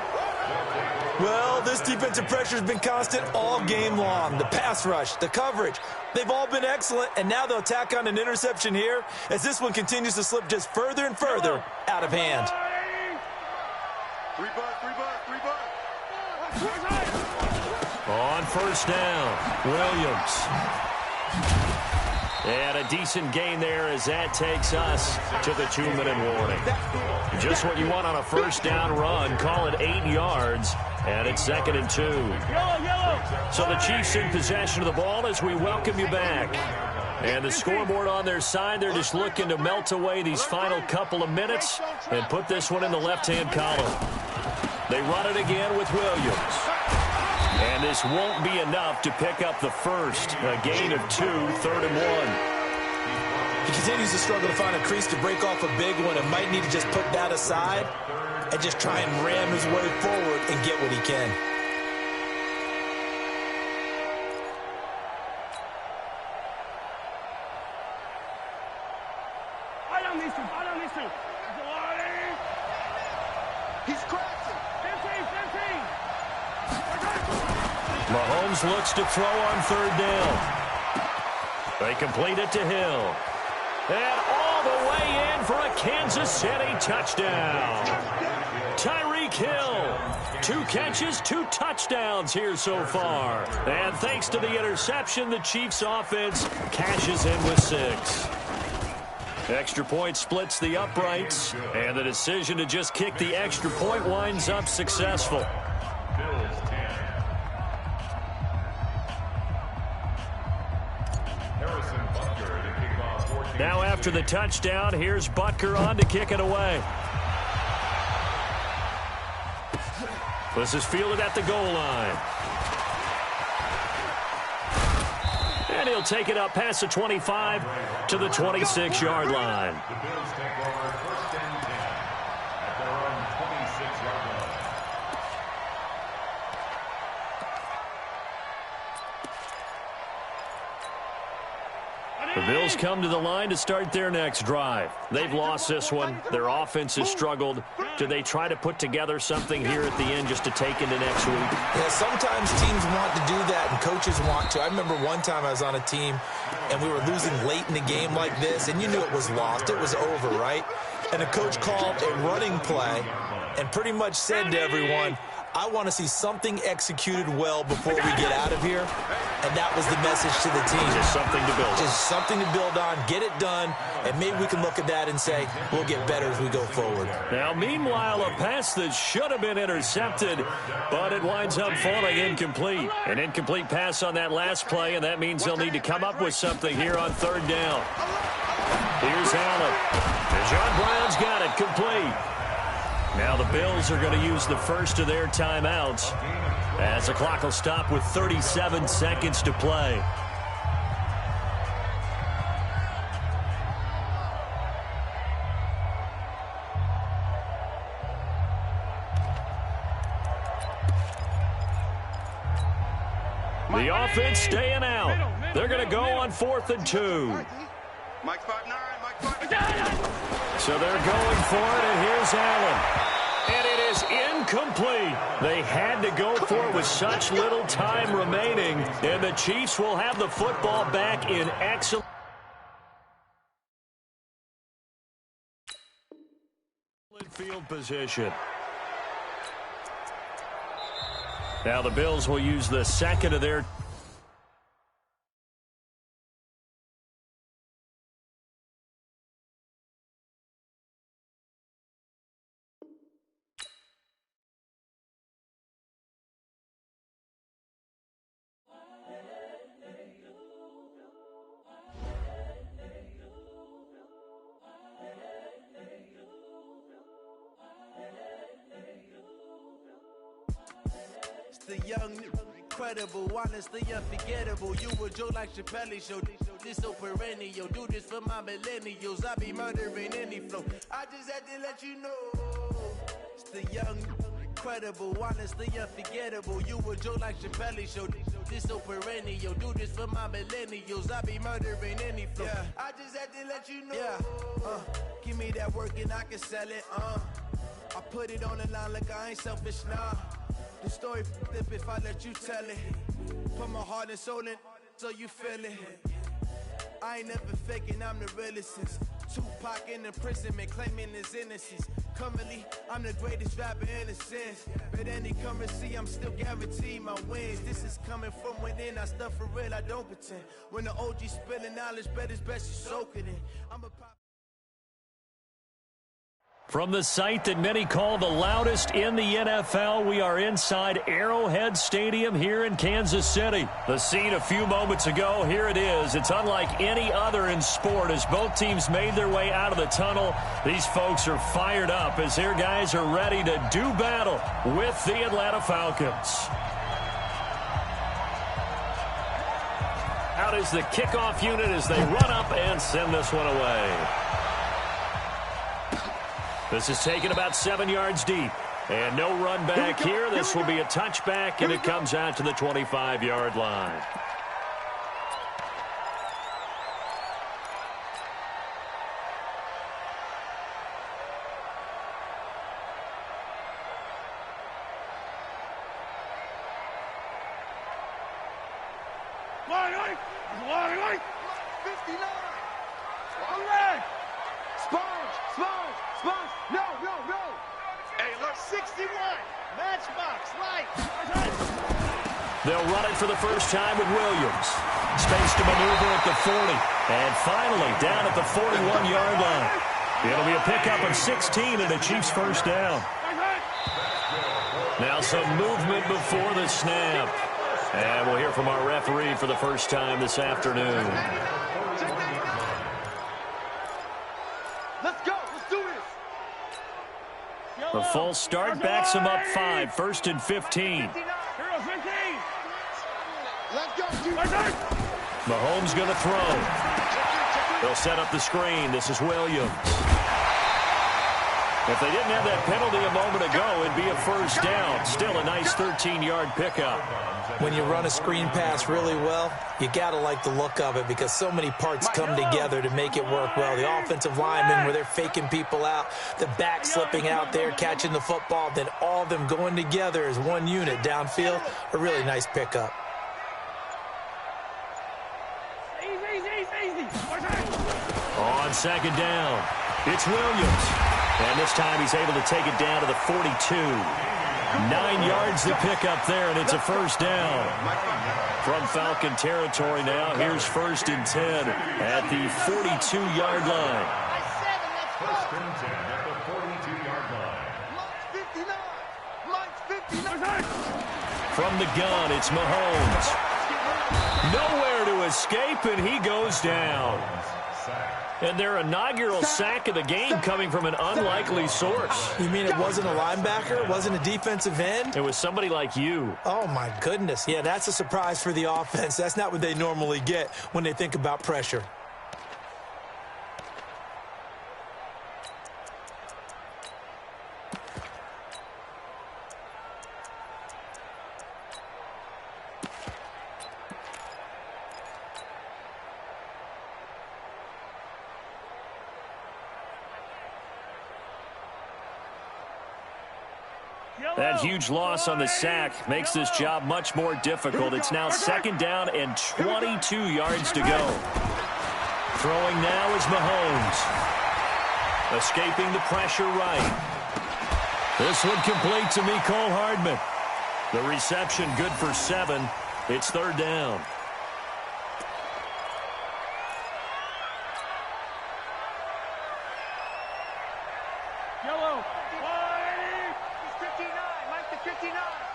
Speaker 4: Well, this defensive pressure has been constant all game long. The pass rush, the coverage, they've all been excellent, and now they'll tack on an interception here as this one continues to slip just further and further out of hand.
Speaker 2: On 1st down, Williams. And a decent gain there as that takes us to the 2-minute warning. Just what you want on a 1st down run. Call it 8 yards, and it's 2nd and 2. So the Chiefs in possession of the ball as we welcome you back. And the scoreboard on their side, they're just looking to melt away these final couple of minutes and put this one in the left-hand column. They run it again with Williams. And this won't be enough to pick up the first. A gain of 2, 3rd and 1.
Speaker 4: He continues to struggle to find a crease to break off a big one and might need to just put that aside and just try and ram his way forward and get what he can.
Speaker 3: He's crashing. 15.
Speaker 2: Mahomes looks to throw on 3rd down. They complete it to Hill. And all the way in for a Kansas City touchdown. Tyreek Hill. 2 catches, 2 touchdowns here so far. And thanks to the interception, the Chiefs offense cashes in with 6. Extra point splits the uprights, and the decision to just kick the extra point winds up successful. Now after the touchdown, here's Butker on to kick it away. This is fielded at the goal line. And he'll take it up past the 25 to the 26-yard line.
Speaker 5: The Bills take over 1st and 10 at their own 26-yard
Speaker 2: The Bills come to the line to start their next drive. They've lost this one. Their offense has struggled. Do they try to put together something here at the end just to take into next week?
Speaker 4: Yeah, sometimes teams want to do that and coaches want to. I remember one time I was on a team and we were losing late in the game like this, and you knew it was lost. It was over, right? And the coach called a running play and pretty much said to everyone, I want to see something executed well before we get out of here. And that was the message to the team.
Speaker 2: Just something to build on.
Speaker 4: Just something to build on, get it done, and maybe we can look at that and say, we'll get better as we go forward.
Speaker 2: Now, meanwhile, a pass that should have been intercepted, but it winds up falling incomplete. An incomplete pass on that last play, and that means they'll need to come up with something here on third down. Here's Allen. John Brown's got it complete. Now the Bills are going to use the first of their timeouts as the clock will stop with 37 seconds to play. The offense staying out. They're going to go on 4th and 2.
Speaker 8: Mike 5'9", Mike 5'9".
Speaker 2: So they're going for it, and here's Allen. And it is incomplete. They had to go for it with such little time remaining, and the Chiefs will have the football back in excellent field position. Now the Bills will use the second of their
Speaker 6: The young, incredible, honestly unforgettable. You a joke like Chappelle Show. This so perennial. Do this for my millennials. I be murdering any flow. I just had to let you know. It's the young, incredible, honestly unforgettable. You a joke like Chappelle Show. This so perennial. Do this for my millennials. I be murdering any flow. Yeah. I just had to let you know. Yeah. Give me that work and I can sell it. I put it on the line like I ain't selfish, nah. The story flip if I let you tell it. Put my heart and soul in so you feel it. I ain't never faking, I'm the realest since Tupac in imprisonment, claiming his innocence. Currently, I'm the greatest rapper in a sense. But any currency, I'm still guaranteed my wins. This is coming from within, I stuff for real, I don't pretend. When the OG spilling knowledge, bet it's best you soak it in. I'm a
Speaker 2: From the site that many call the loudest in the NFL, we are inside Arrowhead Stadium here in Kansas City. The scene a few moments ago, here it is. It's unlike any other in sport as both teams made their way out of the tunnel. These folks are fired up as their guys are ready to do battle with the Atlanta Falcons. Out is the kickoff unit as they run up and send this one away. This is taken about 7 yards deep. And no run back here. This will be a touchback, and it comes out to the 25-yard line. They'll run it for the first time with Williams. Space to maneuver at the 40. And finally, down at the 41-yard line. It'll be a pickup of 16 and a Chiefs first down. Now some movement before the snap. And we'll hear from our referee for the first time this afternoon.
Speaker 3: Let's go. Let's do this.
Speaker 2: The false start backs him up 5. 1st and 15. Mahomes going to throw. They'll set up the screen. This is Williams. If they didn't have that penalty a moment ago, it'd be a first down. Still a nice 13-yard pickup.
Speaker 4: When you run a screen pass really well, you got to like the look of it because so many parts come together to make it work well. The offensive linemen, where they're faking people out, the back slipping out there, catching the football, then all of them going together as one unit downfield, a really nice pickup.
Speaker 2: On second down, it's Williams. And this time he's able to take it down to the 42. 9 yards to pick up there, and it's a first down. From Falcon territory now, here's 1st and 10 at the 42-yard line.
Speaker 5: First and 10 at the 42-yard line.
Speaker 2: From the gun, it's Mahomes. Nowhere to escape, and he goes down. And their inaugural sack of the game coming from an unlikely source.
Speaker 4: You mean it wasn't a linebacker? It wasn't a defensive end?
Speaker 2: It was somebody like you.
Speaker 4: Oh, my goodness. Yeah, that's a surprise for the offense. That's not what they normally get when they think about pressure.
Speaker 2: That huge loss on the sack makes this job much more difficult. It's now 2nd down and 22 yards to go. Throwing now is Mahomes. Escaping the pressure right. This one complete to Mecole Hardman. The reception good for 7. It's 3rd down.
Speaker 3: Yellow. 59. Mike to 59.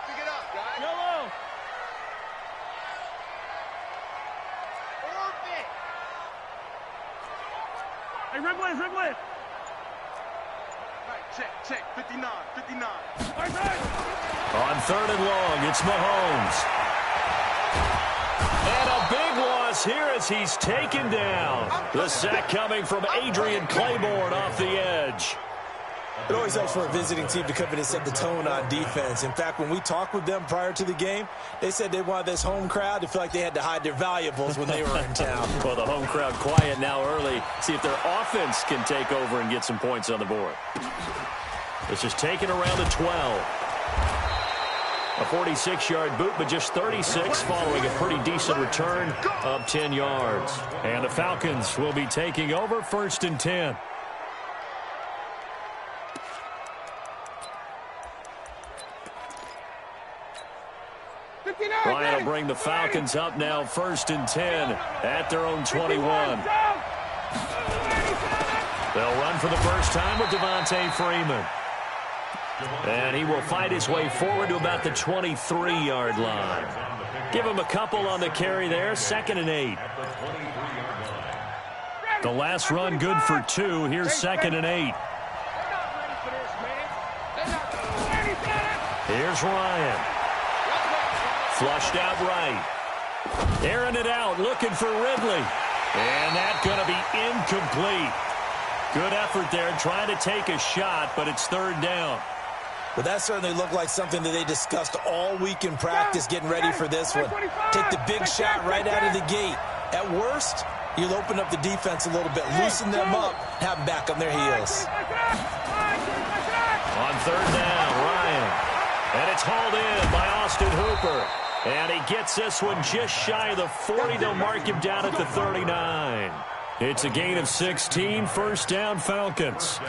Speaker 3: Pick it up, guys. Yellow. Orbit. Hey, Ridley. Right, check. 59.
Speaker 2: On 3rd and long, it's Mahomes. And a big loss here as he's taken down. The sack coming from Adrian Claiborne off the edge.
Speaker 4: It always helps for a visiting team to come in and set the tone on defense. In fact, when we talked with them prior to the game, they said they wanted this home crowd to feel like they had to hide their valuables when they were in town.
Speaker 2: Well, the home crowd quiet now early. See if their offense can take over and get some points on the board. This is taken around the 12. A 46-yard boot, but just 36 following a pretty decent return of 10 yards. And the Falcons will be taking over 1st and 10. Ryan will bring the Falcons up now 1st and 10 at their own 21. They'll run for the first time with Devontae Freeman. And he will fight his way forward to about the 23-yard line. Give him a couple on the carry there, 2nd and 8. The last run good for 2. Here's 2nd and 8. Here's Ryan. Flushed out right. Airing it out, looking for Ridley. And that's going to be incomplete. Good effort there, trying to take a shot, but it's 3rd down.
Speaker 4: But that certainly looked like something that they discussed all week in practice getting ready for this one. Take the big shot right out of the gate. At worst, you'll open up the defense a little bit, loosen them up, have them back on their heels.
Speaker 2: On 3rd down, Ryan. And it's hauled in by Austin Hooper. And he gets this one just shy of the 40. They'll mark him down at the 39. It's a gain of 16, 1st down Falcons.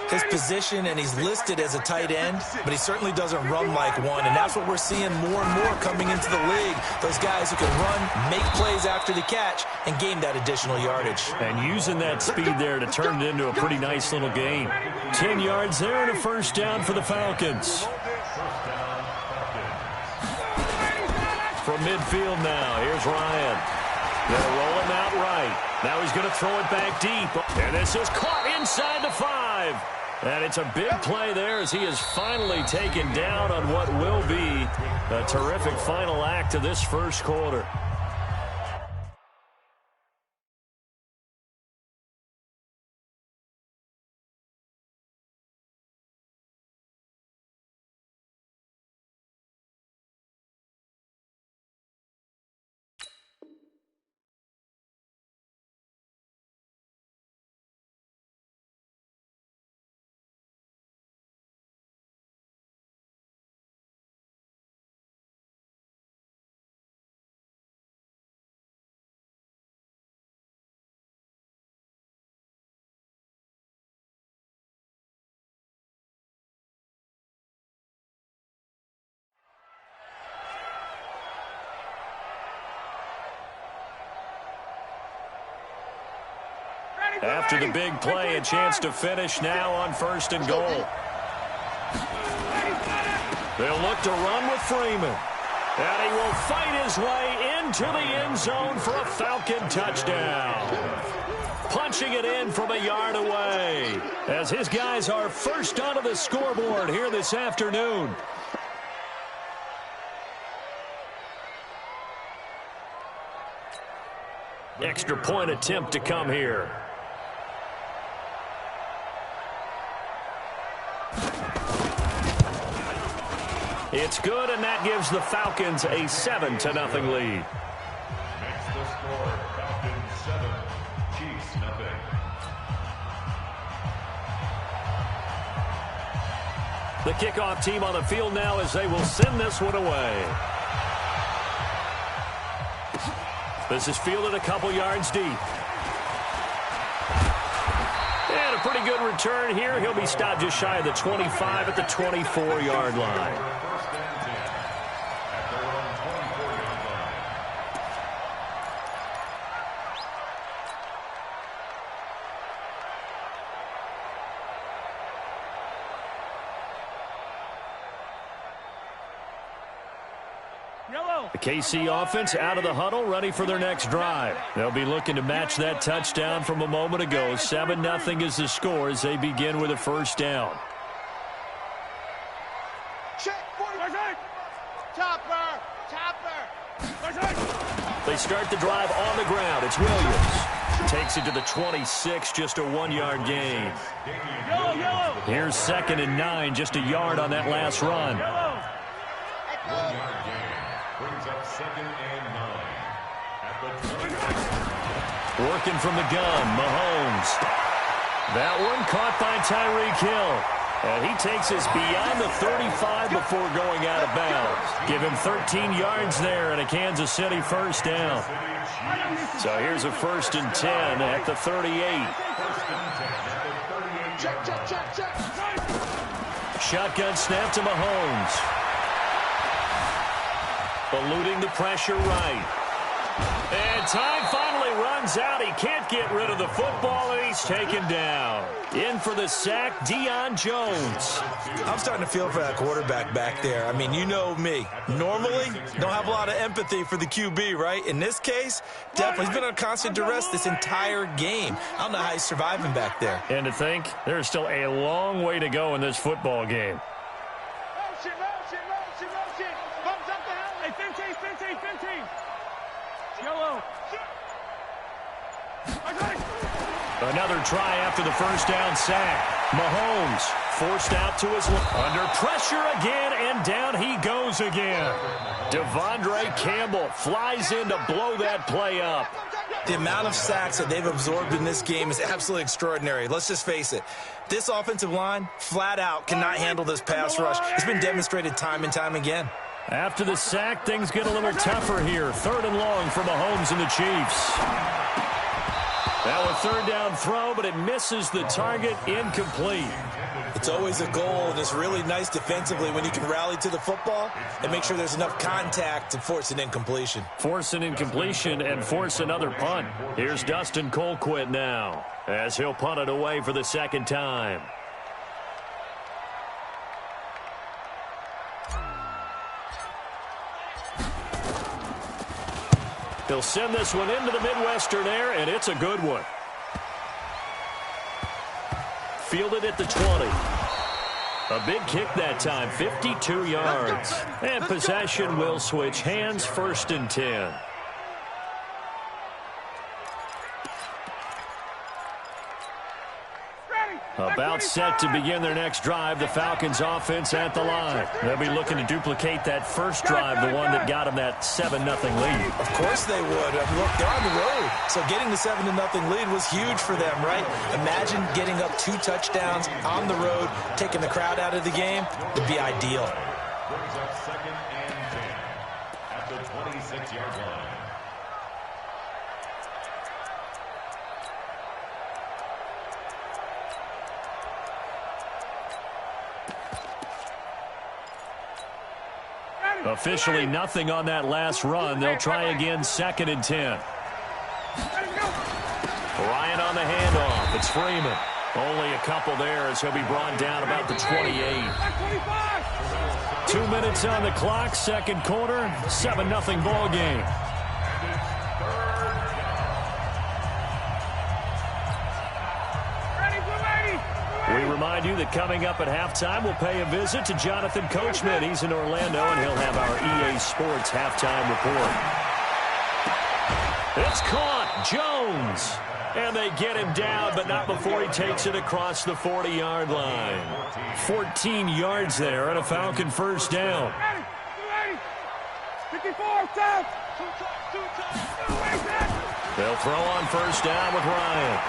Speaker 4: His position, and he's listed as a tight end, but he certainly doesn't run like one, and that's what we're seeing more and more coming into the league. Those guys who can run, make plays after the catch, and gain that additional yardage.
Speaker 2: And using that speed there to turn it into a pretty nice little gain. 10 yards there and a 1st down for the Falcons. From midfield now, here's Ryan. They'll roll him out right. Now he's going to throw it back deep. And this is caught inside the 5. And it's a big play there as he is finally taken down on what will be a terrific final act of this 1st quarter. After the big play, a chance to finish now on 1st and goal. They'll look to run with Freeman. And he will fight his way into the end zone for a Falcon touchdown. Punching it in from a yard away as his guys are first onto the scoreboard here this afternoon. Extra point attempt to come here. It's good, and that gives the Falcons a 7-0 lead.
Speaker 5: Makes the score Falcons 7, Chiefs nothing.
Speaker 2: The kickoff team on the field now as they will send this one away. This is fielded a couple yards deep. And a pretty good return here. He'll be stopped just shy of the 25 at the 24-yard line. The KC offense out of the huddle, ready for their next drive. They'll be looking to match that touchdown from a moment ago. 7-0 is the score as they begin with a first down. They start the drive on the ground. It's Williams. Takes it to the 26, just a 1-yard gain. Here's 2nd and 9, just a yard on that last run.
Speaker 5: 1-yard gain. Brings up 2nd and 9 at the 26.
Speaker 2: Working from the gun, Mahomes. That one caught by Tyreek Hill. And he takes us beyond the 35 before going out of bounds. Give him 13 yards there and a Kansas City first down. So here's a 1st and 10 at the 38. Shotgun snap to Mahomes. Eluding the pressure right. And time finally runs out. He can't get rid of the football, and he's taken down. In for the sack, Deion Jones.
Speaker 4: I'm starting to feel for that quarterback back there. I mean, you know me. Normally, don't have a lot of empathy for the QB, right? In this case, definitely. He's been on constant duress this entire game. I don't know how he's surviving back there.
Speaker 2: And to think, there's still a long way to go in this football game. Another try after the first down sack. Mahomes forced out to his left. Under pressure again, and down he goes again. Devondre Campbell flies in to blow that play up.
Speaker 4: The amount of sacks that they've absorbed in this game is absolutely extraordinary. Let's just face it. This offensive line, flat out, cannot handle this pass rush. It's been demonstrated time and time again.
Speaker 2: After the sack, things get a little tougher here. 3rd and long for Mahomes and the Chiefs. Now a 3rd down throw, but it misses the target, incomplete.
Speaker 4: It's always a goal, and it's really nice defensively when you can rally to the football and make sure there's enough contact to force an incompletion.
Speaker 2: Force an incompletion and force another punt. Here's Dustin Colquitt now as he'll punt it away for the 2nd time. He'll send this one into the Midwestern air, and it's a good one. Fielded at the 20. A big kick that time, 52 yards. And possession will switch hands, 1st and 10. About set to begin their next drive, the Falcons offense at the line. They'll be looking to duplicate that first drive, the one that got them that 7-0 lead.
Speaker 4: Of course they would. Look, they're on the road. So getting the 7-0 lead was huge for them, right? Imagine getting up 2 touchdowns on the road, taking the crowd out of the game. It'd be ideal.
Speaker 5: Brings up 2nd and 10 at the 26-yard line.
Speaker 2: Officially nothing on that last run. They'll try again, 2nd and 10. Ryan on the handoff. It's Freeman. Only a couple there as he'll be brought down about the 28. 2 minutes on the clock, second quarter, 7-0 ball game. We remind you that coming up at halftime, we'll pay a visit to Jonathan Coachman. He's in Orlando, and he'll have our EA Sports halftime report. It's caught. Jones. And they get him down, but not before he takes it across the 40-yard line. 14 yards there and a Falcon first down.
Speaker 3: 54, touch.
Speaker 2: They'll throw on first down with Ryan.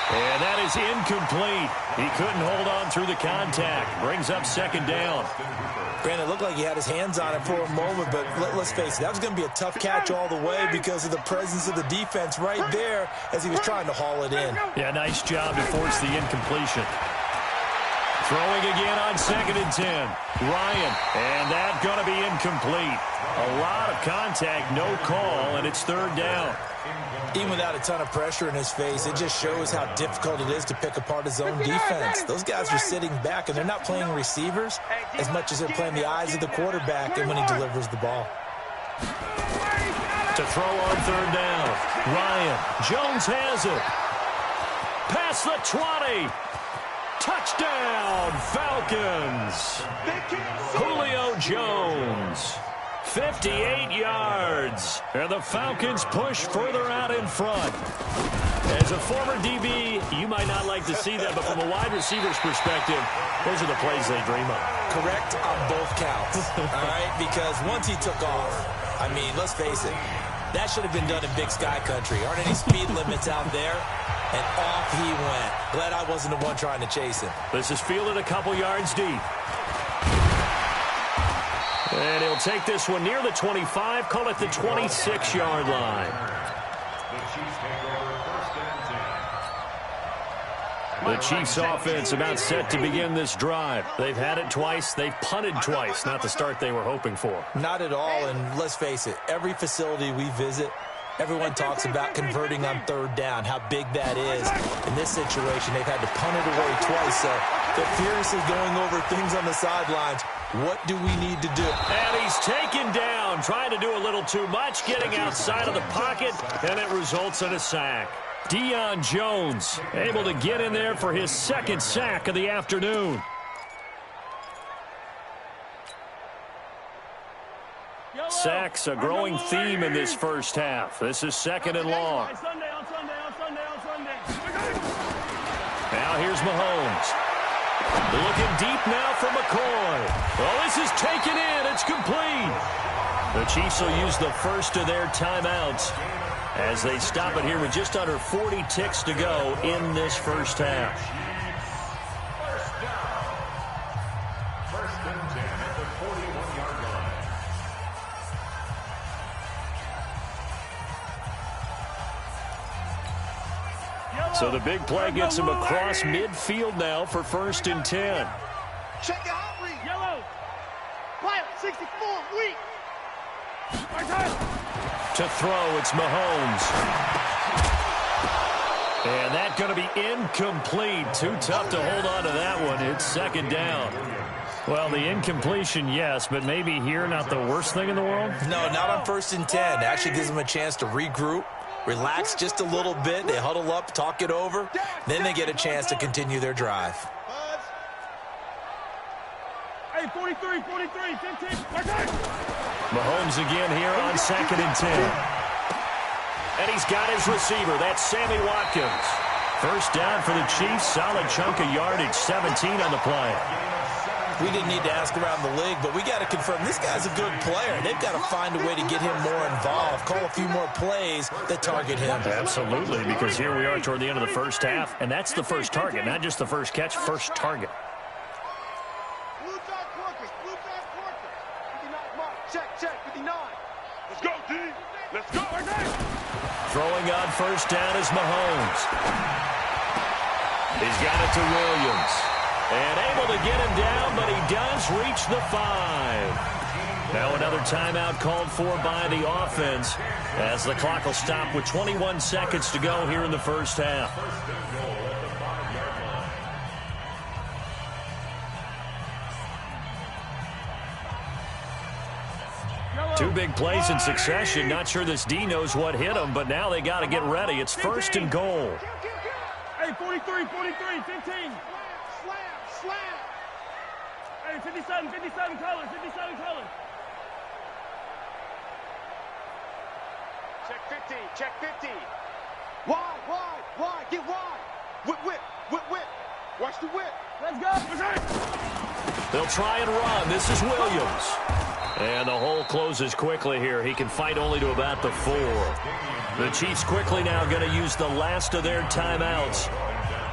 Speaker 2: And that is incomplete. He couldn't hold on through the contact. Brings up second down.
Speaker 4: Brandon, it looked like he had his hands on it for a moment, but let's face it, that was going to be a tough catch all the way because of the presence of the defense right there as he was trying to haul it in.
Speaker 2: Yeah, nice job to force the incompletion. Throwing again on 2nd and 10. Ryan, and that's going to be incomplete. A lot of contact, no call, and it's third down.
Speaker 4: Even without a ton of pressure in his face, it just shows how difficult it is to pick apart his own defense. Those guys are sitting back, and they're not playing receivers as much as they're playing the eyes of the quarterback and when he delivers the ball.
Speaker 2: To throw on third down. Ryan. Jones has it. Past the 20. Touchdown, Falcons. Julio Jones. 58 yards. And the Falcons push further out in front. As a former DB, you might not like to see that, but from a wide receiver's perspective, those are the plays they dream of.
Speaker 4: Correct on both counts, all right? Because once he took off, I mean, let's face it, that should have been done in Big Sky Country. Aren't any speed limits out there? And off he went. Glad I wasn't the one trying to chase him.
Speaker 2: This is fielded a couple yards deep. And he'll take this one near the 25, call it the 26-yard line. The Chiefs offense about set to begin this drive. They've had it twice. They've punted twice. Not the start they were hoping for.
Speaker 4: Not at all, and let's face it, every facility we visit, everyone talks about converting on third down, how big that is. In this situation, they've had to punt it away twice, so they're furiously going over things on the sidelines. What do we need to do?
Speaker 2: And he's taken down, trying to do a little too much, getting outside of the pocket, and it results in a sack. Deion Jones able to get in there for his second sack of the afternoon. Sacks, a growing theme in this first half. This is second and long. Now here's Mahomes. Looking deep now for McCoy. Oh, this is taken in. It's complete. The Chiefs will use the first of their timeouts as they stop it here with just under 40 ticks to go in this first half.
Speaker 5: First down. First and 10 at the 41-yard line.
Speaker 2: So the big play gets him across midfield now for first and 10.
Speaker 8: Check it out, read. Yellow. Fire, 64, weak.
Speaker 2: To throw, it's Mahomes. And that's going to be incomplete. Too tough to hold on to that one. It's second down. Well, the incompletion, yes, but maybe here not the worst thing in the world?
Speaker 4: No, not on first and 10. Actually gives them a chance to regroup, relax just a little bit. They huddle up, talk it over. Then they get a chance to continue their drive.
Speaker 3: Hey, 43, 43, 15.
Speaker 2: Mahomes again here on second and 10. And he's got his receiver. That's Sammy Watkins. First down for the Chiefs. Solid chunk of yardage, 17 on the play.
Speaker 4: We didn't need to ask around the league, but we got to confirm this guy's a good player. They've got to find a way to get him more involved, call a few more plays that target him.
Speaker 2: Absolutely, because here we are toward the end of the first half, and that's the first target, not just the first catch, first target.
Speaker 3: Check, 59. Let's go, D. Let's go.
Speaker 2: Throwing on first down is Mahomes. He's got it to Williams. And able to get him down, but he does reach the 5. Now another timeout called for by the offense as the clock will stop with 21 seconds to go here in the first half. Two big plays in succession. Not sure this D knows what hit him, but now they got to get ready. It's first and goal.
Speaker 3: Hey, 43, 15. Slam. Hey, 57 colors. Check 50. Wide, get wide. Whip. Watch the whip. Let's go.
Speaker 2: They'll try and run. This is Williams. And the hole closes quickly here. He can fight only to about the 4. The Chiefs quickly now going to use the last of their timeouts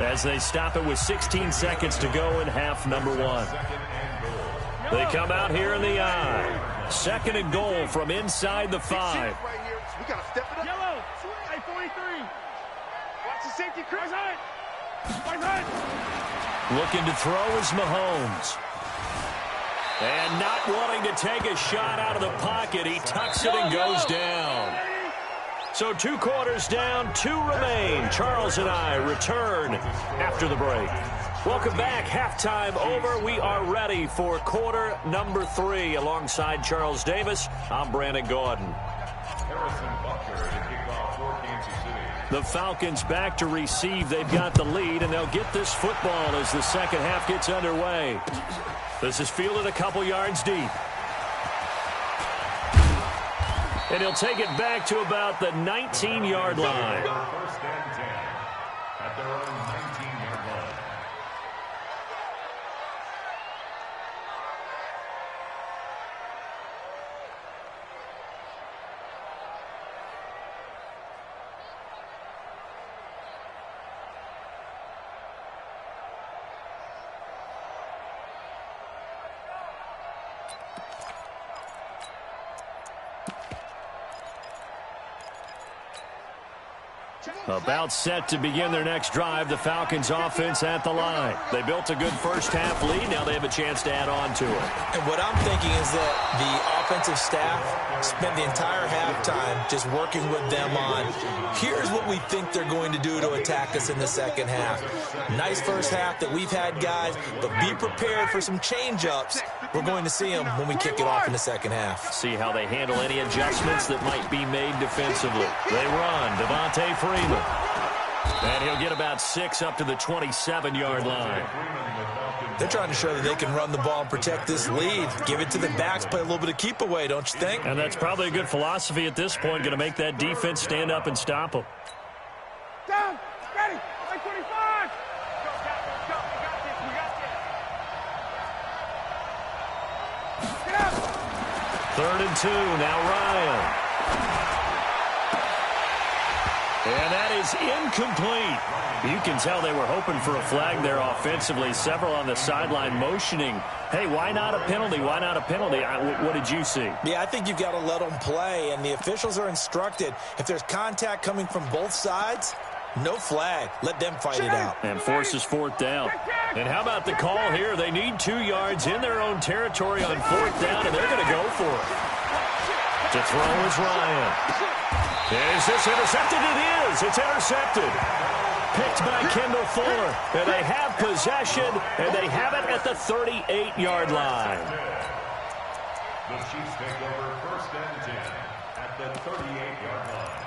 Speaker 2: as they stop it with 16 seconds to go in half number 1. They come out here in the I. Second and goal from inside the 5.
Speaker 3: We got to step it up. Yellow. Hey, 43. Watch the safety, Chris.
Speaker 2: Looking to throw is Mahomes. And not wanting to take a shot out of the pocket, he tucks it and goes down. So 2 quarters down, 2 remain. Charles and I return after the break. Welcome back. Halftime over. We are ready for quarter number 3. Alongside Charles Davis, I'm Brandon Gordon. The Falcons back to receive. They've got the lead, and they'll get this football as the second half gets underway. This is fielded a couple yards deep. And he'll take it back to about the 19-yard line.
Speaker 5: First and 10 at their own 19-yard line.
Speaker 2: About set to begin their next drive, the Falcons offense at the line. They built a good first half lead. Now they have a chance to add on to it.
Speaker 4: And what I'm thinking is that the offensive staff spent the entire halftime just working with them on, here's what we think they're going to do to attack us in the second half. Nice first half that we've had, guys, but be prepared for some change-ups. We're going to see them when we kick it off in the second half.
Speaker 2: See how they handle any adjustments that might be made defensively. They run. Devontae Freeman. And he'll get about 6 up to the 27-yard line.
Speaker 4: They're trying to show that they can run the ball and protect this lead. Give it to the backs, play a little bit of keep away, don't you think?
Speaker 2: And that's probably a good philosophy at this point, going to make that defense stand up and stop them.
Speaker 3: Down, ready, 25. Go, we got this. Get up.
Speaker 2: 3rd and 2, now Ryan. And that is incomplete. You can tell they were hoping for a flag there offensively. Several on the sideline motioning, hey, why not a penalty? Why not a penalty? What did you see?
Speaker 4: Yeah, I think you've got to let them play, and the officials are instructed, if there's contact coming from both sides, no flag. Let them fight it out.
Speaker 2: And forces 4th down. And how about the call here? They need 2 yards in their own territory on 4th down, and they're going to go for it. To throw is Ryan. Is this intercepted? It is. It's intercepted. Picked by Kendall Fuller. And they have possession, and they have it at the 38-yard line.
Speaker 5: The Chiefs take over 1st and 10 at the 38-yard line.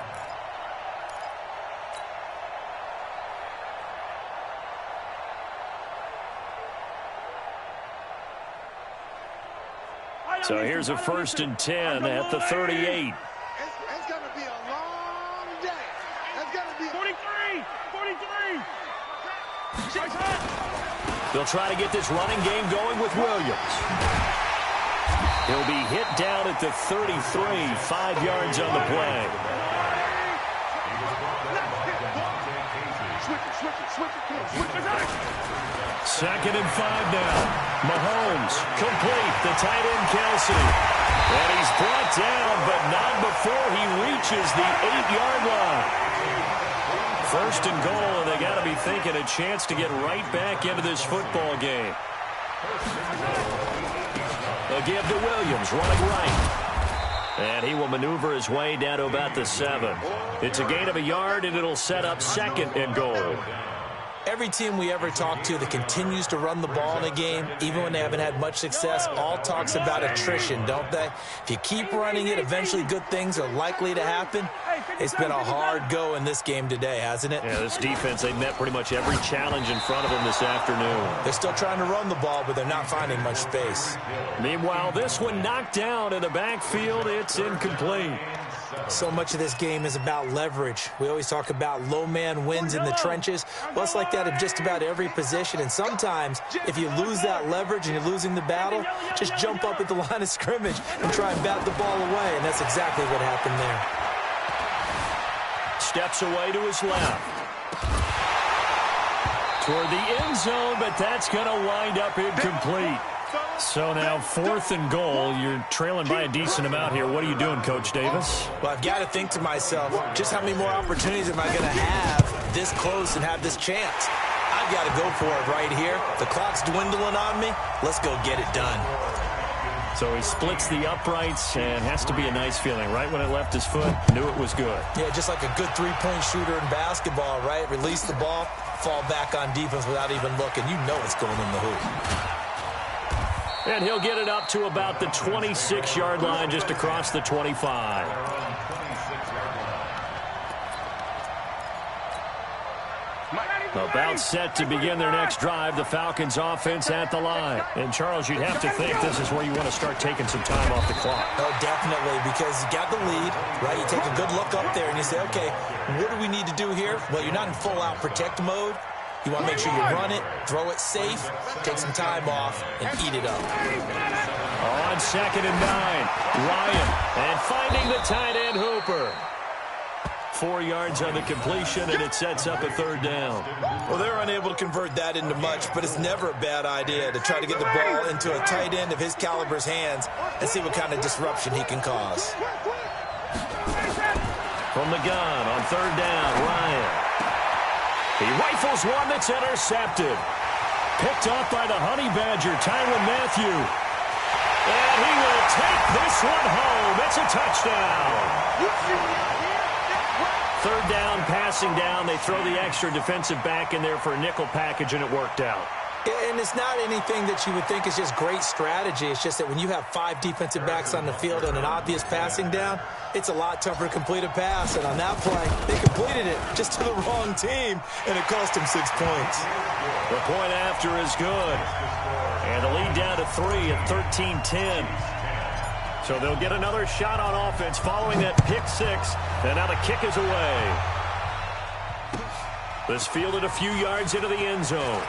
Speaker 2: So here's a 1st and 10 at the 38.
Speaker 3: It's going to be a long day. It's going to be 43.
Speaker 2: They'll try to get this running game going with Williams. He'll be hit down at the 33, 5 yards on the play. Second and 5 now. Mahomes complete. The tight end Kelsey. And he's brought down, but not before he reaches the 8-yard line. 1st and goal, and they got to be thinking a chance to get right back into this football game. A give to Williams, running right. And he will maneuver his way down to about the 7. It's a gain of a yard, and it'll set up 2nd and goal.
Speaker 4: Every team we ever talk to that continues to run the ball in a game, even when they haven't had much success, all talks about attrition, don't they? If you keep running it, eventually good things are likely to happen. It's been a hard go in this game today, hasn't it?
Speaker 2: Yeah, this defense, they met pretty much every challenge in front of them this afternoon.
Speaker 4: They're still trying to run the ball, but they're not finding much space.
Speaker 2: Meanwhile, this one knocked down in the backfield. It's incomplete.
Speaker 4: So much of this game is about leverage. We always talk about low man wins in the trenches. Well, it's like that in just about every position. And sometimes, if you lose that leverage and you're losing the battle, just jump up at the line of scrimmage and try and bat the ball away. And that's exactly what happened there.
Speaker 2: Steps away to his left. Toward the end zone, but that's going to wind up incomplete. So now 4th and goal. You're trailing by a decent amount here. What are you doing, Coach Davis?
Speaker 4: Well, I've got to think to myself, just how many more opportunities am I going to have this close and have this chance? I've got to go for it right here. The clock's dwindling on me. Let's go get it done.
Speaker 2: So he splits the uprights, and has to be a nice feeling. Right when it left his foot, knew it was good.
Speaker 4: Yeah, just like a good three-point shooter in basketball, right? Release the ball, fall back on defense without even looking. You know it's going in the hoop.
Speaker 2: And he'll get it up to about the 26-yard line, just across the 25. About set to begin their next drive, the Falcons offense at the line. And, Charles, you'd have to think this is where you want to start taking some time off the clock.
Speaker 4: Oh, definitely, because you got the lead, right? You take a good look up there and you say, okay, what do we need to do here? Well, you're not in full-out protect mode. You want to make sure you run it, throw it safe, take some time off, and eat it up.
Speaker 2: On 2nd and 9, Ryan, and finding the tight end Hooper. 4 yards on the completion, and it sets up a 3rd down.
Speaker 4: Well, they're unable to convert that into much, but it's never a bad idea to try to get the ball into a tight end of his caliber's hands and see what kind of disruption he can cause.
Speaker 2: From the gun on 3rd down, Ryan. He rifles one that's intercepted. Picked off by the Honey Badger, Tyrann Mathieu. And he will take this one home. It's a touchdown. 3rd down, passing down. They throw the extra defensive back in there for a nickel package, and it worked out.
Speaker 4: And it's not anything that you would think is just great strategy. It's just that when you have 5 defensive backs on the field and an obvious passing down, it's a lot tougher to complete a pass. And on that play, they completed it just to the wrong team, and it cost them 6 points.
Speaker 2: The point after is good. And the lead down to 3 at 13-10. So they'll get another shot on offense following that pick 6. And now the kick is away. This fielded a few yards into the end zone.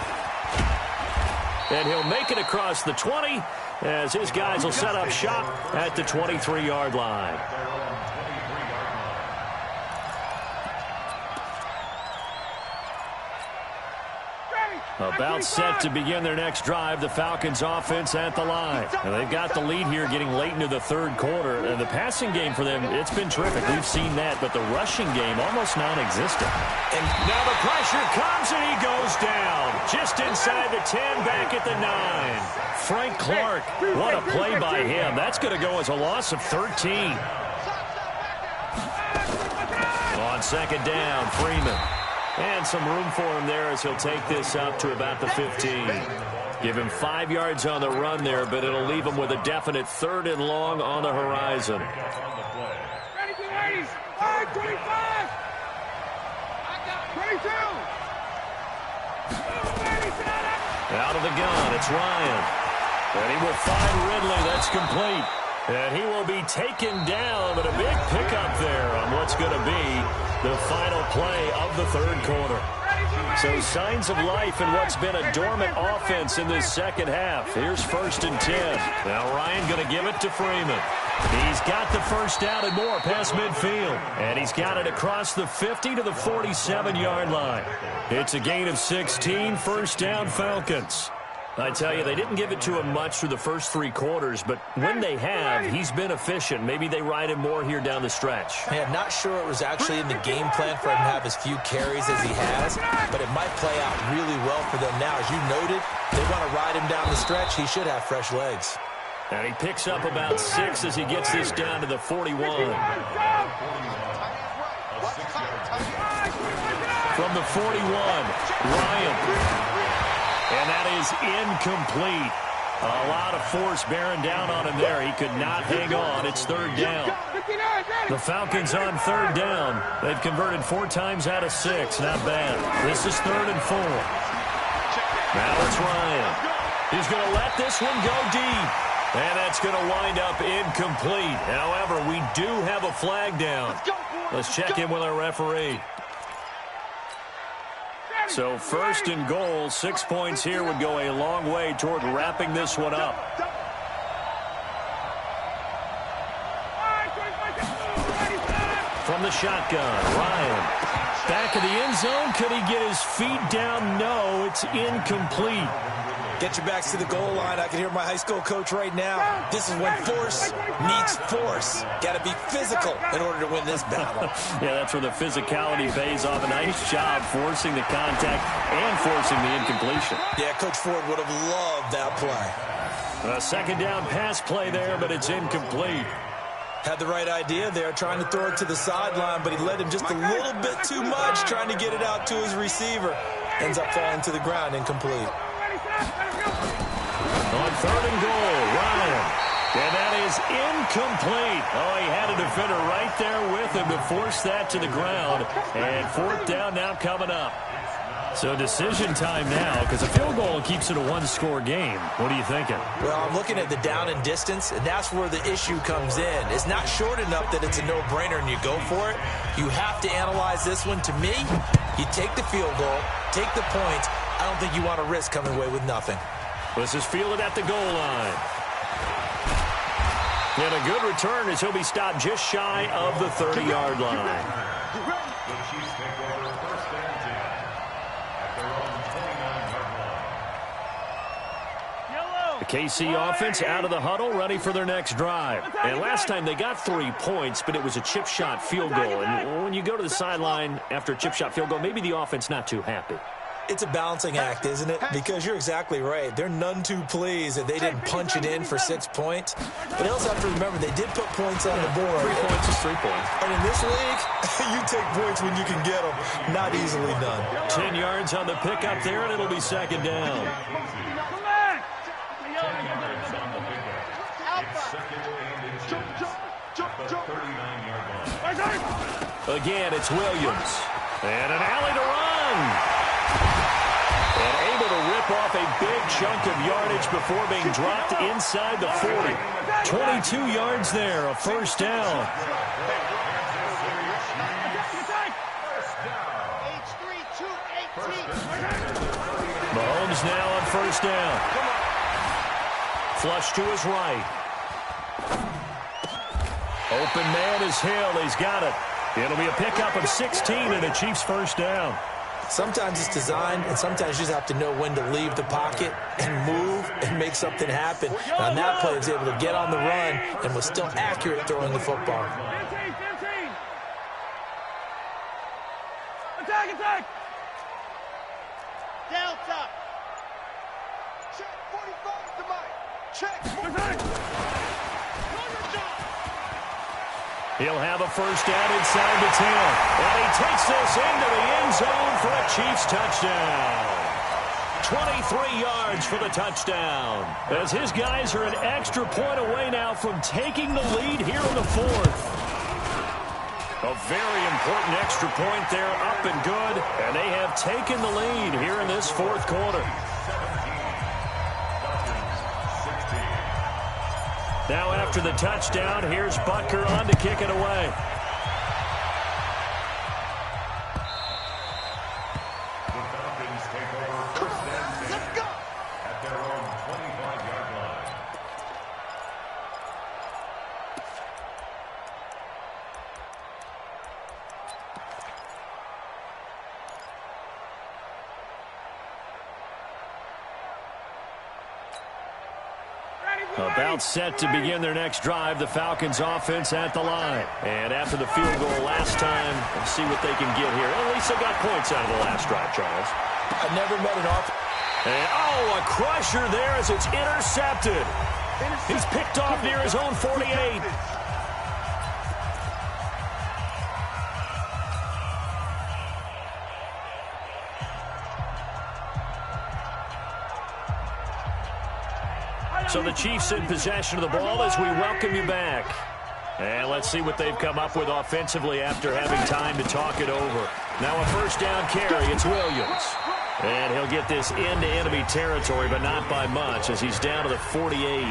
Speaker 2: And he'll make it across the 20 as his guys will set up shop at the 23-yard line. About set to begin their next drive, the Falcons offense at the line. And they've got the lead here getting late into the 3rd quarter. And the passing game for them, it's been terrific. We've seen that, but the rushing game almost non-existent. And now the pressure comes and he goes down. Just inside the 10, back at the 9. Frank Clark, what a play by him. That's going to go as a loss of 13. On 2nd down, Freeman. And some room for him there as he'll take this up to about the 15. Give him 5 yards on the run there, but it'll leave him with a definite 3rd and long on the horizon.
Speaker 3: Ready, ladies. 5, 25. 22.
Speaker 2: Out of the gun, it's Ryan. And he will find Ridley. That's complete. And he will be taken down, but a big pickup there on what's going to be the final play of the 3rd quarter. So signs of life in what's been a dormant offense in this 2nd half. Here's 1st and 10. Now Ryan going to give it to Freeman. He's got the 1st down and more past midfield. And he's got it across the 50 to the 47-yard line. It's a gain of 16, 1st down Falcons. I tell you, they didn't give it to him much through the first 3 quarters, but when they have, he's been efficient. Maybe they ride him more here down the stretch.
Speaker 4: Hey, I'm not sure it was actually in the game plan for him to have as few carries as he has, but it might play out really well for them now. As you noted, they want to ride him down the stretch. He should have fresh legs.
Speaker 2: And he picks up about 6 as he gets this down to the 41. From the 41, Ryan. And that is incomplete. A lot of force bearing down on him there. He could not hang on. It's third down. The Falcons on third down. They've converted 4 times out of 6. Not bad. This is 3rd and 4. Now it's Ryan. He's going to let this one go deep. And that's going to wind up incomplete. However, we do have a flag down. Let's check in with our referee. So 1st and goal, 6 points here would go a long way toward wrapping this one up. From the shotgun, Ryan. Back of the end zone. Could he get his feet down? No, it's incomplete.
Speaker 4: Get your backs to the goal line. I can hear my high school coach right now. This is when force meets force. Got to be physical in order to win this battle.
Speaker 2: Yeah, that's where the physicality pays off. A nice job forcing the contact and forcing the incompletion.
Speaker 4: Yeah, Coach Ford would have loved that play.
Speaker 2: A 2nd down pass play there, but it's incomplete.
Speaker 4: Had the right idea there, trying to throw it to the sideline, but he led him just a little bit too much, trying to get it out to his receiver. Ends up falling to the ground, incomplete.
Speaker 2: On 3rd and goal, Ryan. And that is incomplete. Oh, he had a defender right there with him to force that to the ground. And 4th down now coming up. So decision time now, because a field goal keeps it a 1-score game. What are you thinking?
Speaker 4: Well, I'm looking at the down and distance, and that's where the issue comes in. It's not short enough that it's a no-brainer and you go for it. You have to analyze this one. To me, you take the field goal, take the points. I don't think you want to risk coming away with nothing.
Speaker 2: This is fielded at the goal line. And a good return as he'll be stopped just shy of the 30-yard line.
Speaker 5: The Chiefs take over 1st and 10 at their own 29-yard line.
Speaker 2: The KC offense out of the huddle, ready for their next drive. And last time they got 3 points, but it was a chip shot field goal. And when you go to the sideline after a chip shot field goal, maybe the offense not too happy.
Speaker 4: It's a balancing act, isn't it? Because you're exactly right. They're none too pleased that they didn't punch it in for 6 points. But you also have to remember, they did put points on the board.
Speaker 2: 3 points is 3 points.
Speaker 4: And in this league, you take points when you can get them. Not easily done.
Speaker 2: 10 yards on the pickup there, and it'll be 2nd down. Again, it's Williams. And an alley to run. And able to rip off a big chunk of yardage before being dropped inside the 40. 22 yards there, a 1st down. Mahomes now on 1st down. Flush to his right. Open man is Hill. He's got it. It'll be a pickup of 16 and a Chiefs 1st down.
Speaker 4: Sometimes it's designed, and sometimes you just have to know when to leave the pocket and move and make something happen. And on that play, he was able to get on the run and was still accurate throwing the football.
Speaker 3: 15. Attack!
Speaker 8: Delta. Check 45 to Mike. Check.
Speaker 2: He'll have a 1st down inside the 10. And he takes this into the end zone for a Chiefs touchdown. 23 yards for the touchdown. As his guys are an extra point away now from taking the lead here in the 4th. A very important extra point there, up and good. And they have taken the lead here in this 4th quarter. Now after the touchdown, here's Butker on to kick it away.
Speaker 5: The Falcons take over 1st and 10 at their own 25-yard line.
Speaker 2: About set to begin their next drive, the Falcons offense at the line. And after the field goal last time, let's see what they can get here. At least they got points out of the last drive, Charles.
Speaker 4: I've never met an offense.
Speaker 2: And, a crusher there as it's intercepted. He's picked off near his own 48. So the Chiefs in possession of the ball as we welcome you back. And let's see what they've come up with offensively after having time to talk it over. Now a first down carry. It's Williams. And he'll get this into enemy territory, but not by much as he's down to the 48.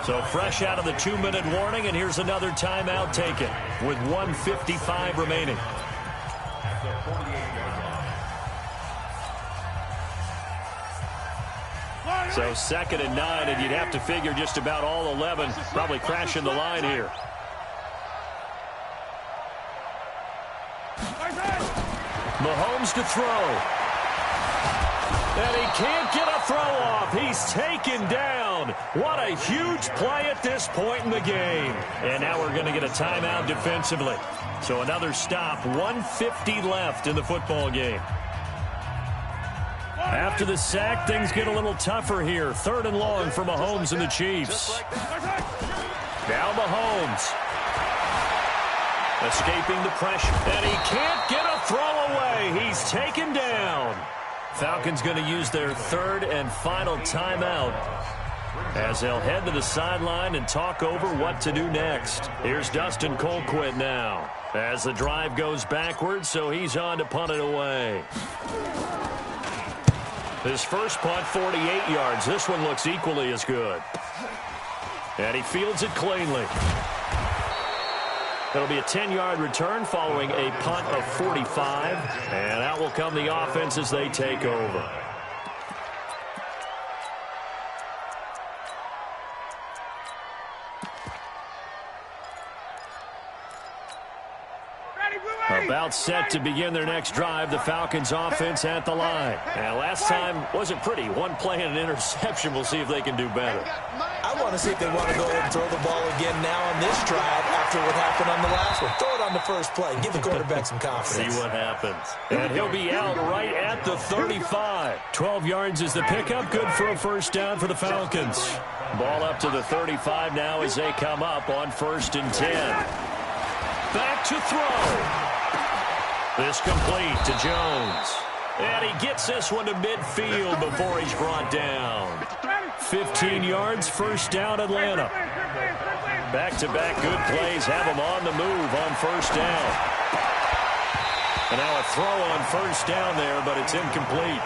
Speaker 2: So fresh out of the 2-minute warning, and here's another timeout taken with 1:55 remaining. So 2nd and 9, and you'd have to figure just about all 11 probably crashing the line here. Mahomes to throw. And he can't get a throw off. He's taken down. What a huge play at this point in the game. And now we're going to get a timeout defensively. So another stop, 1:50 left in the football game. After the sack, things get a little tougher here. 3rd and long for Mahomes and the Chiefs. Now Mahomes. Escaping the pressure. And he can't get a throw away. He's taken down. Falcons going to use their 3rd and final timeout as they'll head to the sideline and talk over what to do next. Here's Dustin Colquitt now as the drive goes backwards, so he's on to punt it away. His first punt, 48 yards. This one looks equally as good. And he fields it cleanly. It'll be a 10-yard return following a punt of 45. And out will come the offense as they take over. About set to begin their next drive, the Falcons offense at the line. And last time wasn't pretty. One play and an interception. We'll see if they can do better.
Speaker 4: I want to see if they want to go ahead and throw the ball again now on this drive after what happened on the last one. Throw it on the first play. Give the quarterback some confidence.
Speaker 2: See what happens. And he'll be out right at the 35. 12 yards is the pickup. Good for a first down for the Falcons. Ball up to the 35 now as they come up on 1st and 10. Back to throw. This complete to Jones. And he gets this one to midfield before he's brought down. 15 yards, first down, Atlanta. Back-to-back good plays have him on the move on first down. And now a throw on first down there, but it's incomplete.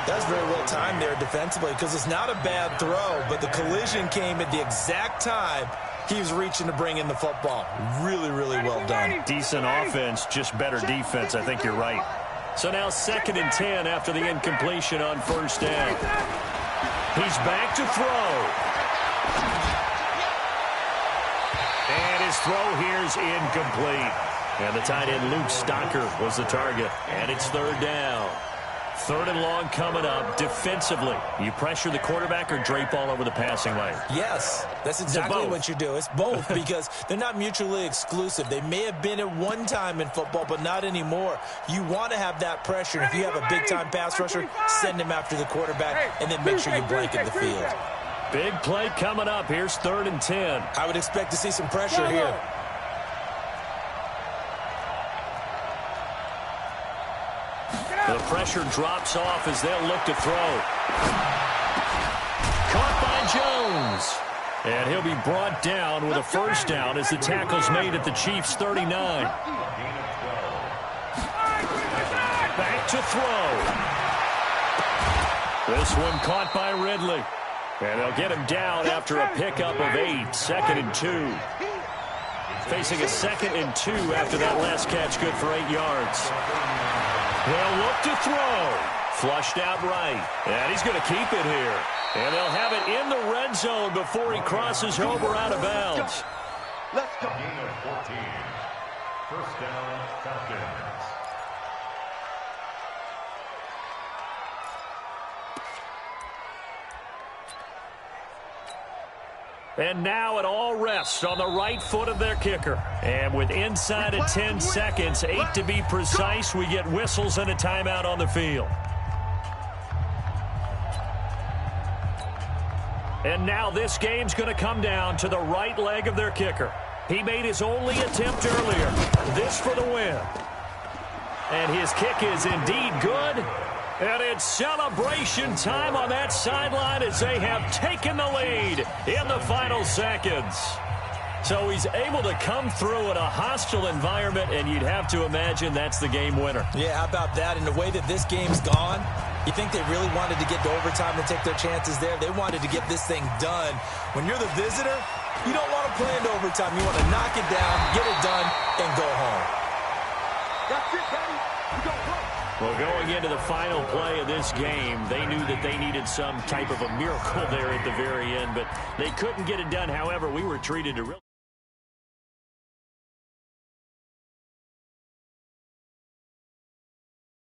Speaker 4: That's very well timed there defensively because it's not a bad throw, but the collision came at the exact time he was reaching to bring in the football. Really, really well done.
Speaker 2: Decent offense, just better defense. I think you're right. So now 2nd and 10 after the incompletion on first down. He's back to throw. And his throw here is incomplete. And the tight end Luke Stocker was the target. And it's 3rd down. 3rd and long coming up defensively. You pressure the quarterback or drape all over the passing lane?
Speaker 4: Yes, that's exactly what you do. It's both because they're not mutually exclusive. They may have been at one time in football, but not anymore. You want to have that pressure. And if you have a big-time pass rusher, send him after the quarterback and then make sure you blanket the field.
Speaker 2: Big play coming up. Here's 3rd and 10.
Speaker 4: I would expect to see some pressure here.
Speaker 2: The pressure drops off as they'll look to throw. Caught by Jones. And he'll be brought down with a first down as the tackle's made at the Chiefs' 39. Back to throw. This one caught by Ridley. And they'll get him down after a pickup of 8. 2nd and 2. Facing a 2nd and 2 after that last catch, good for 8 yards. They'll look to throw. Flushed out right. And he's going to keep it here. And they'll have it in the red zone before he crosses over out of bounds.
Speaker 5: Let's go. Gain of 14. First down, Falcons.
Speaker 2: And now it all rests on the right foot of their kicker. And with inside of 10 seconds, 8 to be precise, we get whistles and a timeout on the field. And now this game's going to come down to the right leg of their kicker. He made his only attempt earlier. This for the win. And his kick is indeed good. And it's celebration time on that sideline as they have taken the lead in the final seconds. So he's able to come through in a hostile environment, and you'd have to imagine that's the game winner.
Speaker 4: Yeah, how about that? And the way that this game's gone, you think they really wanted to get to overtime and take their chances there? They wanted to get this thing done. When you're the visitor, you don't want to play into overtime. You want to knock it down, get it done, and go home.
Speaker 3: That's it, baby. You go home.
Speaker 2: Well, going into the final play of this game, they knew that they needed some type of a miracle there at the very end, but they couldn't get it done. However, we were treated to really